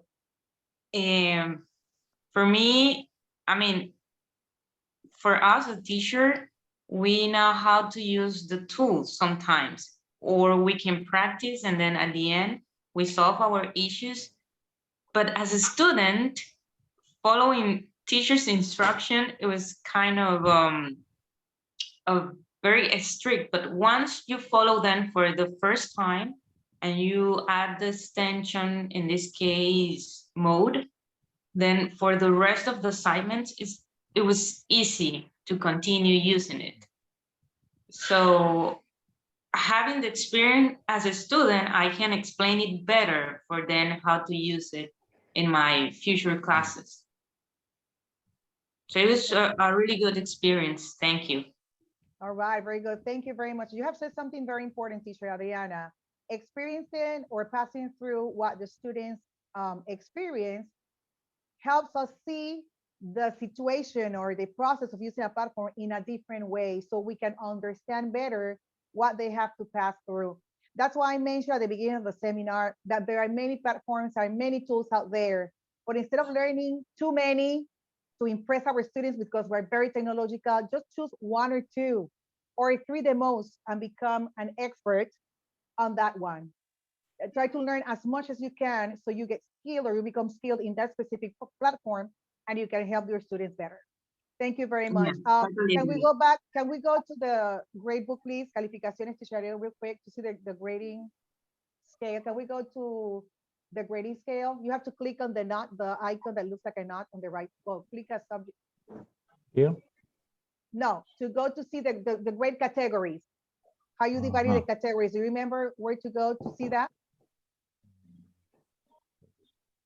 For me, I mean, for us, a teacher, we know how to use the tools sometimes, or we can practice and then at the end, we solve our issues. But as a student, following teacher's instruction, it was kind of very strict. But once you follow them for the first time and you add the extension, in this case, mode, then for the rest of the assignments, it was easy to continue using it. So having the experience as a student, I can explain it better for them how to use it in my future classes. So it was a really good experience. Thank you. All right, very good. Thank you very much. You have said something very important, teacher Adriana. Experiencing or passing through what the students experience helps us see the situation or the process of using a platform in a different way so we can understand better what they have to pass through. That's why I mentioned at the beginning of the seminar that there are many platforms, there are many tools out there, but instead of learning too many to impress our students because we're very technological, just choose one or two or three the most and become an expert on that one. Try to learn as much as you can so you get skilled or you become skilled in that specific platform and you can help your students better. Thank you very much. Can we go back? Can we go to the grade book, please? Calificaciones, teacher, real quick to see the grading scale. Can we go to the grading scale? You have to click on the knot, the icon that looks like a knot on the right. Well, click a subject. Here? No, to go to see the grade categories. How you divided the categories. Do you remember where to go to see that?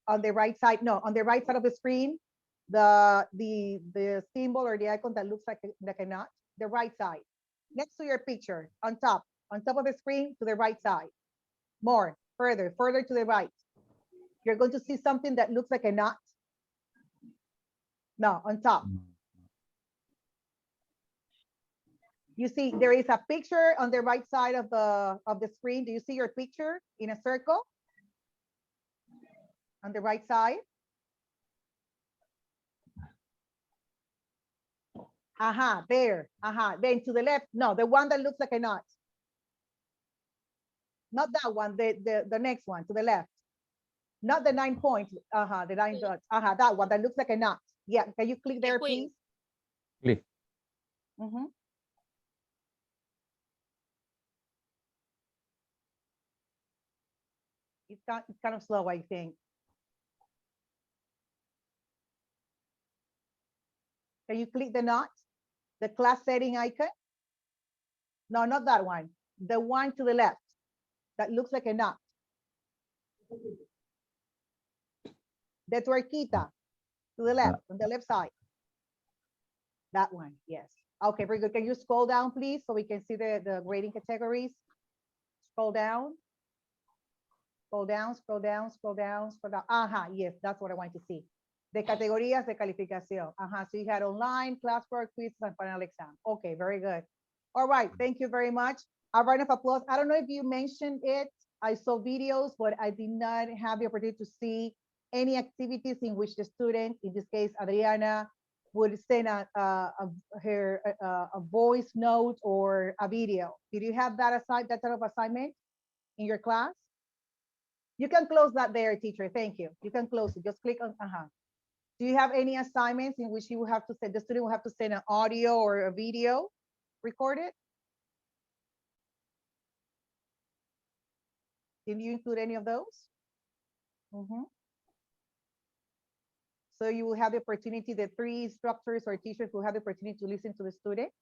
On the right side, no, on the right side of the screen, the symbol or the icon that looks like a knot, the right side, next to your picture, on top of the screen, to the right side. More, further to the right. You're going to see something that looks like a knot. No, on top. You see, there is a picture on the right side of the screen. Do you see your picture in a circle? On the right side. There. Then to the left, no, the one that looks like a knot. Not that one, the next one to the left. Not the 9 points, the 9 dots. That one that looks like a knot. Yeah, can you click there, please? Click. It's kind of slow, I think. Can you click the knot? The class setting icon? No, not that one. The one to the left that looks like a knot. The tuerquita to the left, on the left side. That one, yes. Okay, very good. Can you scroll down, please, so we can see the grading categories? Scroll down. Scroll down, scroll down, scroll down, scroll down. Yes, that's what I want to see. The categorías de calificación. So you had online, classwork, quiz, and final exam. Okay, very good. All right, thank you very much. A round of applause. I don't know if you mentioned it. I saw videos, but I did not have the opportunity to see any activities in which the student, in this case, Adriana, would send a voice note or a video. Did you have that type of assignment in your class? You can close that there, teacher. Thank you. You can close it. Just click on, Do you have any assignments in which you will have to send, the student will have to send an audio or a video recorded? Did you include any of those? So you will have the opportunity, the 3 instructors or teachers will have the opportunity to listen to the student.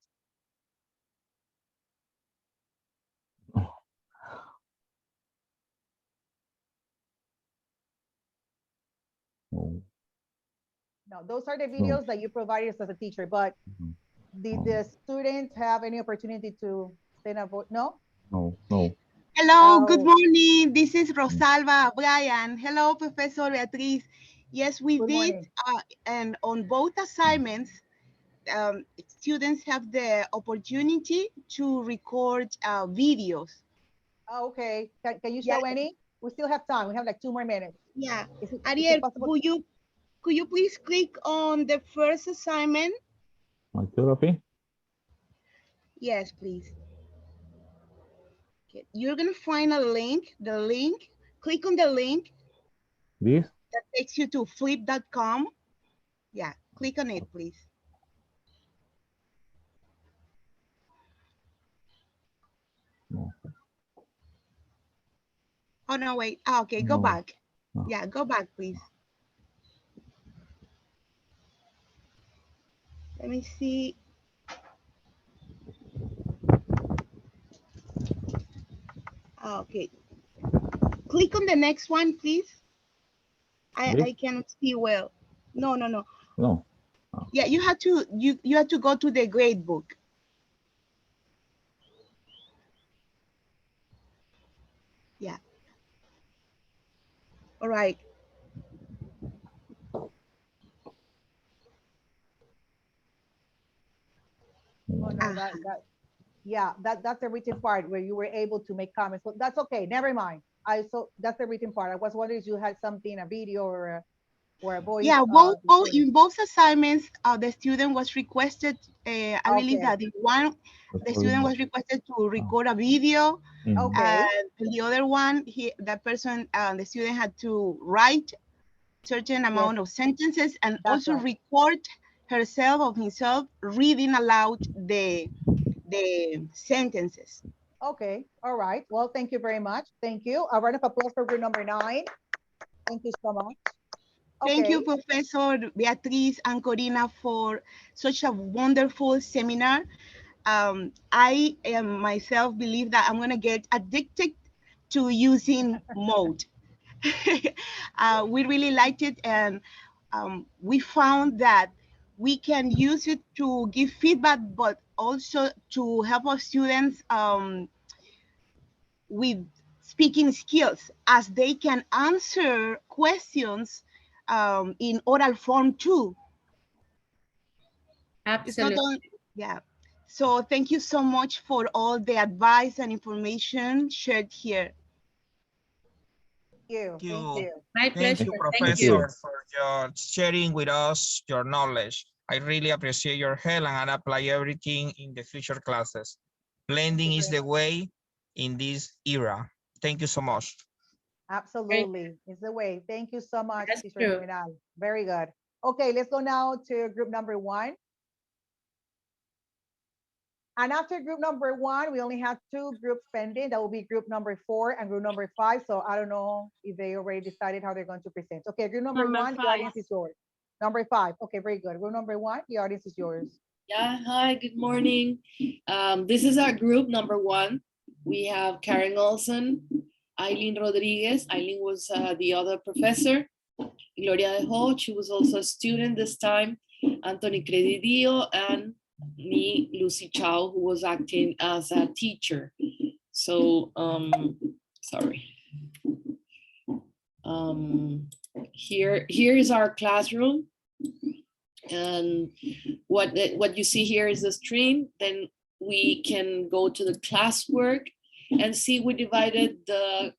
No, those are the videos that you provided us as a teacher, but did the students have any opportunity to send a voice? No? No. Hello, good morning. This is Rosalba Brian. Hello, Professor Beatriz. Yes, we did. And on both assignments, students have the opportunity to record videos. Okay. Can you show any? We still have time. We have like 2 more minutes. Yeah. Ariel, could you please click on the first assignment? My geography? Yes, please. Okay. You're going to find a link, click on the link. This? That takes you to flip.com. Yeah, click on it, please. No. Oh, no, wait. Okay, go back. No. Yeah, go back, please. Let me see. Okay. Click on the next one, please. Really? I cannot see well. No. No. Yeah, you have to go to the grade book. Yeah. All right. Oh, no, that's the written part where you were able to make comments. But that's okay. Never mind. That's the written part. I was wondering if you had something, a video or a voice. Yeah, in both assignments, the student was requested. I believe Okay. that in one, the student was requested to record a video. Okay. And the other one, the student had to write certain amount of sentences and That's also right. record herself or himself reading aloud the sentences. Okay. All right. Well, thank you very much. Thank you. A round of applause for group number 9. Thank you so much. Thank you, Okay. Professor Beatriz and Corina, for such a wonderful seminar. I am myself believe that I'm going to get addicted to using mode. We really liked it, and we found that we can use it to give feedback, but also to help our students with speaking skills, as they can answer questions in oral form too. Absolutely. Yeah. So thank you so much for all the advice and information shared here. Thank you. My Thank pleasure. you, Thank Professor, you. for your sharing with us your knowledge. I really appreciate your help and apply everything in the future classes. Blending is the way in this era. Thank you so much. Absolutely. It's the way. Thank you so much, That's Teacher true. Nominal. Very good. Okay, let's go now to group number 1. And after group number 1, we only have 2 groups pending. That will be group number 4 and group number 5. So I don't know if they already decided how they're going to present. Okay, group number 1, the audience is yours. Number 5. Okay, very good. Group number 1, the audience is yours. Yeah, hi, good morning. This is our group number 1. We have Karen Olson, Eileen Rodriguez. Eileen was the other professor. Gloria De Ho, she was also a student this time. Anthony Credidio, and me, Lucy Chow, who was acting as a teacher. So, sorry. Here is our classroom. And what you see here is the stream. Then we can go to the classwork and see we divided the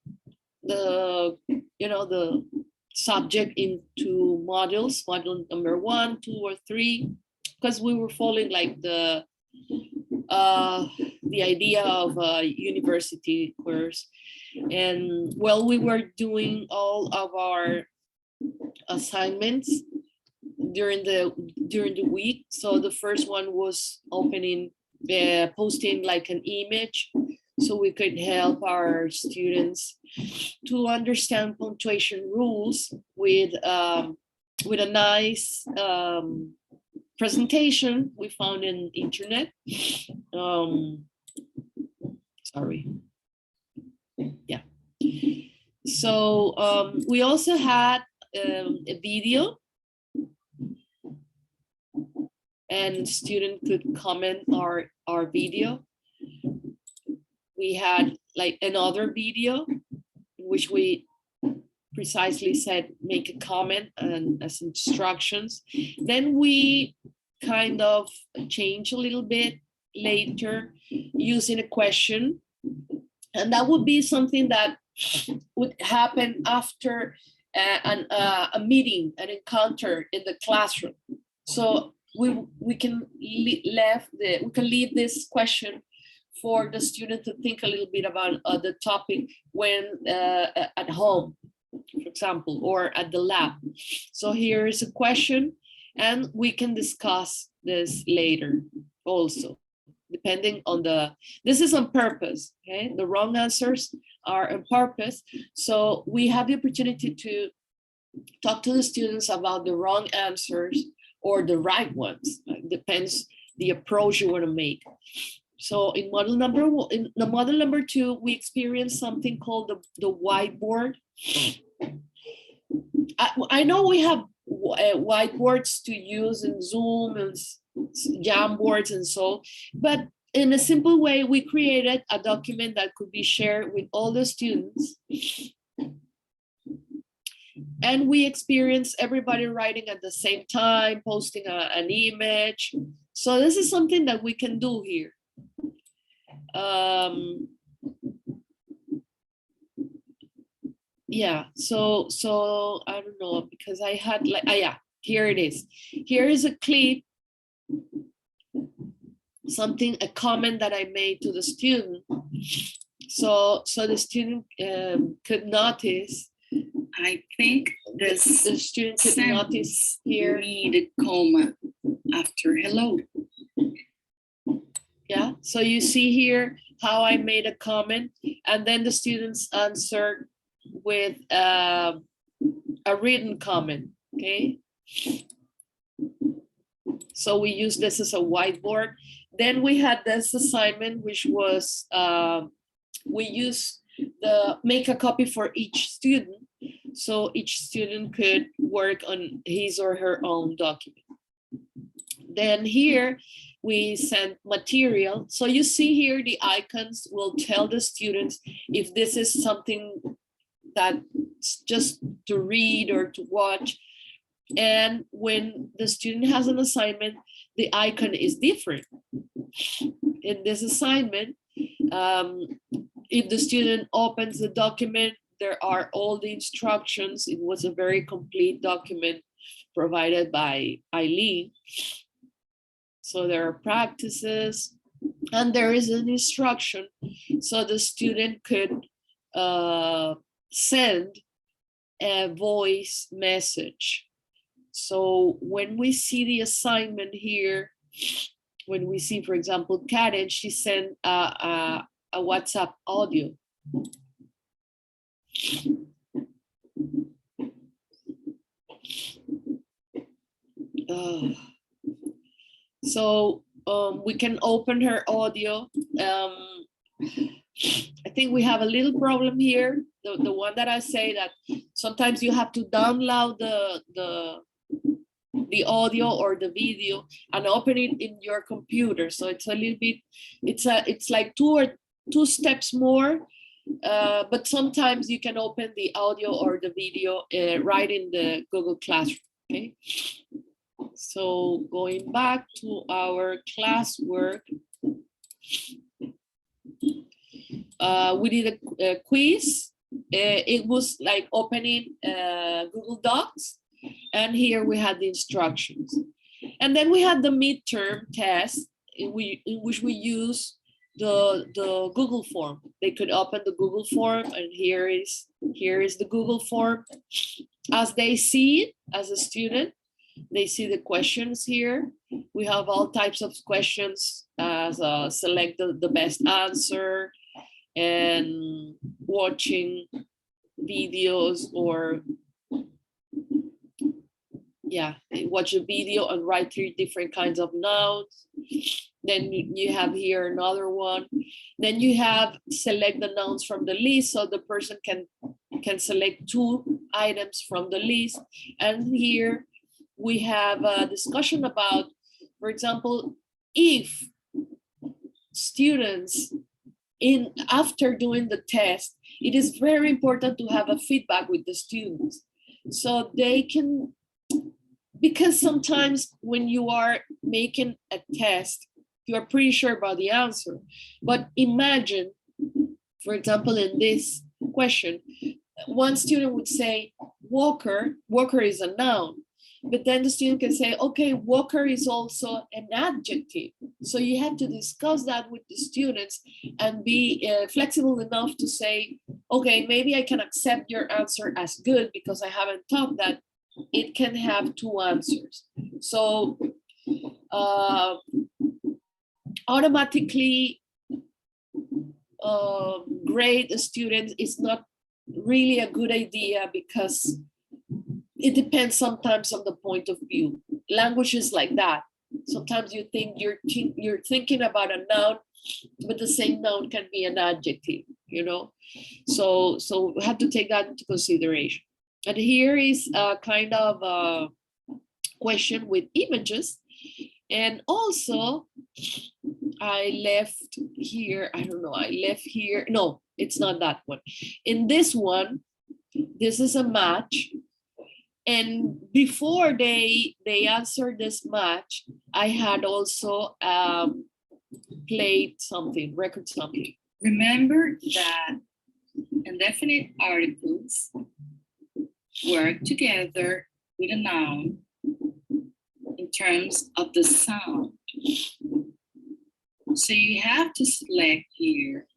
subject into modules, module number 1, 2, or 3, because we were following like the idea of a university course. And while we were doing all of our assignments during the week, so the first one was posting like an image so we could help our students to understand punctuation rules with a nice presentation we found in internet. Sorry. Yeah. So we also had a video, and student could comment our video. We had like another video in which we precisely said make a comment and as instructions. Then we kind of changed a little bit later using a question, and that would be something that would happen after a meeting, an encounter in the classroom. So we can leave this question for the student to think a little bit about the topic when at home, for example, or at the lab. So here is a question, and we can discuss this later also, depending on this is on purpose, okay? The wrong answers are on purpose. So we have the opportunity to talk to the students about the wrong answers or the right ones. It depends the approach you want to make. So in in the model number 2, we experienced something called the whiteboard. I know we have whiteboards to use in Zoom and Jamboards and so, but in a simple way, we created a document that could be shared with all the students. And we experienced everybody writing at the same time, posting an image. So this is something that we can do here. Yeah, so I don't know, because I had like, yeah, here it is. Here is a clip, a comment that I made to the student. So the student could notice. I think the student could notice here. Need a comma after hello. Yeah, so you see here how I made a comment, and then the students answered with a written comment, okay? So we use this as a whiteboard. Then we had this assignment, which was, we use make a copy for each student. So each student could work on his or her own document. Then here we send material. So you see here the icons will tell the students if this is something that's just to read or to watch. And when the student has an assignment, the icon is different. In this assignment, if the student opens the document, there are all the instructions. It was a very complete document provided by Eileen. So there are practices and there is an instruction. So the student could send a voice message. So when we see the assignment here, when we see, for example, Karen, she sent a WhatsApp audio. So we can open her audio. I think we have a little problem here. The one that I say that sometimes you have to download the audio or the video and open it in your computer. So it's a little bit, it's like two steps more, but sometimes you can open the audio or the video right in the Google Classroom, okay? So going back to our classwork, we did a quiz. It was like opening Google Docs, and here we had the instructions. And then we had the midterm test in which we use the Google form. They could open the Google form, and here is the Google form. As they see it, as a student, they see the questions here. We have all types of questions as select the best answer, and watching videos, or yeah, watch a video and write 3 different kinds of nouns. Then you have here another one. Then you have select the nouns from the list, so the person can select 2 items from the list. And here we have a discussion about, for example, if students after doing the test, it is very important to have a feedback with the students, so they can, because sometimes when you are making a test, you are pretty sure about the answer. But imagine, for example, in this question, one student would say, Walker is a noun. But then the student can say, okay, Walker is also an adjective. So you have to discuss that with the students and be flexible enough to say, okay, maybe I can accept your answer as good because I haven't thought that it can have 2 answers. So automatically grade a student is not really a good idea, because it depends sometimes on the point of view. Language is like that. Sometimes you think you're thinking about a noun, but the same noun can be an adjective, you know? So we have to take that into consideration. And here is a kind of a question with images. And also I left here, I don't know, I left here, no, it's not that one. In this one, this is a match. And before they answered this match, I had also played something, record something. Remember that indefinite articles work together with a noun in terms of the sound. So you have to select here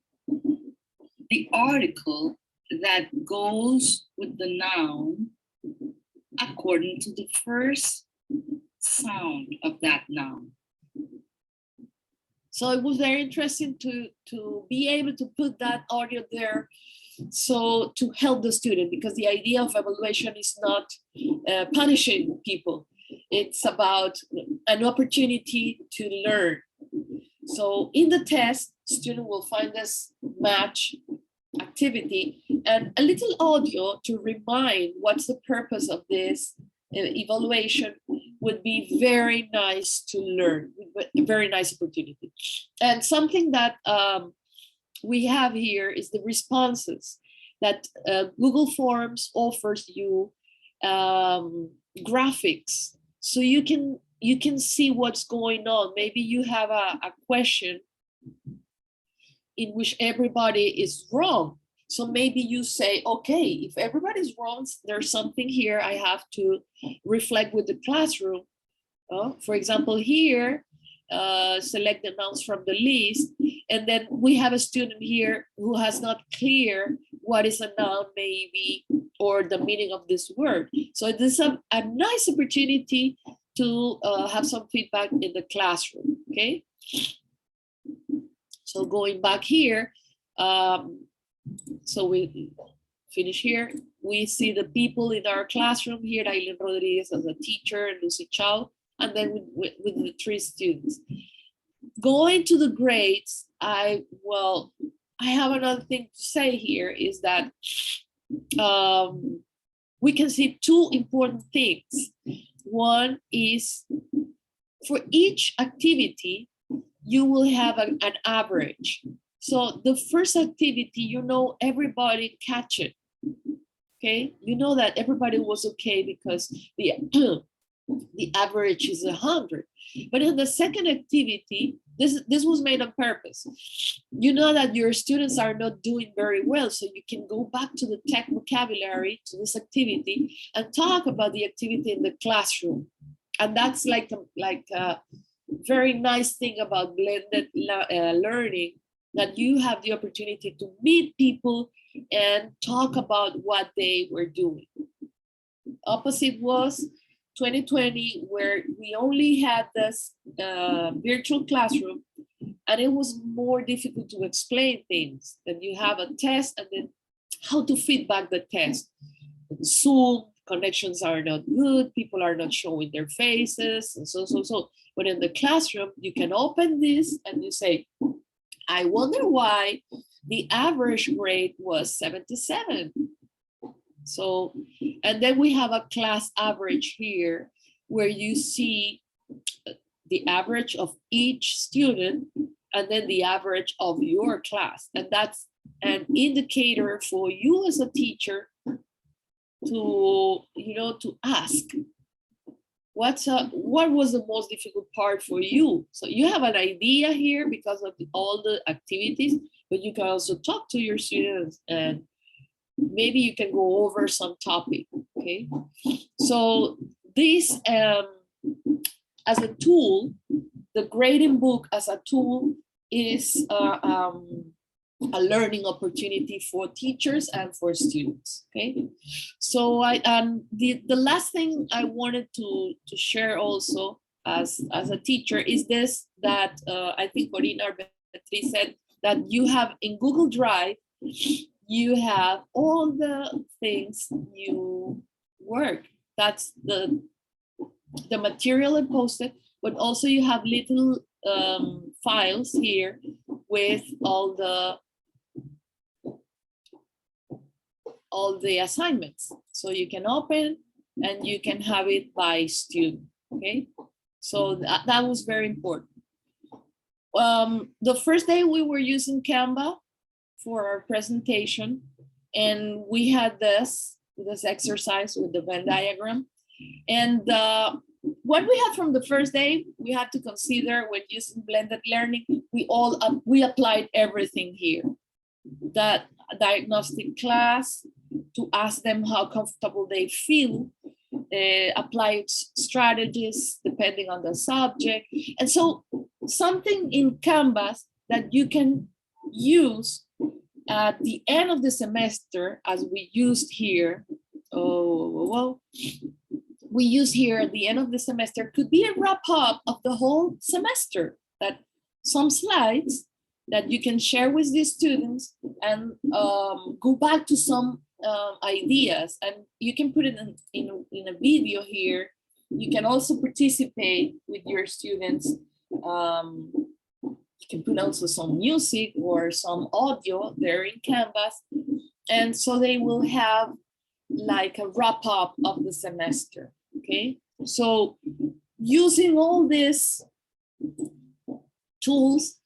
the article that goes with the noun according to the first sound of that noun. So it was very interesting to be able to put that audio there, so to help the student, because the idea of evaluation is not punishing people. It's about an opportunity to learn. So in the test, student will find this match activity and a little audio to remind what's the purpose of this evaluation would be very nice to learn, a very nice opportunity. And something that we have here is the responses that Google Forms offers you graphics. So you can see what's going on. Maybe you have a question in which everybody is wrong. So maybe you say, okay, if everybody's wrong, there's something here I have to reflect with the classroom. For example, here, select the nouns from the list, and then we have a student here who has not clear what is a noun maybe, or the meaning of this word. So this is a nice opportunity to have some feedback in the classroom, okay? So going back here, so we finish here. We see the people in our classroom here, Aileen Rodriguez as a teacher, Lucy Chow, and then with the 3 students. Going to the grades, I have another thing to say here is that we can see 2 important things. One is for each activity, you will have an average. So the first activity, you know, everybody catch it, okay? You know that everybody was okay because the average is 100. But in the second activity, this was made on purpose. You know that your students are not doing very well, so you can go back to the tech vocabulary, to this activity, and talk about the activity in the classroom. And that's like a very nice thing about blended learning, that you have the opportunity to meet people and talk about what they were doing. Opposite was 2020, where we only had this virtual classroom, and it was more difficult to explain things. And you have a test, and then how to feedback the test. Zoom connections are not good, people are not showing their faces, and so. But in the classroom, you can open this and you say, I wonder why the average grade was 77. So, and then we have a class average here where you see the average of each student and then the average of your class. And that's an indicator for you as a teacher to, to ask, what was the most difficult part for you? So you have an idea here because of all the activities, but you can also talk to your students and maybe you can go over some topic, okay? So this, as a tool, the grading book as a tool is a learning opportunity for teachers and for students, okay? So the last thing I wanted to share also as a teacher is this, that I think Corina or Beatriz said, that you have in Google Drive, you have all the things you work. That's the material I posted, but also you have little files here with all the assignments. So you can open and you can have it by student, okay? So that was very important. The first day we were using Canva for our presentation, and we had this exercise with the Venn diagram. And what we had from the first day, we had to consider when using blended learning, we applied everything here. That diagnostic class, to ask them how comfortable they feel, applied strategies depending on the subject. And so something in Canvas that you can use at the end of the semester, as we used here, we use here at the end of the semester, could be a wrap up of the whole semester, that some slides that you can share with the students and go back to some ideas, and you can put it in a video here. You can also participate with your students. You can put also some music or some audio there in Canvas, and so they will have like a wrap up of the semester, okay? So using all these tools,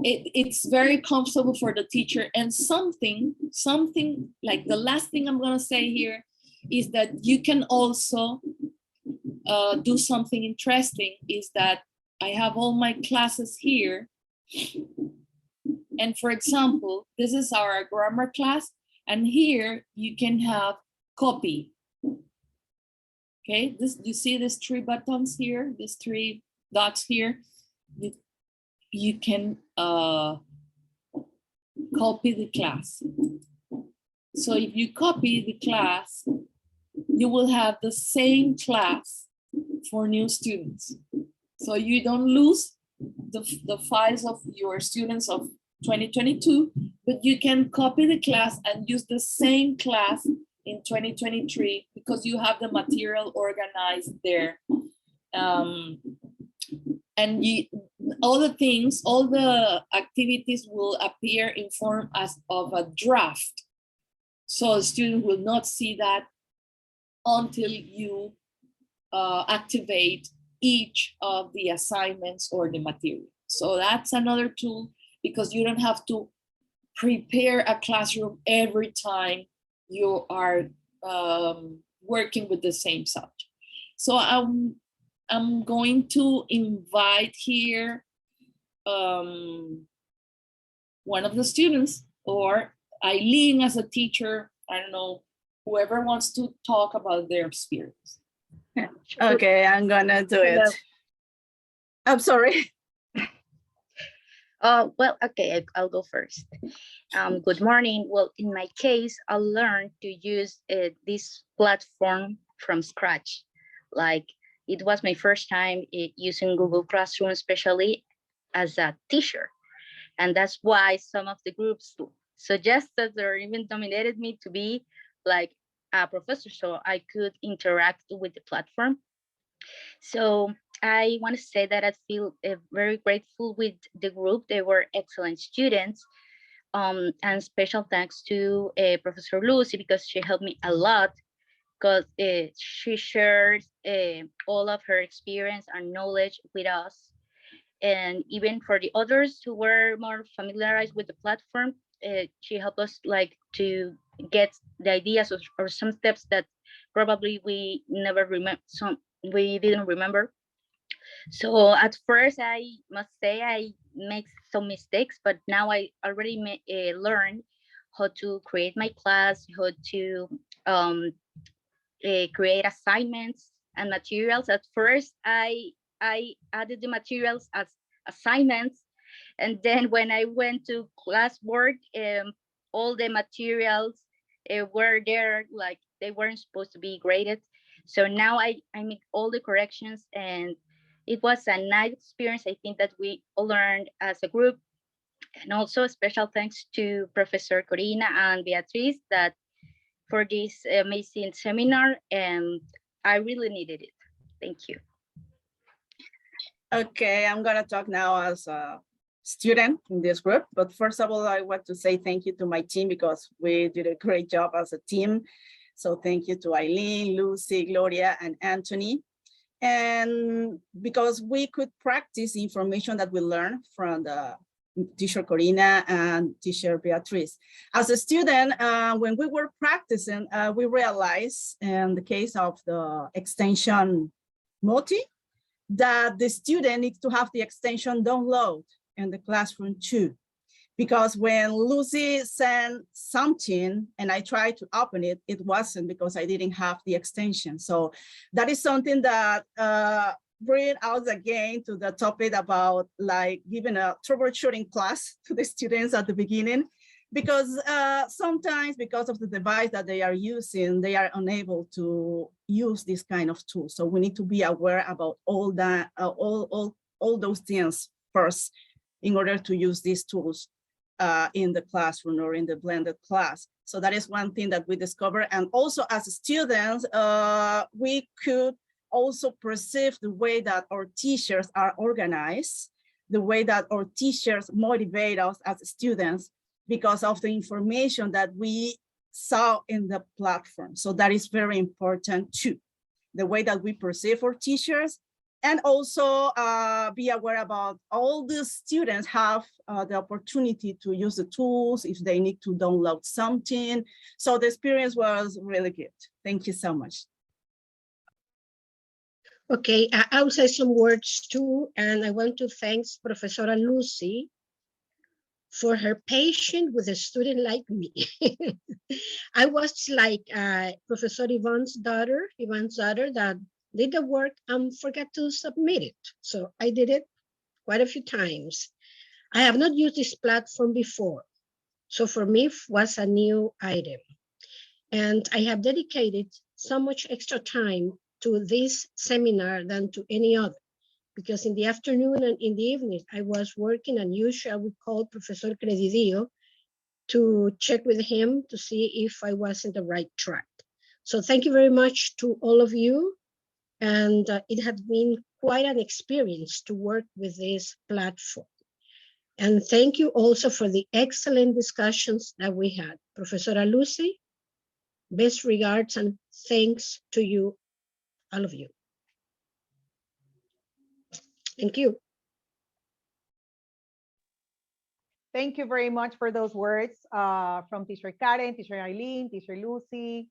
it's very comfortable for the teacher. And something like the last thing I'm gonna say here is that you can also do something interesting, is that I have all my classes here. And for example, this is our grammar class, and here you can have copy. Okay, you see these three buttons here, these three dots here. You can copy the class. So if you copy the class, you will have the same class for new students. So you don't lose the files of your students of 2022, but you can copy the class and use the same class in 2023 because you have the material organized there. And all the activities will appear in form of a draft. So a student will not see that until you activate each of the assignments or the material. So that's another tool, because you don't have to prepare a classroom every time you are working with the same subject. So I'm going to invite here one of the students, or Eileen as a teacher, I don't know, whoever wants to talk about their experience. Okay, I'm gonna do it. I'm sorry. Well, okay, I'll go first. Good morning. Well, in my case, I learned to use this platform from scratch. Like, it was my first time using Google Classroom, especially as a teacher. And that's why some of the groups suggested or even nominated me to be like a professor, so I could interact with the platform. So I want to say that I feel very grateful with the group. They were excellent students. And special thanks to Professor Lucy, because she helped me a lot, because she shared all of her experience and knowledge with us. And even for the others who were more familiarized with the platform, she helped us like to get the ideas or some steps that probably we never remember, we didn't remember. So at first, I must say I make some mistakes, but now I already learned how to create my class, how to create assignments and materials. At first, I added the materials as assignments, and then when I went to classwork, all the materials were there, like they weren't supposed to be graded. So now I make all the corrections, and it was a nice experience. I think that we all learned as a group. And also a special thanks to Professor Corina and Beatriz that for this amazing seminar, and I really needed it. Thank you. Okay, I'm gonna talk now as a student in this group, but first of all, I want to say thank you to my team because we did a great job as a team. So thank you to Eileen, Lucy, Gloria, and Anthony. And because we could practice the information that we learned from the teacher Corina and teacher Beatriz. As a student, when we were practicing, we realized in the case of the extension multi, that the student needs to have the extension download in the classroom too. Because when Lucy sent something and I tried to open it, it wasn't because I didn't have the extension. So that is something that bring us again to the topic about like giving a troubleshooting class to the students at the beginning, because sometimes because of the device that they are using, they are unable to use this kind of tool. So we need to be aware about all that, all those things first in order to use these tools in the classroom or in the blended class. So that is one thing that we discovered. And also as students, we could also perceive the way that our teachers are organized, the way that our teachers motivate us as students because of the information that we saw in the platform. So that is very important too, the way that we perceive our teachers, and also be aware about all the students have the opportunity to use the tools if they need to download something. So the experience was really good. Thank you so much. Okay, I'll say some words too, and I want to thank Professora Lucy for her patience with a student like me. I was like Professor Yvonne's daughter that did the work and forgot to submit it. So I did it quite a few times. I have not used this platform before. So for me, it was a new item. And I have dedicated so much extra time to this seminar than to any other, because in the afternoon and in the evening, I was working, and usually I would call Professor Credidio to check with him to see if I was in the right track. So thank you very much to all of you. And it has been quite an experience to work with this platform. And thank you also for the excellent discussions that we had. Professora Lucy, best regards and thanks to you, all of you. Thank you. Thank you very much for those words from Teacher Karen, Teacher Eileen, Teacher Lucy,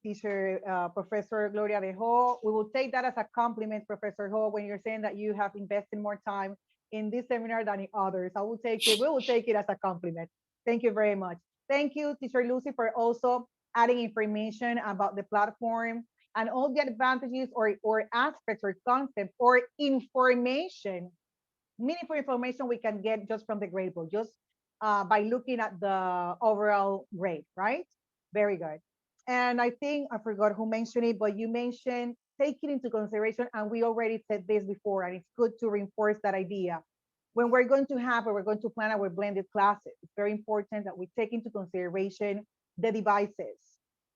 Teacher Professor Gloria de Ho. We will take that as a compliment, Professor Ho, when you're saying that you have invested more time in this seminar than in others. I will take it, we will take it as a compliment. Thank you very much. Thank you, Teacher Lucy, for also adding information about the platform and all the advantages or aspects or concepts or information, meaningful information we can get just from the gradebook, just by looking at the overall grade, right? Very good. And I think, I forgot who mentioned it, but you mentioned taking into consideration, and we already said this before, and it's good to reinforce that idea. When we're going to have, or we're going to plan our blended classes, it's very important that we take into consideration the devices,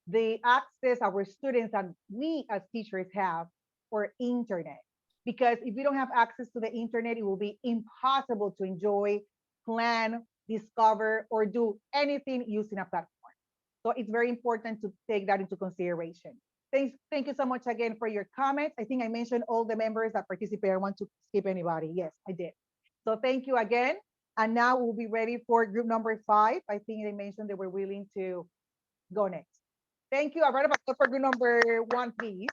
the access our students and we as teachers have for internet. Because if you don't have access to the internet, it will be impossible to enjoy, plan, discover, or do anything using a platform. So it's very important to take that into consideration. Thank you so much again for your comments. I think I mentioned all the members that participate. I want to skip anybody. Yes, I did. So thank you again. And now we'll be ready for group number 5. I think they mentioned they were willing to go next. Thank you. A round of applause for group number 1, please.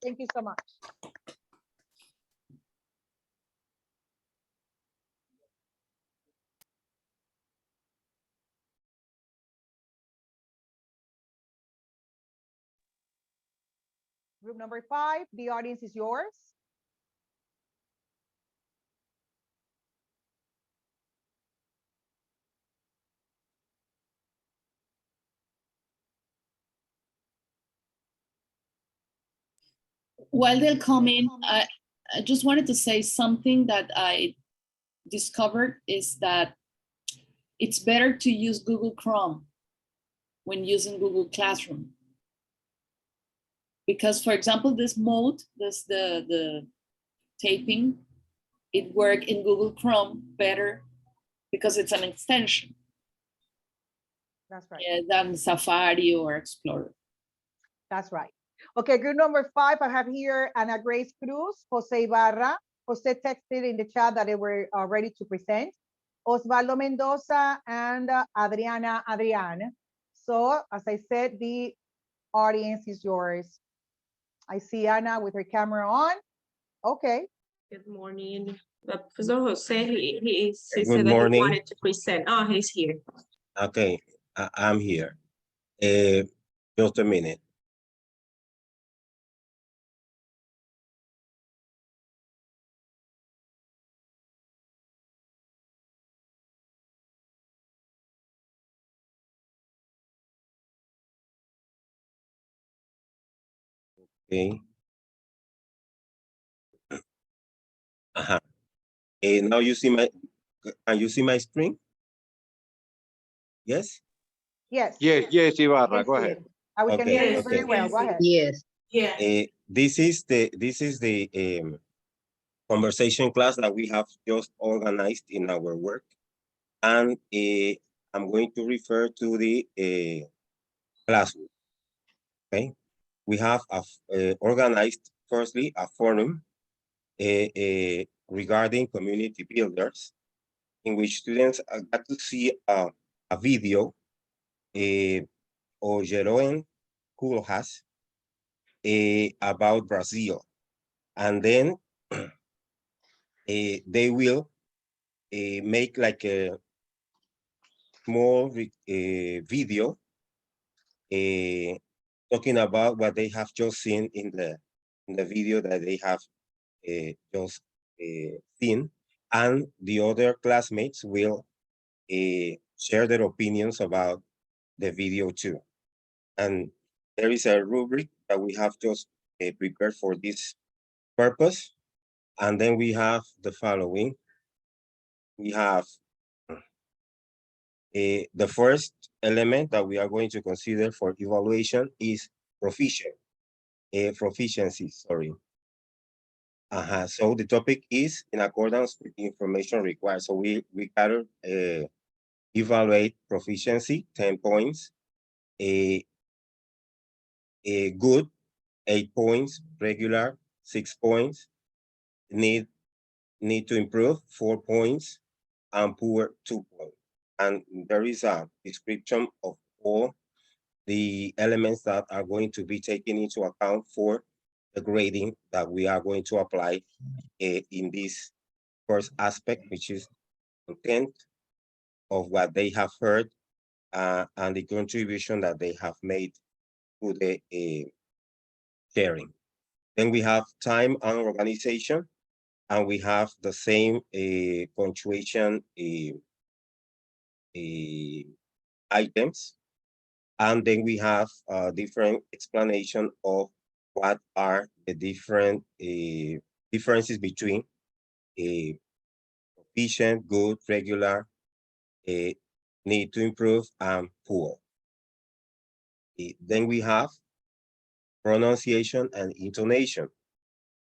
Thank you so much. Group number 5, the audience is yours. While they're coming, I just wanted to say something that I discovered is that it's better to use Google Chrome when using Google Classroom. Because, for example, this mode, the taping, it worked in Google Chrome better because it's an extension. That's right. Than Safari or Explorer. That's right. Okay, group number 5, I have here Ana Grace Cruz, Jose Ibarra. Jose texted in the chat that they were ready to present. Osvaldo Mendoza and Adriana Adrian. So, as I said, the audience is yours. I see Ana with her camera on. Okay. Good morning. Professor Jose, he Good said that he morning. wanted to present. Oh, he's here. Okay, I'm here. Just a minute. Okay. Now you see my, can you see my screen? Yes? Yes. Yes, Ibarra, go ahead. We can hear you Okay, very well. Go ahead. Yes. This is the conversation class that we have just organized in our work. And I'm going to refer to the classroom. Okay. We have organized, firstly, a forum regarding community builders, in which students got to see a video of Jeroen Koolhaas about Brazil. And then they will make like a small video talking about what they have just seen in the video that they have just seen, and the other classmates will share their opinions about the video too. And there is a rubric that we have just prepared for this purpose. And then we have the following. We have the first element that we are going to consider for evaluation is proficiency, sorry. So the topic is in accordance with the information required. So we gotta evaluate proficiency, 10 points, a good, 8 points, regular, 6 points, need to improve, 4 points, and poor, 2 points. And there is a description of all the elements that are going to be taken into account for the grading that we are going to apply in this first aspect, which is content of what they have heard and the contribution that they have made to the sharing. Then we have time and organization, and we have the same punctuation items. And then we have a different explanation of what are the different differences between proficient, good, regular, need to improve, and poor. Then we have pronunciation and intonation.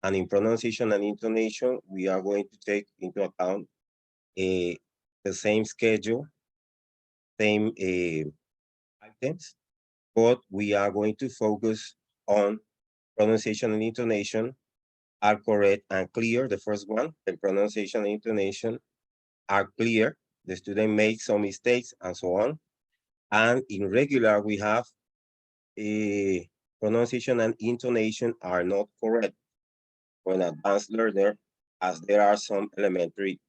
And in pronunciation and intonation, we are going to take into account the same schedule, same items, but we are going to focus on pronunciation and intonation are correct and clear. The first one, the pronunciation and intonation are clear. The student makes some mistakes and so on. And in regular, we have a pronunciation and intonation are not correct for an advanced learner, as there are some elementary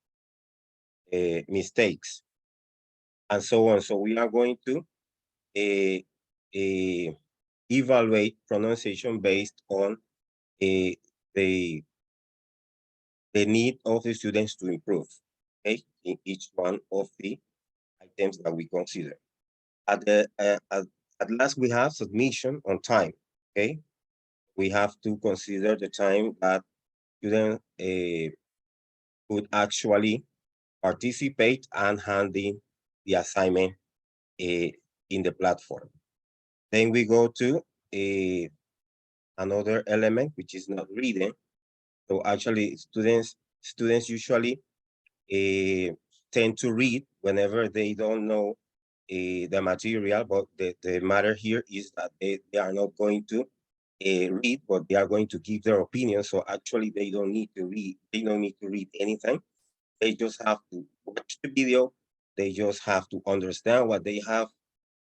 mistakes and so on. So we are going to evaluate pronunciation based on the need of the students to improve, okay, in each one of the items that we consider. At last, we have submission on time, okay? We have to consider the time that students could actually participate and hand in the assignment in the platform. Then we go to another element, which is not reading. So actually students usually tend to read whenever they don't know the material, but the matter here is that they are not going to read, but they are going to give their opinion. So actually they don't need to read. They don't need to read anything. They just have to watch the video. They just have to understand what they have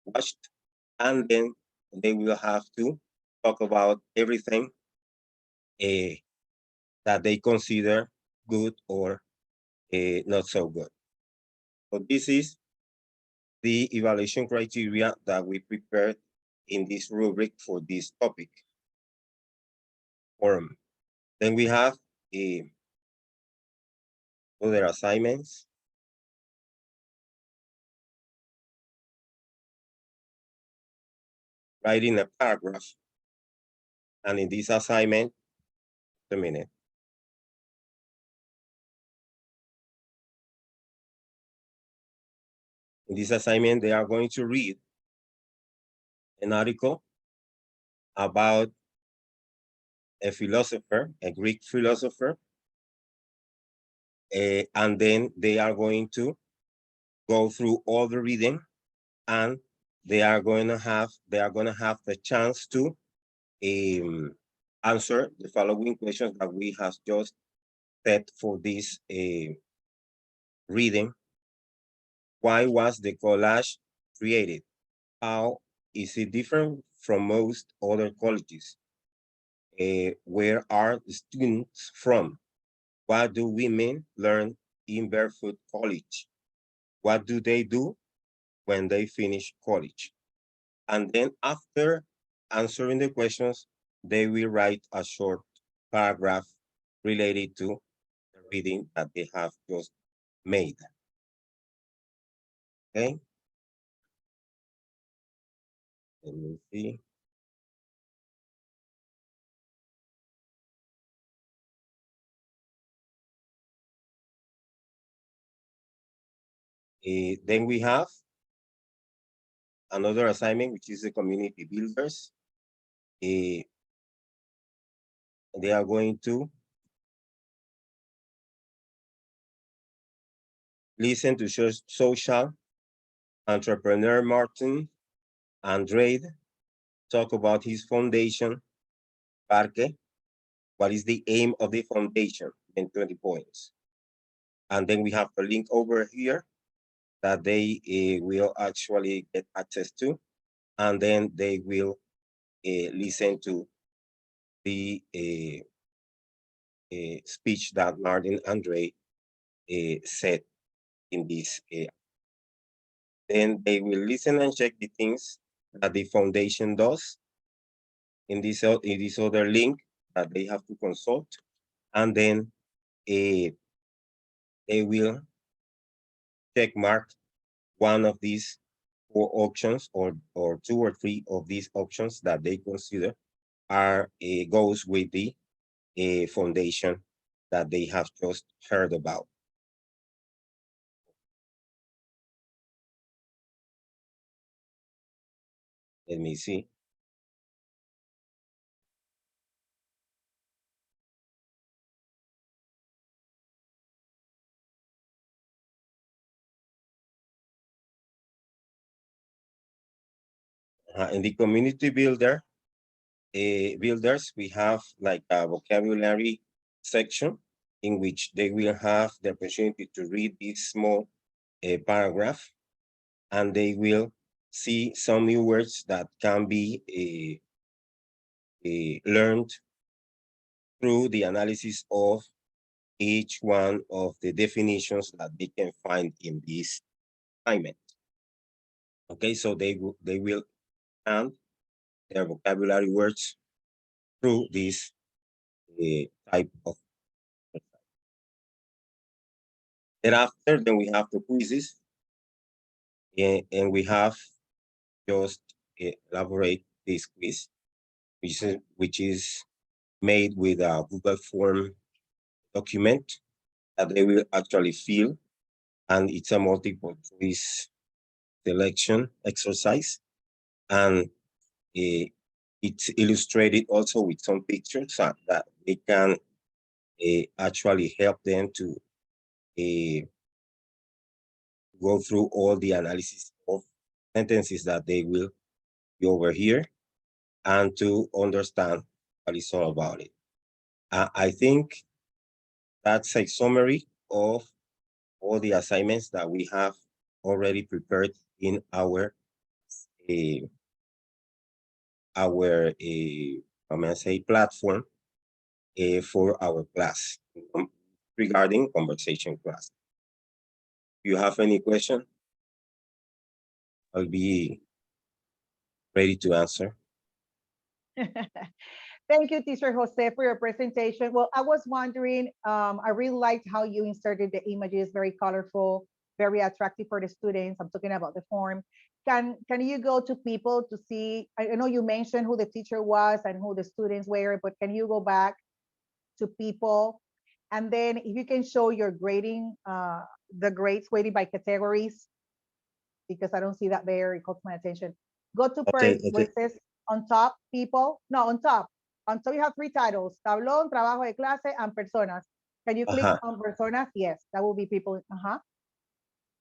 watched, and then they will have to talk about everything that they consider good or not so good. So this is the evaluation criteria that we prepared in this rubric for this topic. Then we have other assignments. Writing a paragraph. And in this assignment, a minute. In this assignment, they are going to read an article about a philosopher, a Greek philosopher, and then they are going to go through all the reading, and they are going to have the chance to answer the following questions that we have just set for this reading. Why was the collage created? How is it different from most other colleges? Where are the students from? What do women learn in Barefoot College? What do they do when they finish college? And then after answering the questions, they will write a short paragraph related to the reading that they have just made. Okay. Let me see. Then we have another assignment, which is the community builders. They are going to listen to social entrepreneur Martin Andrade talk about his foundation, Parque. What is the aim of the foundation? In 20 points. And then we have a link over here that they will actually get access to, and then they will listen to the speech that Martin Andre said in this. Then they will listen and check the things that the foundation does in this other link that they have to consult, and then they will check mark one of these 4 options or 2 or 3 of these options that they consider are goes with the foundation that they have just heard about. Let me see. In the community builders, we have like a vocabulary section in which they will have the opportunity to read this small paragraph, and they will see some new words that can be learned through the analysis of each one of the definitions that they can find in this assignment. Okay, so they will and their vocabulary words through this type of. Thereafter, then we have the quizzes, and we have just elaborate this quiz, which is made with a Google form document that they will actually fill, and it's a multiple choice selection exercise, and it's illustrated also with some pictures so that they can actually help them to go through all the analysis of sentences that they will be over here and to understand what it's all about it. I think that's a summary of all the assignments that we have already prepared in our I'm gonna say platform for our class regarding conversation class. If you have any question, I'll be ready to answer. Thank you, Teacher Jose, for your presentation. Well, I was wondering, I really liked how you inserted the images, very colorful, very attractive for the students. I'm talking about the form. Can you go to people to see, I know you mentioned who the teacher was and who the students were, but can you go back to people? And then if you can show your grading, the grades weighted by categories, because I don't see that there, it caught my attention. Go to where it says on top, people, no, on top. On top you have 3 titles, tablón, trabajo de clase, and personas. Can you click on personas? Yes, that will be people.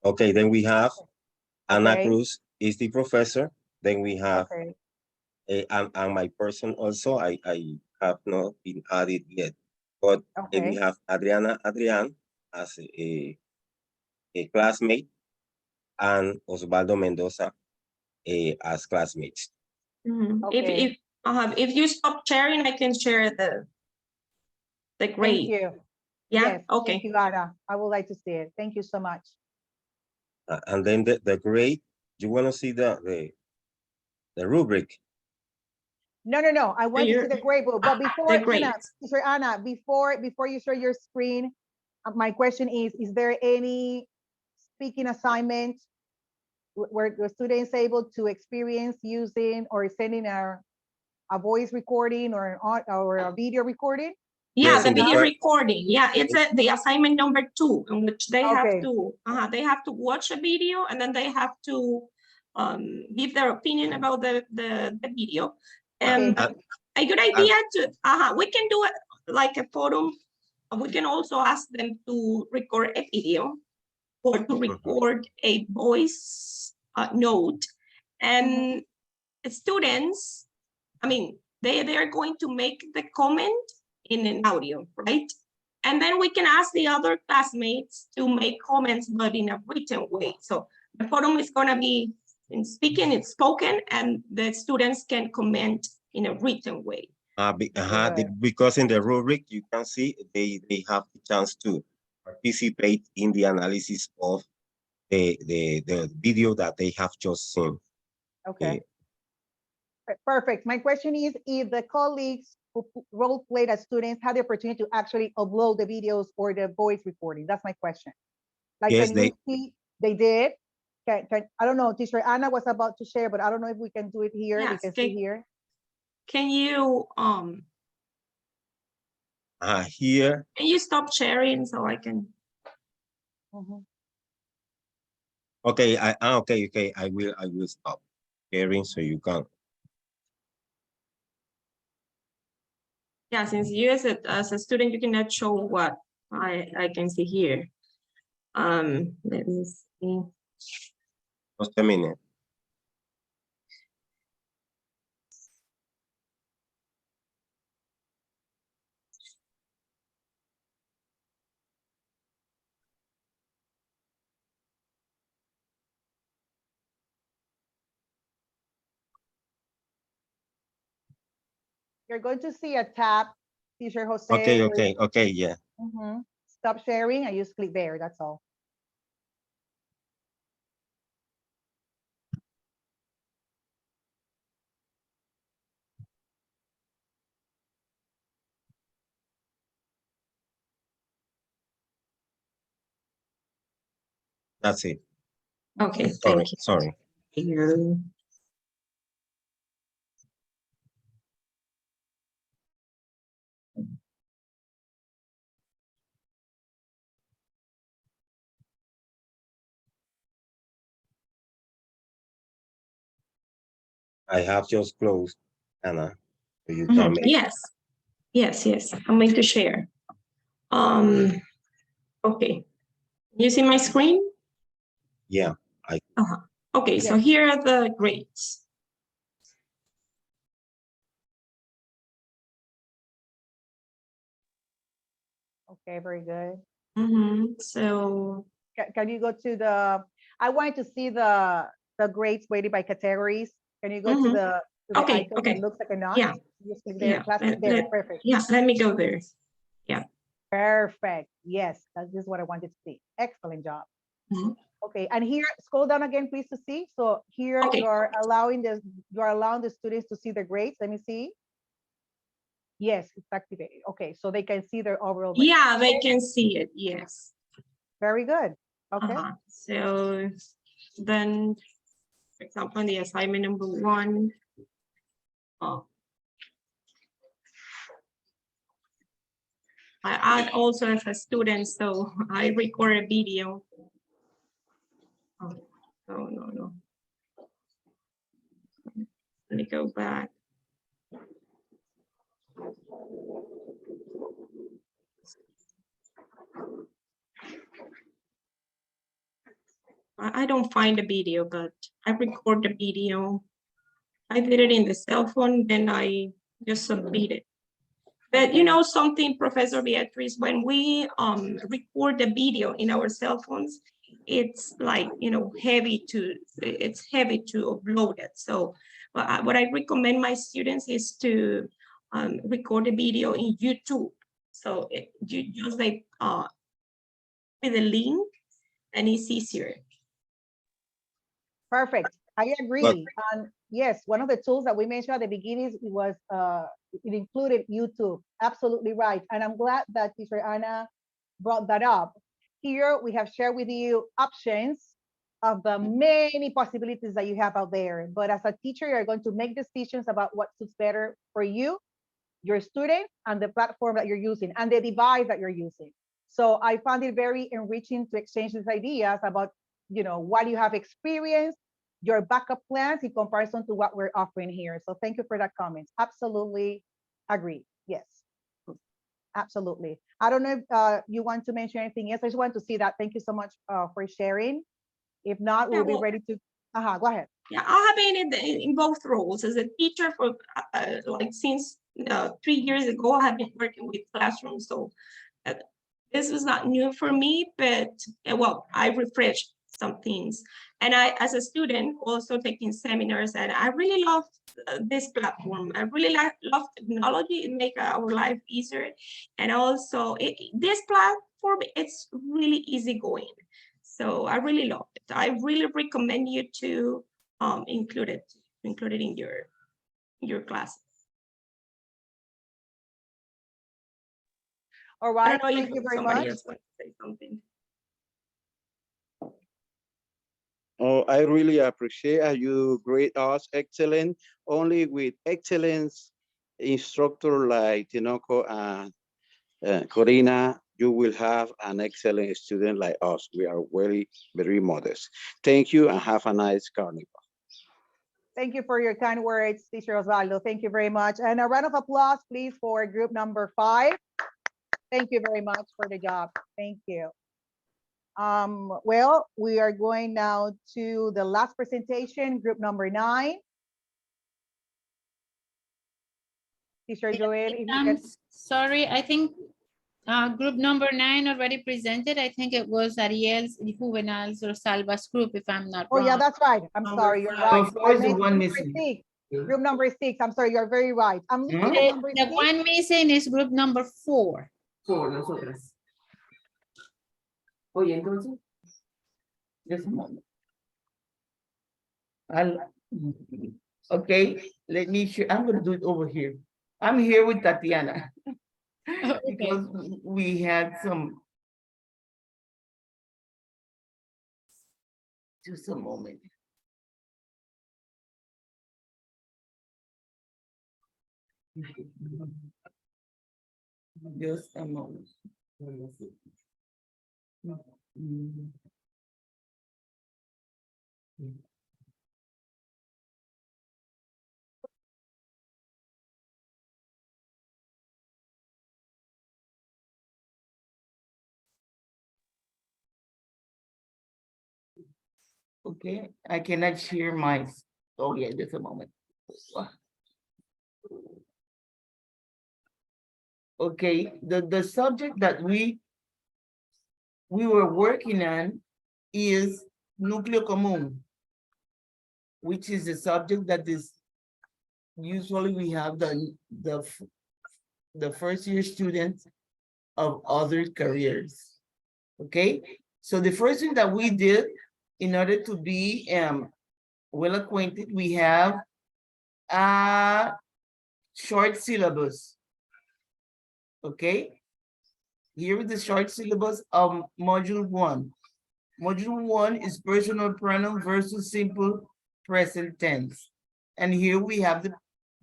Okay, then we have Ana Cruz is the professor. Then we have and my person also, I have not been added yet. But then we have Adriana as a classmate and Osvaldo Mendoza as classmates. If you stop sharing, I can share the grade. Thank you. Yeah. Yes, okay. Thank you, Ana. I would like to see it. Thank you so much. And then the grade. You want to see the rubric? No. I want to see the grade book. But before, Anna, before you share your screen, my question is there any speaking assignment where the students able to experience using or sending a voice recording or a video recording? Yeah, the video recording. Yeah, it's the assignment number 2, in which they have to watch a video and then they have to give their opinion about the video. And a good idea we can do it like a forum. We can also ask them to record a video or to record a voice note. And students, I mean, they are going to make the comment in an audio, right? And then we can ask the other classmates to make comments, but in a written way. So the forum is going to be in speaking, it's spoken, and the students can comment in a written way. Because in the rubric, you can see they have the chance to participate in the analysis of the video that they have just seen. Okay. Perfect. My question is if the colleagues who role played as students had the opportunity to actually upload the videos or the voice recording. That's my question. Like, yes, can you see they did? I don't know, Teacher Anna was about to share, but I don't know if we can do it here. Yes, we can see here. Can you here? Can you stop sharing so I can? Okay, okay. I will stop sharing so you can. Yeah, since you as a student, you cannot show what I can see here. Let me see. Just a minute. You're going to see a tab, Teacher Jose. Okay, yeah. Stop sharing and just click there, that's all. That's it. Okay, sorry. I have just closed, Anna. So you can make Yes. I'm going to share. Okay, you see my screen? Yeah. Okay, so Yes. here are the grades. Okay, very good. So Can you go to the, I wanted to see the grades weighted by categories. Can you go to the okay, icon okay. that looks like a notch? Yeah. Just click there, class, let- there, let- perfect. Yeah, let me go there. Yeah. Perfect. Yes, that's just what I wanted to see. Excellent job. Mhm. Okay, and here, scroll down again, please, to see. So here Okay. you're allowing the students to see the grades. Let me see. Yes, it's activated. Okay, so they can see their overall grades. Yeah, they can see it, yes. Very good. Okay. So then, for example, in the assignment number 1, I also as a student, so I record a video. No. Let me go back. I don't find the video, but I record the video. I did it in the cell phone, then I just submit it. But you know something, Professor Beatriz, when we record the video in our cell phones, it's like, it's heavy to upload it. So what I recommend my students is to record the video in YouTube. So you just like with the link and it's easier. Perfect. I agree. And yes, one of the tools that we mentioned at the beginning was it included YouTube. Absolutely right. And I'm glad that Teacher Anna brought that up. Here we have shared with you options of the many possibilities that you have out there. But as a teacher, you're going to make decisions about what suits better for you, your student, and the platform that you're using and the device that you're using. So I found it very enriching to exchange these ideas about, what you have experienced, your backup plans in comparison to what we're offering here. So thank you for that comment. Absolutely agree. Yes, absolutely. I don't know if you want to mention anything else. I just want to see that. Thank you so much for sharing. If not, we'll be ready to, go ahead. Yeah, I have been in both roles as a teacher for like since 3 years ago. I have been working with classrooms, so this is not new for me. But well, I refreshed some things, and I, as a student, also taking seminars, and I really love this platform. I really love technology. It makes our life easier, and also this platform, it's really easygoing. So I really love it. I really recommend you to include it in your classes. All right, I don't know thank if you very somebody much. else wants to say something. Oh, I really appreciate how you grade us excellent. Only with excellence instructor like Tinoco and Corina, you will have an excellent student like us. We are very, very modest. Thank you and have a nice carnival. Thank you for your kind words, Teacher Osvaldo. Thank you very much. And a round of applause, please, for group number 5. Thank you very much for the job. Thank you. Well, we are going now to the last presentation, group number 9. Teacher Joel, if you can. Sorry, I think group number 9 already presented. I think it was Ariel's, Juvenal's, or Salva's group, if I'm not wrong. Oh, yeah, that's right. I'm sorry, you're right. So is the one missing. Group number 6. I'm sorry, you're very right. I'm looking at number 6. The one missing is group number 4. Por nosotras. Oye, entonces. Just a moment. Okay, let me show. I'm going to do it over here. I'm here with Tatiana. Because we had some. Just a moment. Just a moment. Okay, I cannot share my, oh yeah, just a moment. Okay, the subject that we were working on is núcleo común, which is the subject that is usually we have the first year students of other careers. Okay, so the first thing that we did in order to be well acquainted, we have a short syllabus. Okay, here is the short syllabus of module 1. Module 1 is personal pronoun versus simple present tense. And here we have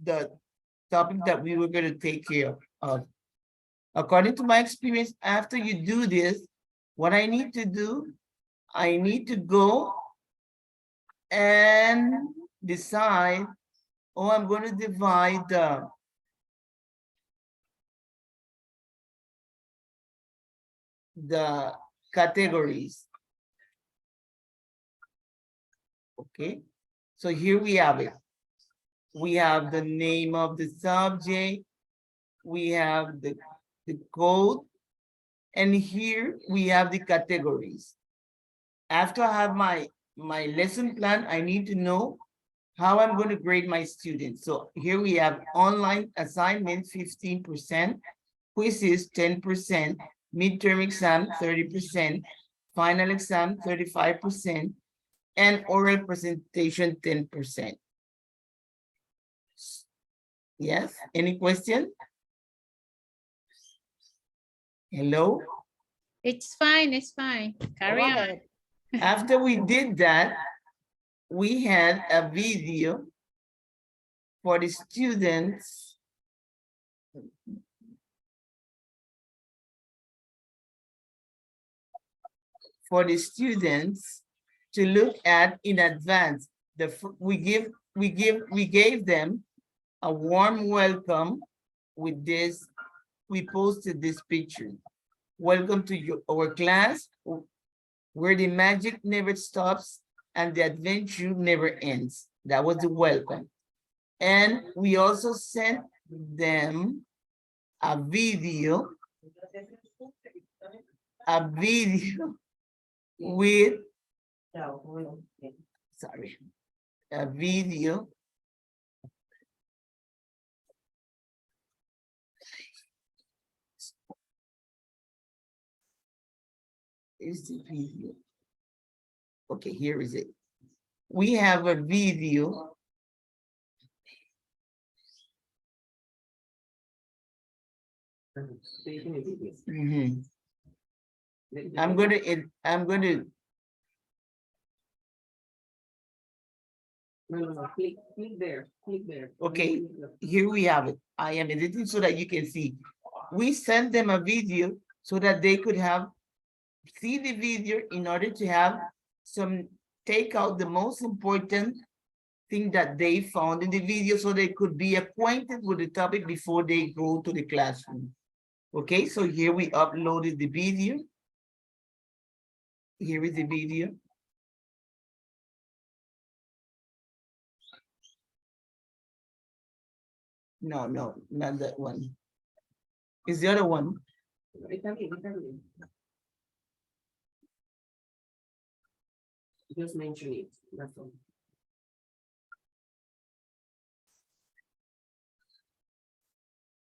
the topic that we were going to take care of. According to my experience, after you do this, what I need to do, I need to go and decide, oh, I'm going to divide the categories. Okay, so here we have it. We have the name of the subject, we have the code, and here we have the categories. After I have my lesson plan, I need to know how I'm going to grade my students. So here we have online assignments, 15%, quizzes, 10%, midterm exam, 30%, final exam, 35%, and oral presentation, 10%. Yes, any question? Hello? It's fine, it's fine. Carry on. After we did that, we had a video for the students to look at in advance. We gave them a warm welcome with this. We posted this picture. Welcome to our class, where the magic never stops and the adventure never ends. That was the welcome. And we also sent them a video with, sorry, a video is the video. Okay, here is it. We have a video. Mm-hmm. I'm going to No, click there. Okay, here we have it. I am editing so that you can see. We sent them a video so that they could see the video in order to have take out the most important thing that they found in the video so they could be acquainted with the topic before they go to the classroom. Okay, so here we uploaded the video. Here is the video. No, not that one. It's the other one. Just mention it, that's all.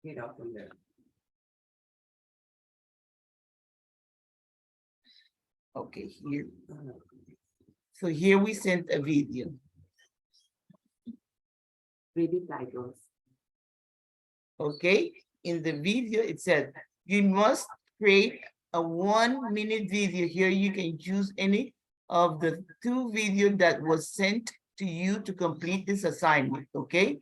Get out from there. Okay, here. So here we sent a video. Read the titles. Okay, in the video it said, you must create a 1-minute video. Here you can choose any of the 2 videos that was sent to you to complete this assignment, okay?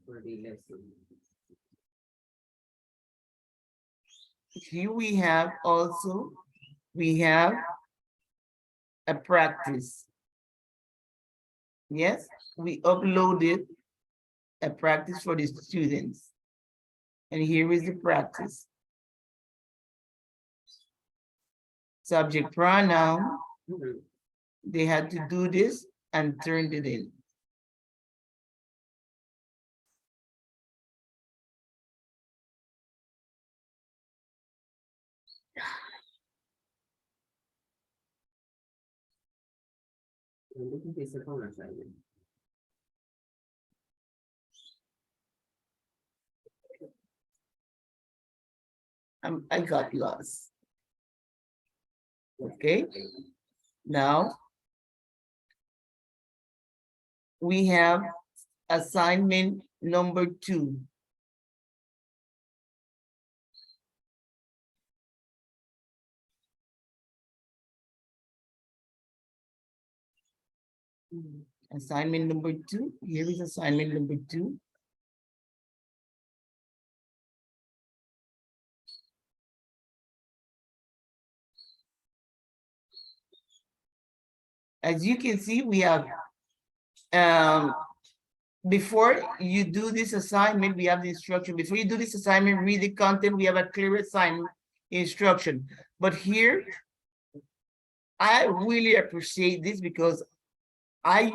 For the lesson. Here we have also, we have a practice. Yes, we uploaded a practice for the students. And here is the practice. Subject pronoun. They had to do this and turned it in. I got lost. Okay, now we have assignment number 2. Assignment number 2, here is assignment number 2. As you can see, we have, before you do this assignment, we have the instruction. Before you do this assignment, read the content, we have a clear assignment instruction. But here, I really appreciate this because I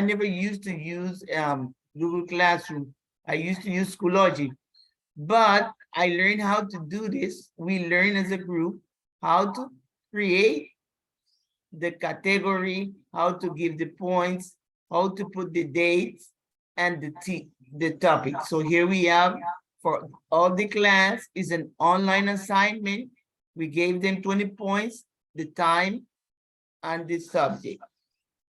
never used to use Google Classroom. I used to use Schoology, but I learned how to do this. We learn as a group how to create the category, how to give the points, how to put the dates and the topic. So here we have for all the class is an online assignment. We gave them 20 points, the time and the subject.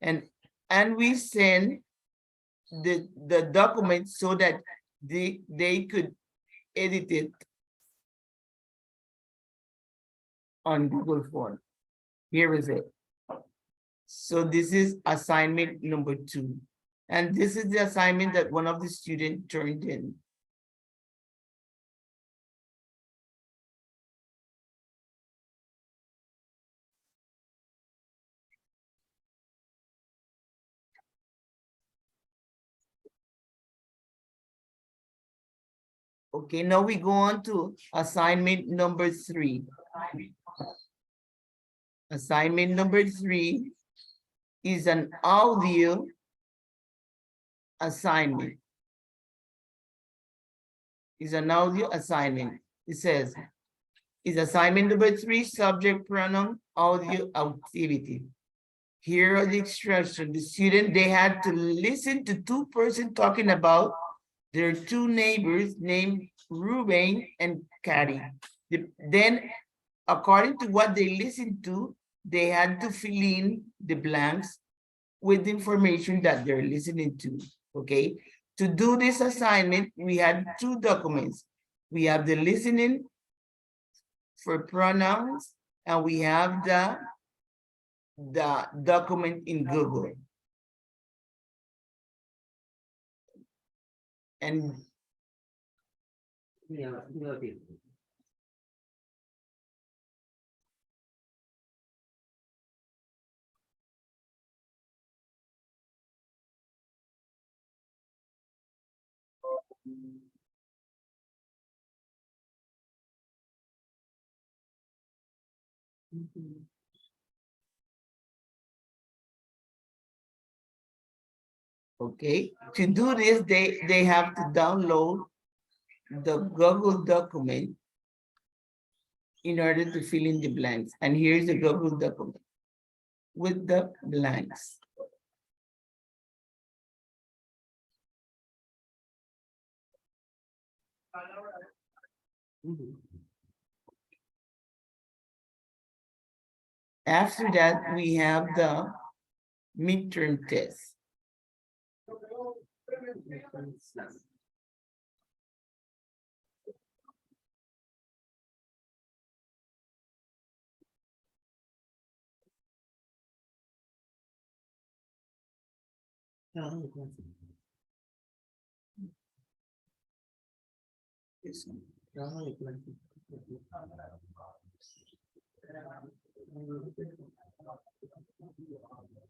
And we send the document so that they could edit it on Google Form. Here is it. So this is assignment number 2. And this is the assignment that one of the students turned in. Okay, now we go on to assignment number 3. Assignment number 3 is an audio assignment. Is an audio assignment. It says, is assignment number 3, subject pronoun audio activity. Here are the instructions. The student, they had to listen to 2 persons talking about their 2 neighbors named Ruben and Cathy. Then, according to what they listened to, they had to fill in the blanks with the information that they're listening to, okay? To do this assignment, we had 2 documents. We have the listening for pronouns, and we have the document in Google. And okay, to do this, they have to download the Google document in order to fill in the blanks. And here's the Google document with the blanks. After that, we have the midterm test.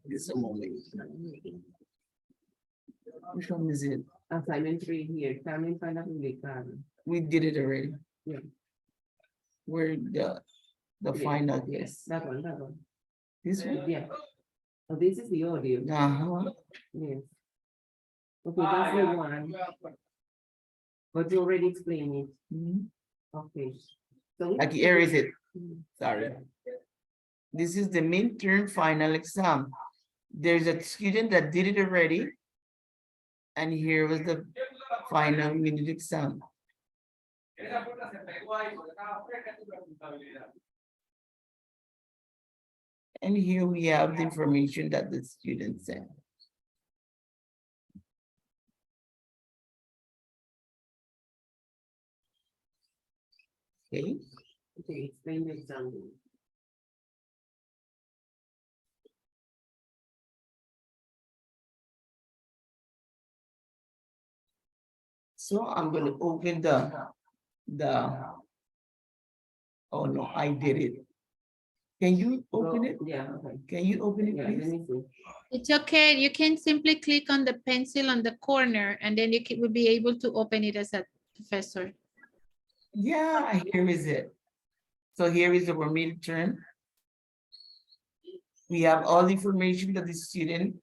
Just a moment. Which one is it? Assignment 3 here, Carmen para publicar. We did it already. Yeah. Where the Yeah. final Yes, that one, that one. This one? Yeah. Oh, this is the audio. Uh-huh. Yes. Okay, that's the one. But you already explained it. Okay. So Like, here is it. Mhm. Sorry. This is the midterm final exam. There's a student that did it already. And here was the final minute exam. And here we have the information that the student sent. Okay. Okay, explain the example. So I'm going to open oh no, I did it. Can you open it? Yeah, okay. Can you open it, Yeah, let please? me see. It's okay. You can simply click on the pencil on the corner and then you will be able to open it as a professor. Yeah, here is it. So here is our midterm. We have all the information that the student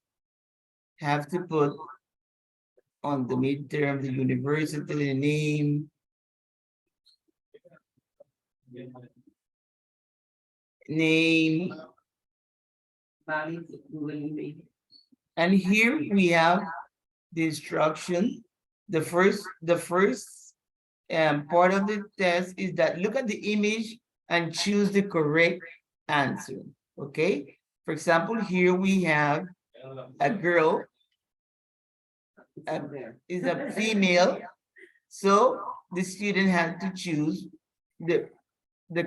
have to put on the midterm, the university, the name, Valid Google email. and here we have the instruction. The first part of the test is that look at the image and choose the correct answer. Okay. For example, here we have a girl. Is a female. So the student has to choose the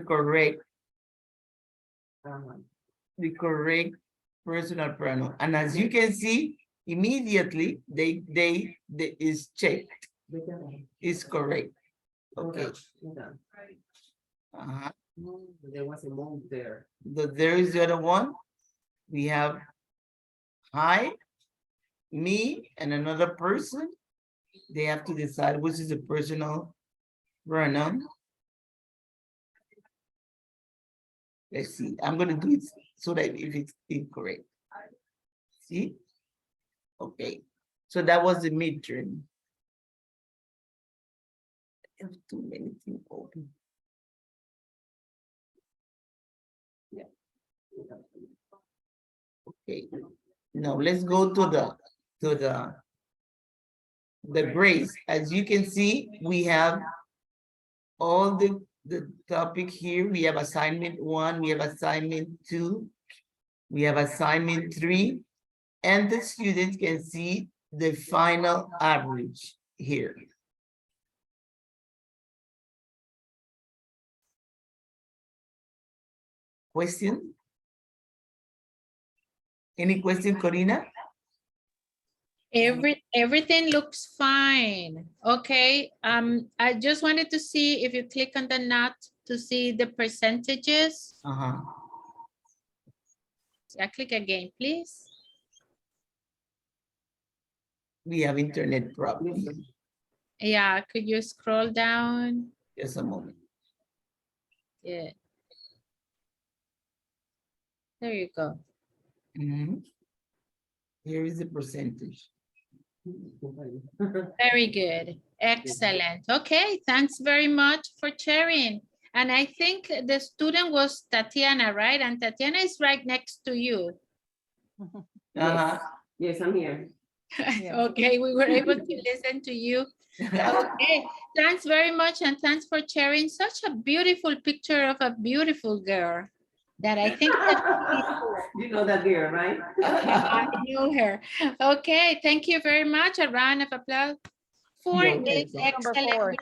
correct personal pronoun. And as you can see, immediately they is checked. Is correct. Okay. There was a move there. There is the other one. We have I, me, and another person. They have to decide which is the personal pronoun. Let's see. I'm going to do it so that if it's incorrect. See? Okay. So that was the midterm. I have too many things open. Yeah. Okay. Now let's go to the grades. As you can see, we have all the topic here. We have assignment 1, we have assignment 2, we have assignment 3, and the students can see the final average here. Question? Any question, Corina? Everything looks fine. Okay. I just wanted to see if you click on the knot to see the percentages. Yeah, click again, please. We have internet problems. Yeah, could you scroll down? Just a moment. Yeah. There you go. Here is the percentage. Very good. Excellent. Okay, thanks very much for sharing. And I think the student was Tatiana, right? And Tatiana is right next to you. Yes, yes, I'm here. Okay, we were able to listen to you. Okay, thanks very much. And thanks for sharing such a beautiful picture of a beautiful girl that I think you know that girl, right? I know her. Okay, thank you very much. A round of applause for this excellent.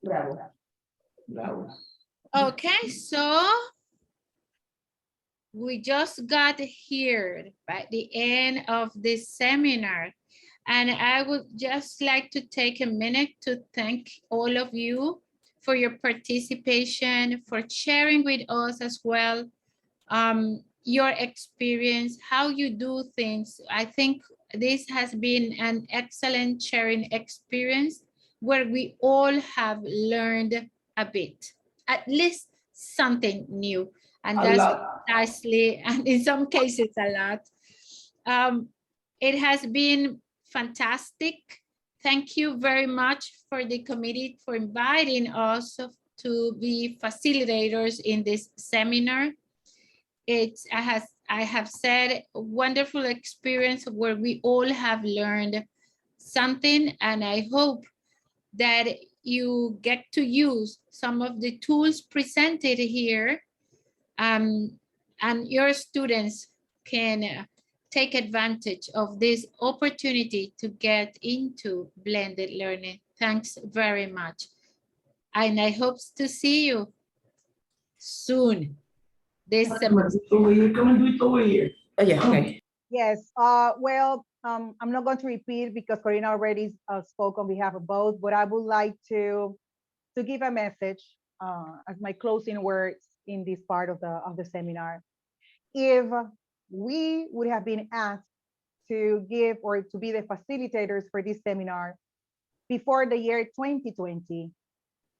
Bravo. Bravo. Okay, so we just got here by the end of this seminar. And I would just like to take a minute to thank all of you for your participation, for sharing with us as well, your experience, how you do things. I think this has been an excellent sharing experience where we all have learned a bit, at least something new. And A that's lot. precisely, and in some cases a lot. It has been fantastic. Thank you very much for the committee for inviting us to be facilitators in this seminar. I have said, a wonderful experience where we all have learned something, and I hope that you get to use some of the tools presented here, and your students can take advantage of this opportunity to get into blended learning. Thanks very much. And I hope to see you soon. This semester. Come and do it over here. Oh, yeah, okay. Yes, well, I'm not going to repeat because Corina already spoke on behalf of both, but I would like to give a message as my closing words in this part of the seminar. If we would have been asked to give or to be the facilitators for this seminar before the year 2020,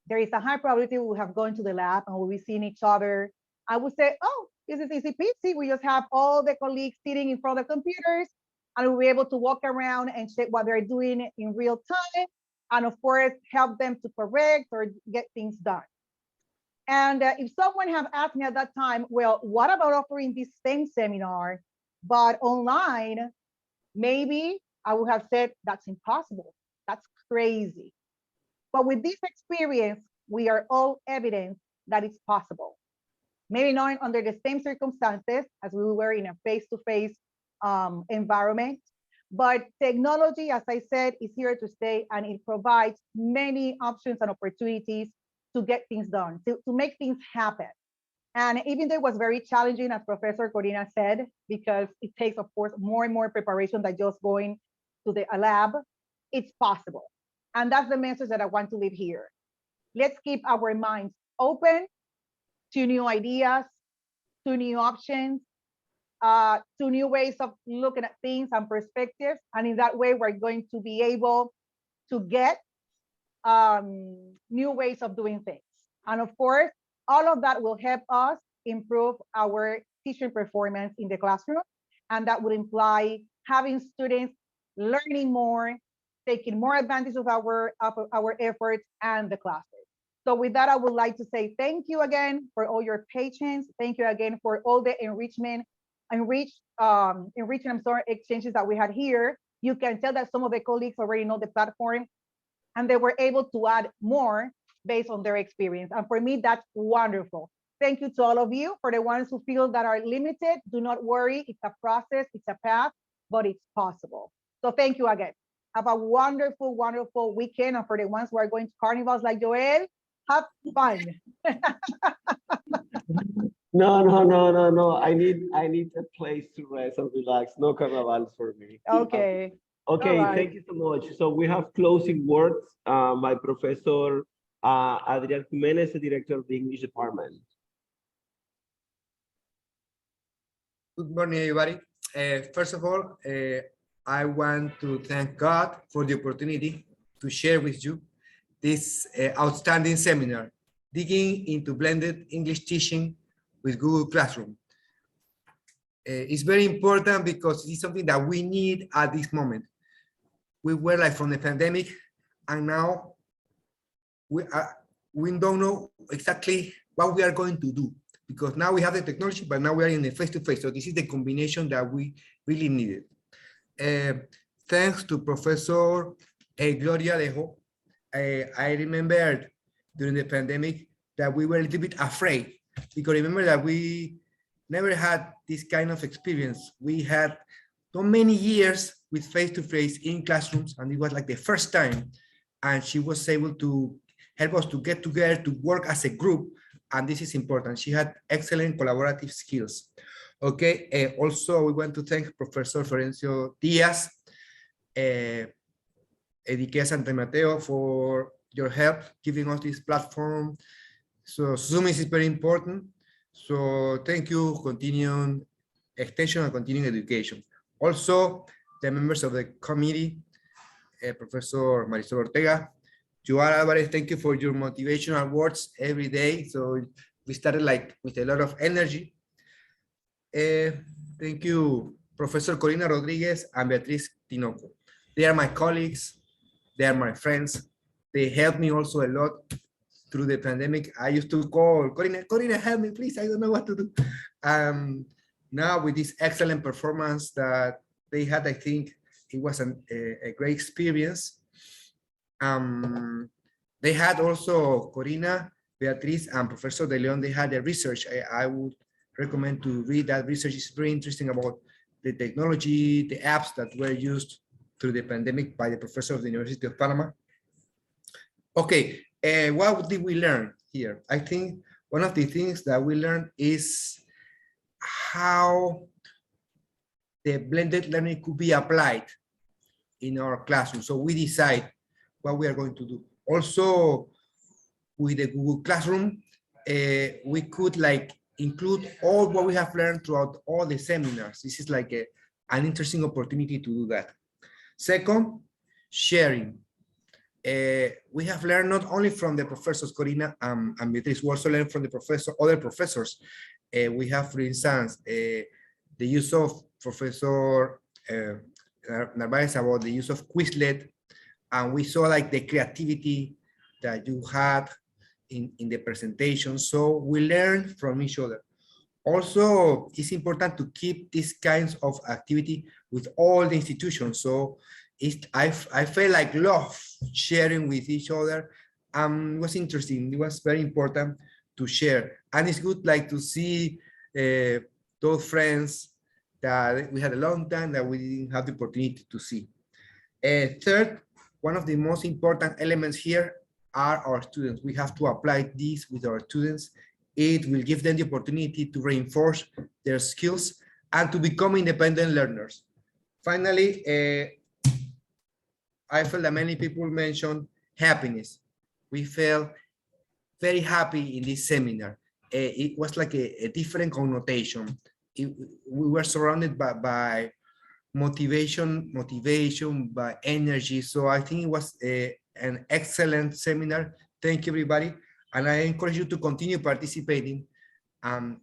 there is a high probability we would have gone to the lab and we'll be seeing each other. I would say, oh, this is easy peasy. We just have all the colleagues sitting in front of the computers and we'll be able to walk around and check what they're doing in real time. And of course, help them to correct or get things done. And if someone have asked me at that time, well, what about offering this same seminar, but online? Maybe I would have said, that's impossible. That's crazy. But with this experience, we are all evidence that it's possible. Maybe not under the same circumstances as we were in a face-to-face environment, but technology, as I said, is here to stay, and it provides many options and opportunities to get things done, to make things happen. And even though it was very challenging, as Professor Corina said, because it takes, of course, more and more preparation than just going to a lab, it's possible. And that's the message that I want to leave here. Let's keep our minds open to new ideas, to new options, to new ways of looking at things and perspectives. And in that way, we're going to be able to get new ways of doing things. And of course, all of that will help us improve our teaching performance in the classroom. And that would imply having students learning more, taking more advantage of our efforts and the classes. So with that, I would like to say thank you again for all your patience. Thank you again for all the enriching exchanges that we had here. You can tell that some of the colleagues already know the platform and they were able to add more based on their experience. And for me, that's wonderful. Thank you to all of you. For the ones who feel that are limited, do not worry. It's a process, it's a path, but it's possible. So thank you again. Have a wonderful, wonderful weekend. And for the ones who are going to carnivals like Joel, have fun. No. I need a place to rest and relax. No carnivals for me. Okay. Okay, All right. thank you so much. So we have closing words. My professor, Adrian Jimenez, the director of the English department. Good morning, everybody. First of all, I want to thank God for the opportunity to share with you this outstanding seminar, digging into blended English teaching with Google Classroom. It's very important because it's something that we need at this moment. We were like from the pandemic, and now we don't know exactly what we are going to do, because now we have the technology, but now we are in the face-to-face. So this is the combination that we really needed. Thanks to Professor Gloria Dejo. I remembered during the pandemic that we were a little bit afraid, because remember that we never had this kind of experience. We had so many years with face-to-face in classrooms, and it was like the first time, and she was able to help us to get together, to work as a group, and this is important. She had excellent collaborative skills. Okay, also we want to thank Professor Florencio Diaz, Edique Santa Mateo, for your help giving us this platform. So Zoom is very important. So thank you, continuing extension and continuing education. Also, the members of the committee, Professor Marisol Ortega, Joan Alvarez, thank you for your motivational words every day. So we started like with a lot of energy. Thank you, Professor Corina Rodriguez and Beatriz Tinoco. They are my colleagues. They are my friends. They helped me also a lot through the pandemic. I used to call Corina, help me, please. I don't know what to do. Now with this excellent performance that they had, I think it was a great experience. They had also Corina, Beatriz, and Professor De Leon. They had a research. I would recommend to read that research. It's very interesting about the technology, the apps that were used through the pandemic by the professor of the University of Panama. Okay, what did we learn here? I think one of the things that we learned is how the blended learning could be applied in our classroom. So we decide what we are going to do. Also, with the Google Classroom, we could like include all what we have learned throughout all the seminars. This is like an interesting opportunity to do that. Second, sharing. We have learned not only from the professors Corina and Beatriz, we also learned from the other professors. We have, for instance, the use of Professor Narvaez about the use of Quizlet, and we saw like the creativity that you had in the presentation. So we learned from each other. Also, it's important to keep these kinds of activity with all the institutions. So I felt like love sharing with each other. It was interesting. It was very important to share. And it's good like to see those friends that we had a long time that we didn't have the opportunity to see. Third, one of the most important elements here are our students. We have to apply this with our students. It will give them the opportunity to reinforce their skills and to become independent learners. Finally, I felt that many people mentioned happiness. We felt very happy in this seminar. It was like a different connotation. We were surrounded by motivation, by energy. So I think it was an excellent seminar. Thank you, everybody. And I encourage you to continue participating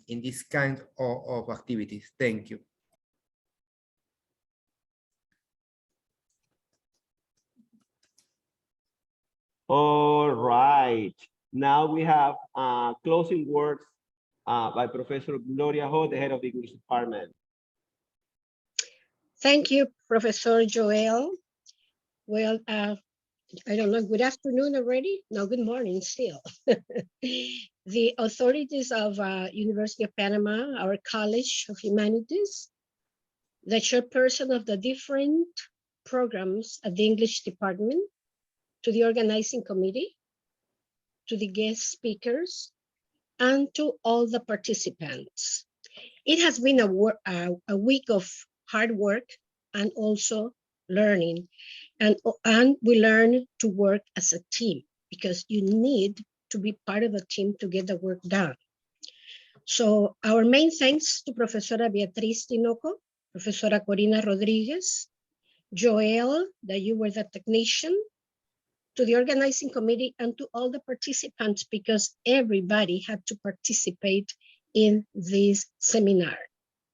in this kind of activities. Thank you. All right. Now we have closing words by Professor Gloria Ho, the head of the English department. Thank you, Professor Joel. Well, I don't know, good afternoon already? No, good morning still. The authorities of University of Panama, our College of Humanities, the chairperson of the different programs at the English department, to the organizing committee, to the guest speakers, and to all the participants. It has been a week of hard work and also learning. And we learn to work as a team because you need to be part of a team to get the work done. So our main thanks to Professora Beatriz Tinoco, Professora Corina Rodriguez, Joel, that you were the technician, to the organizing committee, and to all the participants, because everybody had to participate in this seminar.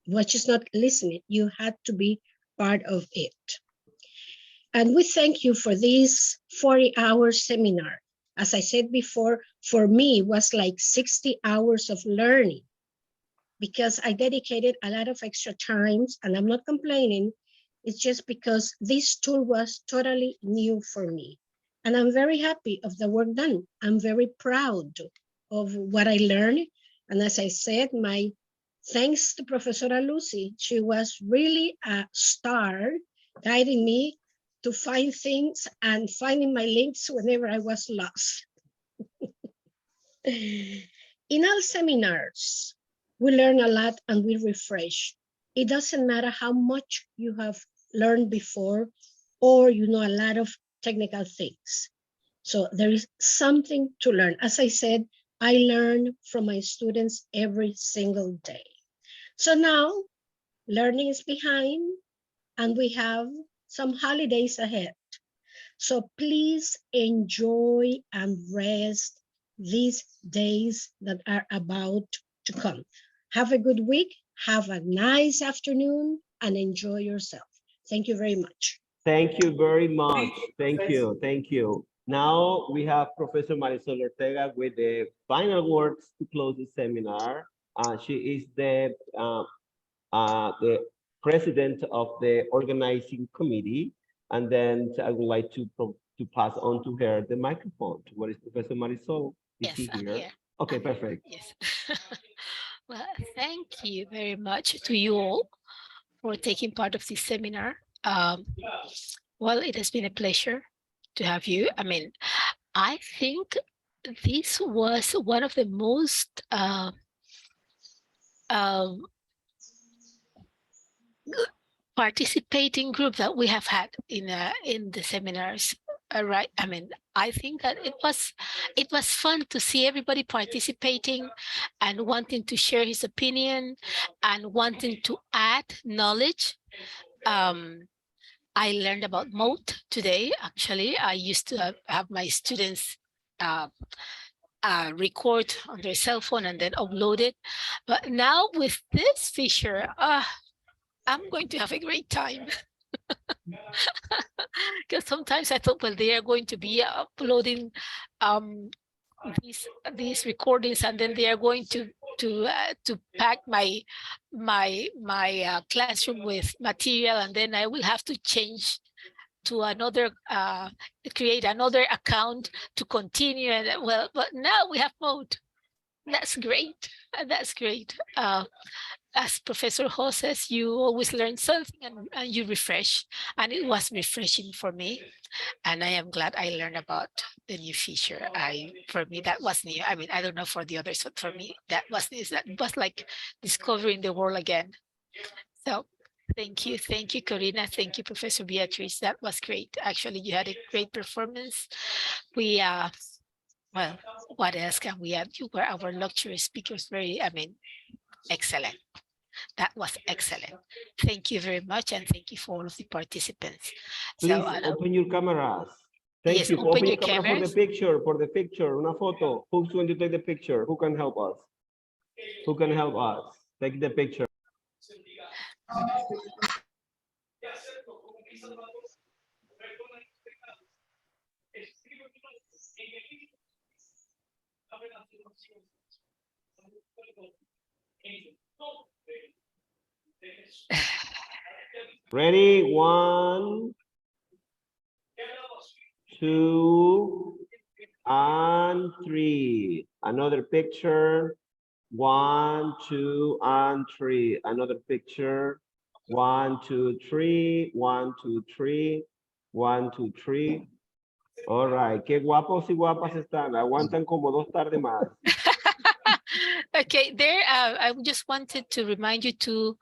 Not just not listening, you had to be part of it. And we thank you for this 40-hour seminar. As I said before, for me, it was like 60 hours of learning because I dedicated a lot of extra times, and I'm not complaining. It's just because this tool was totally new for me. And I'm very happy of the work done. I'm very proud of what I learned. And as I said, my thanks to Professora Lucy. She was really a star guiding me to find things and finding my links whenever I was lost. In all seminars, we learn a lot and we refresh. It doesn't matter how much you have learned before or you know a lot of technical things. So there is something to learn. As I said, I learn from my students every single day. So now learning is behind and we have some holidays ahead. So please enjoy and rest these days that are about to come. Have a good week, have a nice afternoon, and enjoy yourself. Thank you very much. Thank you very much. Thank you. Thank you. Now we have Professor Marisol Ortega with the final words to close the seminar. She is the president of the organizing committee. And then I would like to pass on to her the microphone. What is Professor Marisol? Is Yes, she I'm here? here. Okay, perfect. Yes. Well, thank you very much to you all for taking part of this seminar. Well, it has been a pleasure to have you. I mean, I think this was one of the most participating group that we have had in the seminars. Right. I mean, I think that it was fun to see everybody participating and wanting to share his opinion and wanting to add knowledge. I learned about mode today. Actually, I used to have my students record on their cell phone and then upload it. But now with this feature, I'm going to have a great time. Because sometimes I thought, well, they are going to be uploading these recordings, and then they are going to pack my classroom with material, and then I will have to change to another create another account to continue. And well, but now we have mode. That's great. That's great. As Professor Ho says, you always learn something and you refresh. And it was refreshing for me. And I am glad I learned about the new feature. For me, that was new. I mean, I don't know for the others, but for me, that was like discovering the world again. So thank you, Corina. Thank you, Professor Beatrice. That was great. Actually, you had a great performance. We well, what else can we add? You were our lecturer speakers, excellent. That was excellent. Thank you very much, and thank you for all of the participants. Please So, open your cameras. Thank yes, you. open your camera cameras. for the picture, una foto. Who's going to take the picture? Who can help us? Who can help us? Take the picture. Ready? 1, 2, and 3. Another picture. 1, 2, and 3. Another picture. 1, 2, 3. 1, 2, 3. 1, 2, 3. All right. Qué guapos y guapas están. Aguantan como 2 tardes más. Okay, there, I just wanted to remind you to